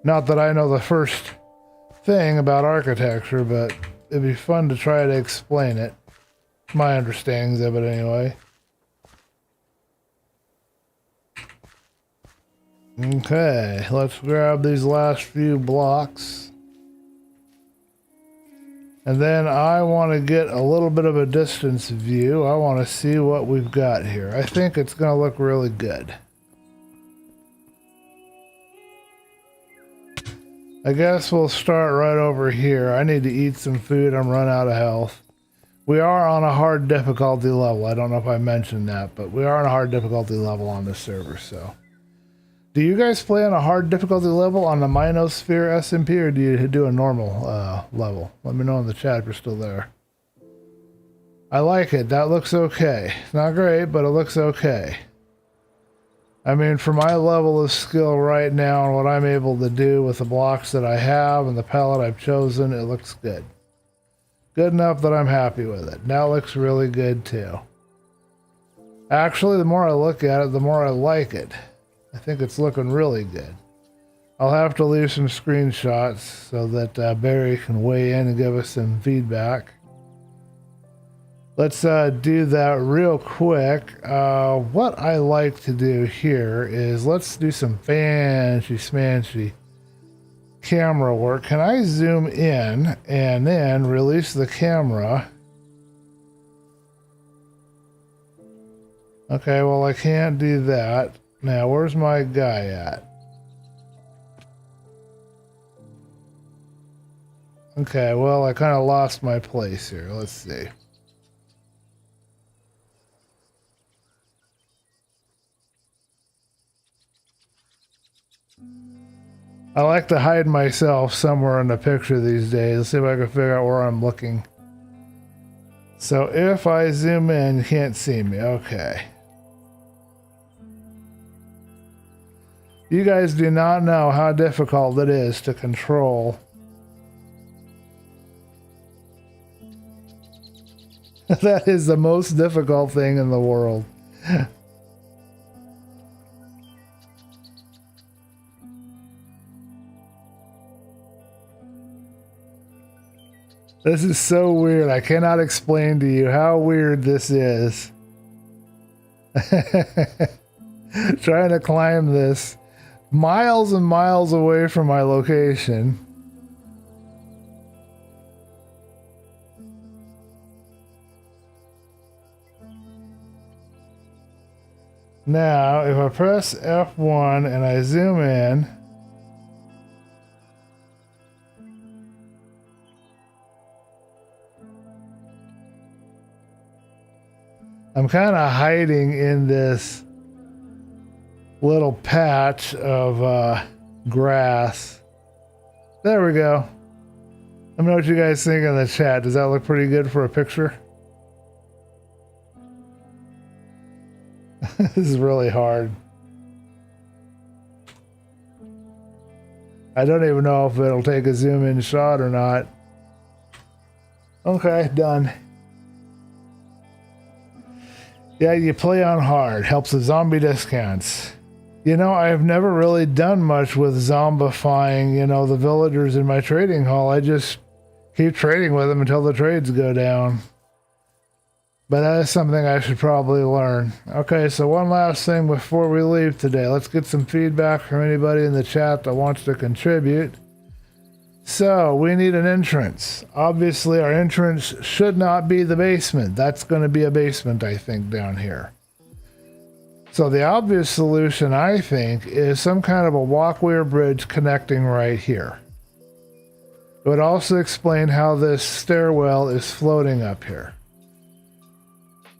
Not that I know the first thing about architecture, but it'd be fun to try to explain it. My understandings of it anyway. Okay, let's grab these last few blocks. And then I want to get a little bit of a distance view. I want to see what we've got here. I think it's going to look really good. I guess we'll start right over here. I need to eat some food. I'm run out of health. We are on a hard difficulty level. I don't know if I mentioned that, but we are on a hard difficulty level on this server, so. Do you guys play on a hard difficulty level on the Minosphere SMP, or do you do a normal level? Let me know in the chat if you're still there. I like it. That looks okay. It's not great, but it looks okay. I mean, for my level of skill right now and what I'm able to do with the blocks that I have and the palette I've chosen, it looks good. Good enough that I'm happy with it. Now it looks really good too. Actually, the more I look at it, the more I like it. I think it's looking really good. I'll have to leave some screenshots so that Barry can weigh in and give us some feedback. Let's do that real quick. What I like to do here is let's do some fancy smancy camera work. Can I zoom in and then release the camera? Okay, well, I can't do that. Now, where's my guy at? Okay, well, I kind of lost my place here. Let's see. I like to hide myself somewhere in the picture these days. Let's see if I can figure out where I'm looking. So if I zoom in, you can't see me. Okay. You guys do not know how difficult it is to control. That is the most difficult thing in the world. This is so weird. I cannot explain to you how weird this is. Trying to climb this miles and miles away from my location. Now, if I press F1 and I zoom in, I'm kind of hiding in this little patch of grass. There we go. Let me know what you guys think in the chat. Does that look pretty good for a picture? This is really hard. I don't even know if it'll take a zoom in shot or not. Okay, done. Yeah, you play on hard. Helps with zombie discounts. You know, I've never really done much with zombifying, you know, the villagers in my trading hall. I just keep trading with them until the trades go down. But that is something I should probably learn. Okay, so one last thing before we leave today. Let's get some feedback from anybody in the chat that wants to contribute. So, we need an entrance. Obviously, our entrance should not be the basement. That's going to be a basement, I think, down here. So the obvious solution, I think, is some kind of a walkway or bridge connecting right here. It would also explain how this stairwell is floating up here.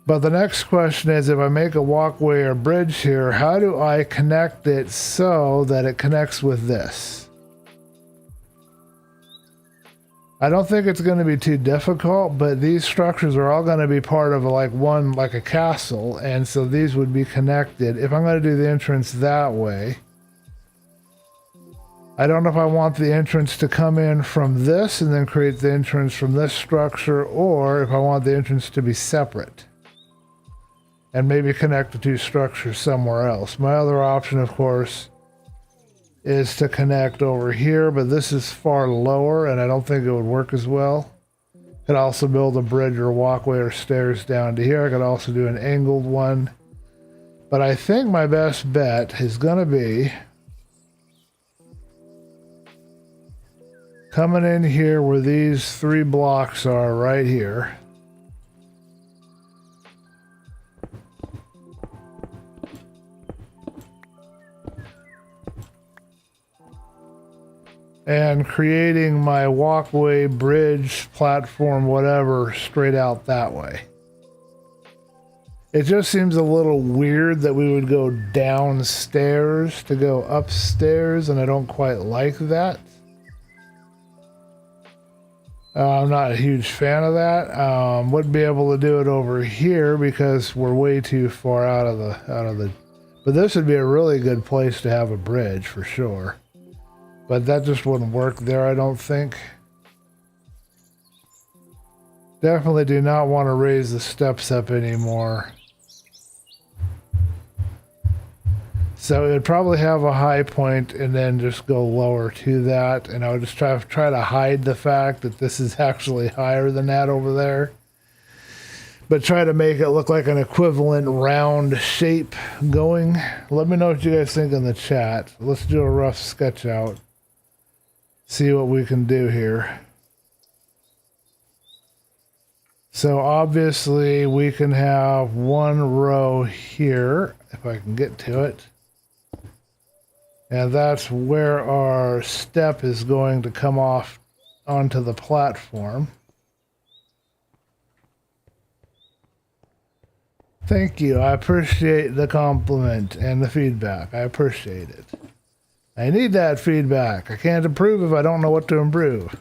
But the next question is, if I make a walkway or bridge here, how do I connect it so that it connects with this? I don't think it's going to be too difficult, but these structures are all going to be part of like a castle, and so these would be connected. If I'm going to do the entrance that way, I don't know if I want the entrance to come in from this and then create the entrance from this structure, or if I want the entrance to be separate and maybe connect the two structures somewhere else. My other option, of course, is to connect over here, but this is far lower and I don't think it would work as well. Could also build a bridge or walkway or stairs down to here. I could also do an angled one. But I think my best bet is going to be coming in here where these 3 blocks are right here. And creating my walkway, bridge, platform, whatever, straight out that way. It just seems a little weird that we would go downstairs to go upstairs, and I don't quite like that. I'm not a huge fan of that. Wouldn't be able to do it over here because we're way too far out of the. But this would be a really good place to have a bridge for sure. But that just wouldn't work there, I don't think. Definitely do not want to raise the steps up anymore. So it would probably have a high point and then just go lower to that. And I would just try to hide the fact that this is actually higher than that over there. But try to make it look like an equivalent round shape going. Let me know what you guys think in the chat. Let's do a rough sketch out. See what we can do here. So obviously we can have one row here, if I can get to it. And that's where our step is going to come off onto the platform. Thank you. I appreciate the compliment and the feedback. I appreciate it. I need that feedback. I can't improve if I don't know what to improve.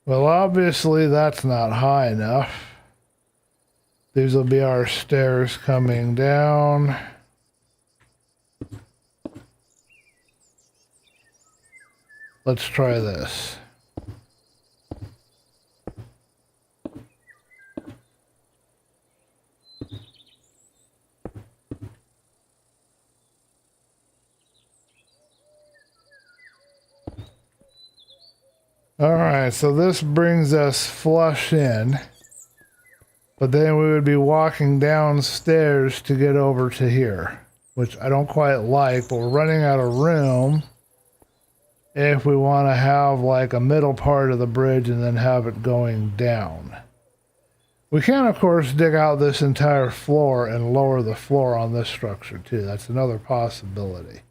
Well, obviously that's not high enough. These will be our stairs coming down. Let's try this. All right, so this brings us flush in, but then we would be walking downstairs to get over to here, which I don't quite like, but we're running out of room if we want to have like a middle part of the bridge and then have it going down. We can, of course, dig out this entire floor and lower the floor on this structure too. That's another possibility.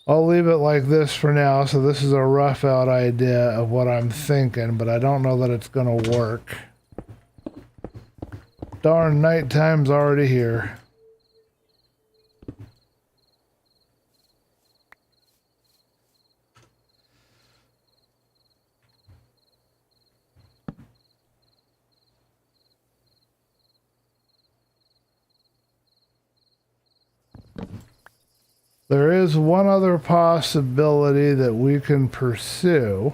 I'll leave it like this for now, so this is a rough out idea of what I'm thinking, but I don't know that it's going to work. Darn, nighttime's already here. There is one other possibility that we can pursue,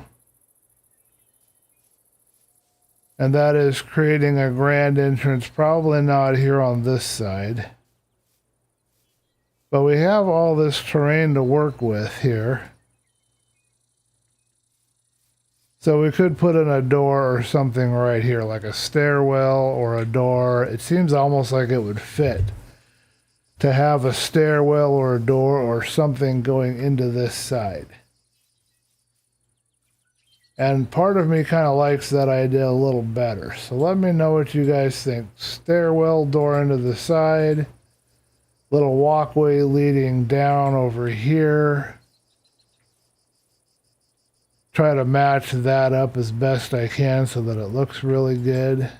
and that is creating a grand entrance, probably not here on this side. But we have all this terrain to work with here. So we could put in a door or something right here, like a stairwell or a door. It seems almost like it would fit to have a stairwell or a door or something going into this side. And part of me kind of likes that idea a little better. So let me know what you guys think. Stairwell, door into the side, little walkway leading down over here. Try to match that up as best I can so that it looks really good.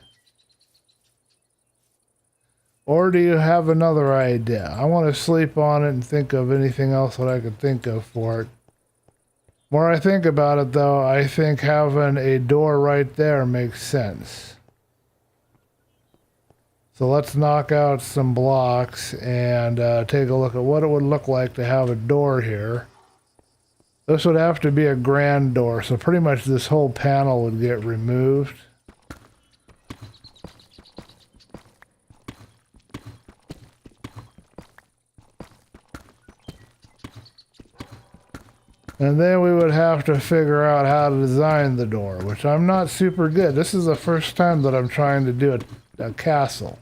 Or do you have another idea? I want to sleep on it and think of anything else that I could think of for it. More I think about it, though, I think having a door right there makes sense. So let's knock out some blocks and take a look at what it would look like to have a door here. This would have to be a grand door, so pretty much this whole panel would get removed. And then we would have to figure out how to design the door, which I'm not super good. This is the first time that I'm trying to do a castle.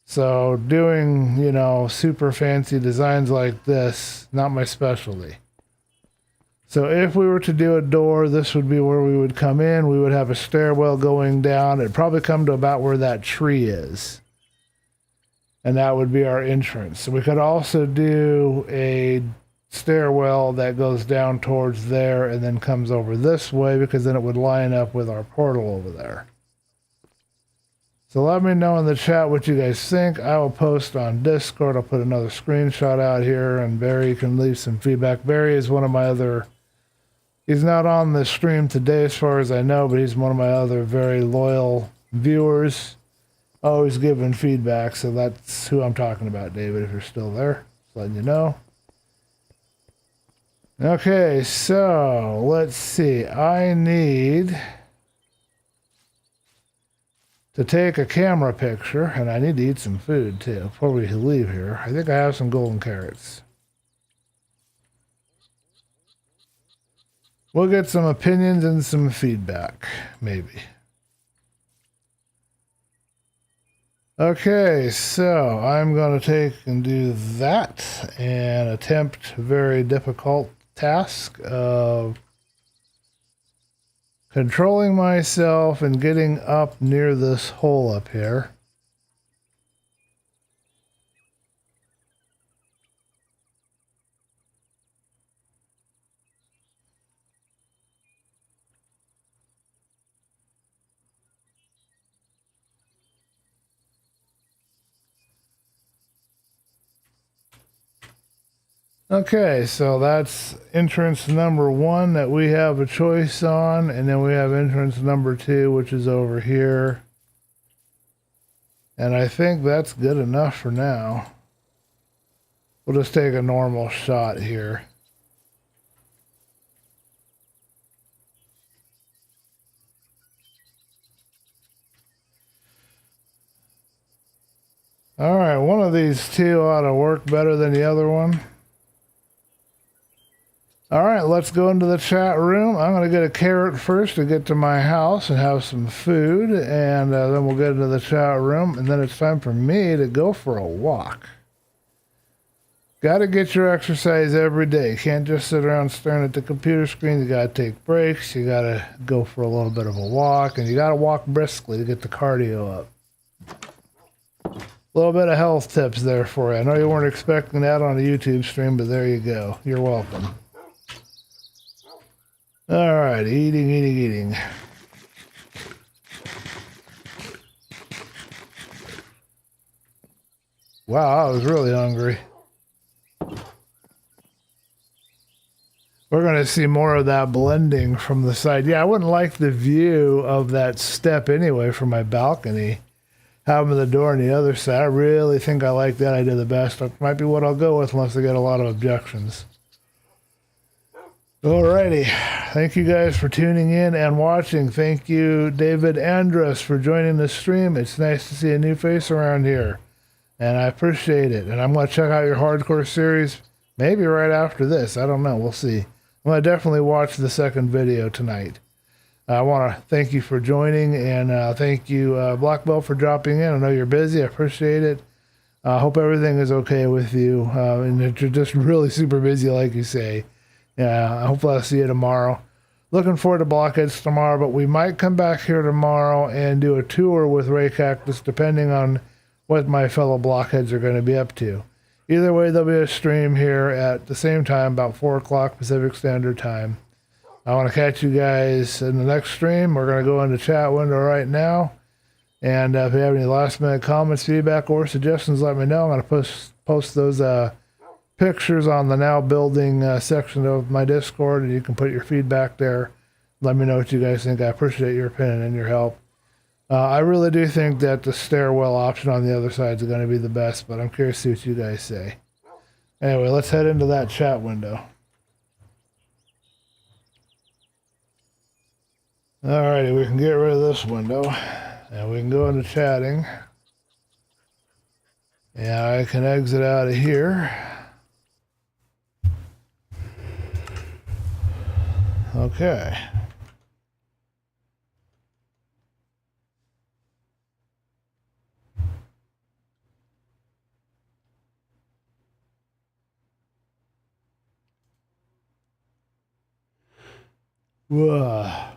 So doing, you know, super fancy designs like this, not my specialty. So if we were to do a door, this would be where we would come in. We would have a stairwell going down. It'd probably come to about where that tree is. And that would be our entrance. So we could also do a stairwell that goes down towards there and then comes over this way, because then it would line up with our portal over there. So let me know in the chat what you guys think. I will post on Discord. I'll put another screenshot out here, and Barry can leave some feedback. Barry is one of my other, he's not on the stream today as far as I know, but he's one of my other very loyal viewers, always giving feedback. So that's who I'm talking about, David, if you're still there. Just letting you know. Okay, so let's see. I need to take a camera picture, and I need to eat some food too before we leave here. I think I have some golden carrots. We'll get some opinions and some feedback, maybe. Okay, so I'm going to take and do that and attempt a very difficult task of controlling myself and getting up near this hole up here. Okay, so that's entrance number 1 that we have a choice on, and then we have entrance number 2, which is over here. And I think that's good enough for now. We'll just take a normal shot here. All right, one of these two ought to work better than the other one. All right, let's go into the chat room. I'm going to get a carrot first to get to my house and have some food, and then we'll get into the chat room, and then it's time for me to go for a walk. Got to get your exercise every day. Can't just sit around staring at the computer screen. You got to take breaks. You got to go for a little bit of a walk, and you got to walk briskly to get the cardio up. A little bit of health tips there for you. I know you weren't expecting that on a YouTube stream, but there you go. You're welcome. All right, eating. Wow, I was really hungry. We're going to see more of that blending from the side. Yeah, I wouldn't like the view of that step anyway from my balcony. having the door on the other side. I really think I like that idea the best. That might be what I'll go with unless I get a lot of objections. Alrighty. Thank you guys for tuning in and watching. Thank you, David Andrus, for joining the stream. It's nice to see a new face around here, and I appreciate it. And I'm going to check out your hardcore series maybe right after this. I don't know. We'll see. I'm going to definitely watch the second video tonight. I want to thank you for joining, and thank you, Black Belt, for dropping in. I know you're busy. I appreciate it. I hope everything is okay with you, and that you're just really super busy, like you say. Yeah, hopefully I'll see you tomorrow. Looking forward to Blockheads tomorrow, but we might come back here tomorrow and do a tour with Ray Cactus, depending on what my fellow Blockheads are going to be up to. Either way, there'll be a stream here at the same time, about 4 o'clock Pacific Standard Time. I want to catch you guys in the next stream. We're going to go in the chat window right now. And if you have any last-minute comments, feedback, or suggestions, let me know. I'm going to post those pictures on the Now Building section of my Discord, and you can put your feedback there. Let me know what you guys think. I appreciate your opinion and your help. I really do think that the stairwell option on the other side is going to be the best, but I'm curious to see what you guys say. Anyway, let's head into that chat window. Alrighty, we can get rid of this window, and we can go into chatting. And I can exit out of here. Okay. Whoa.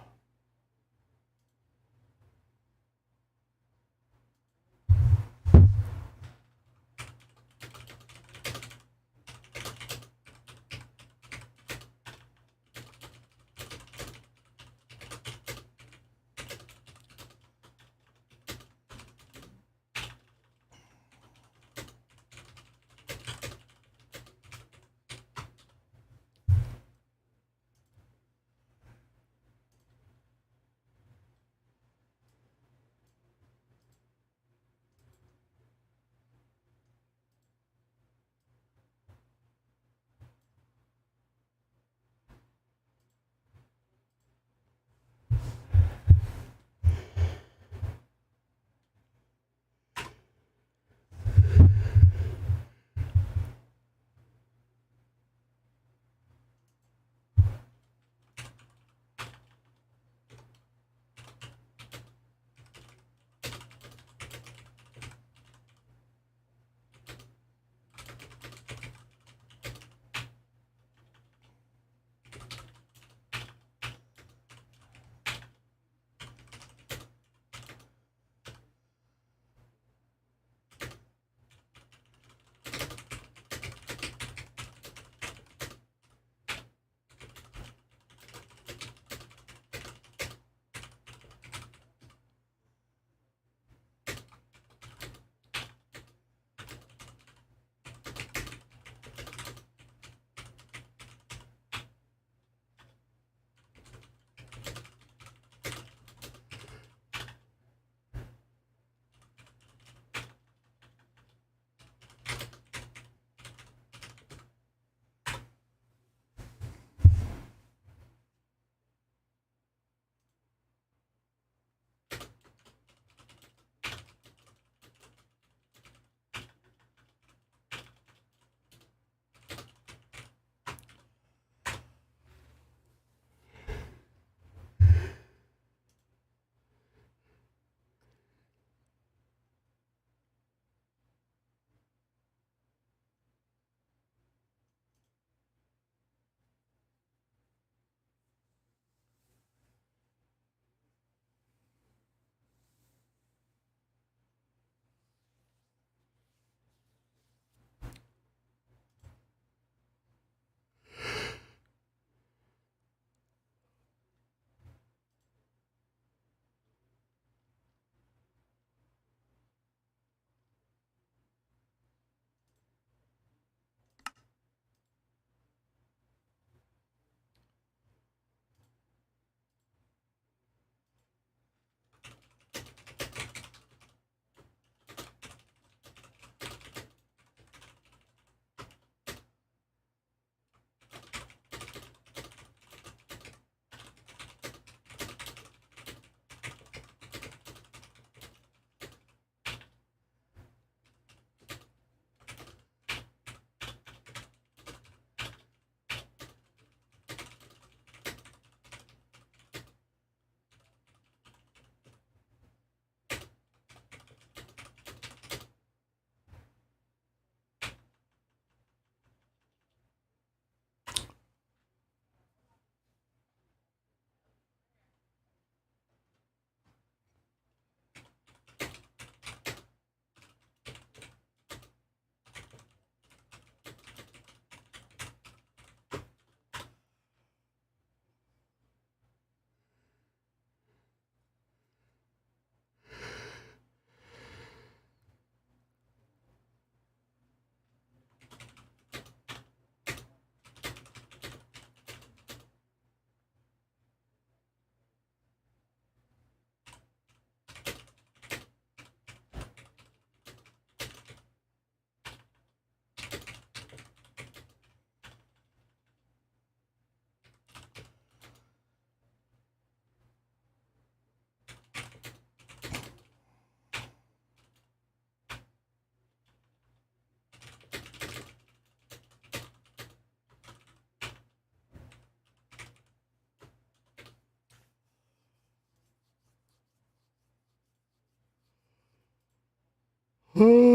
Oh.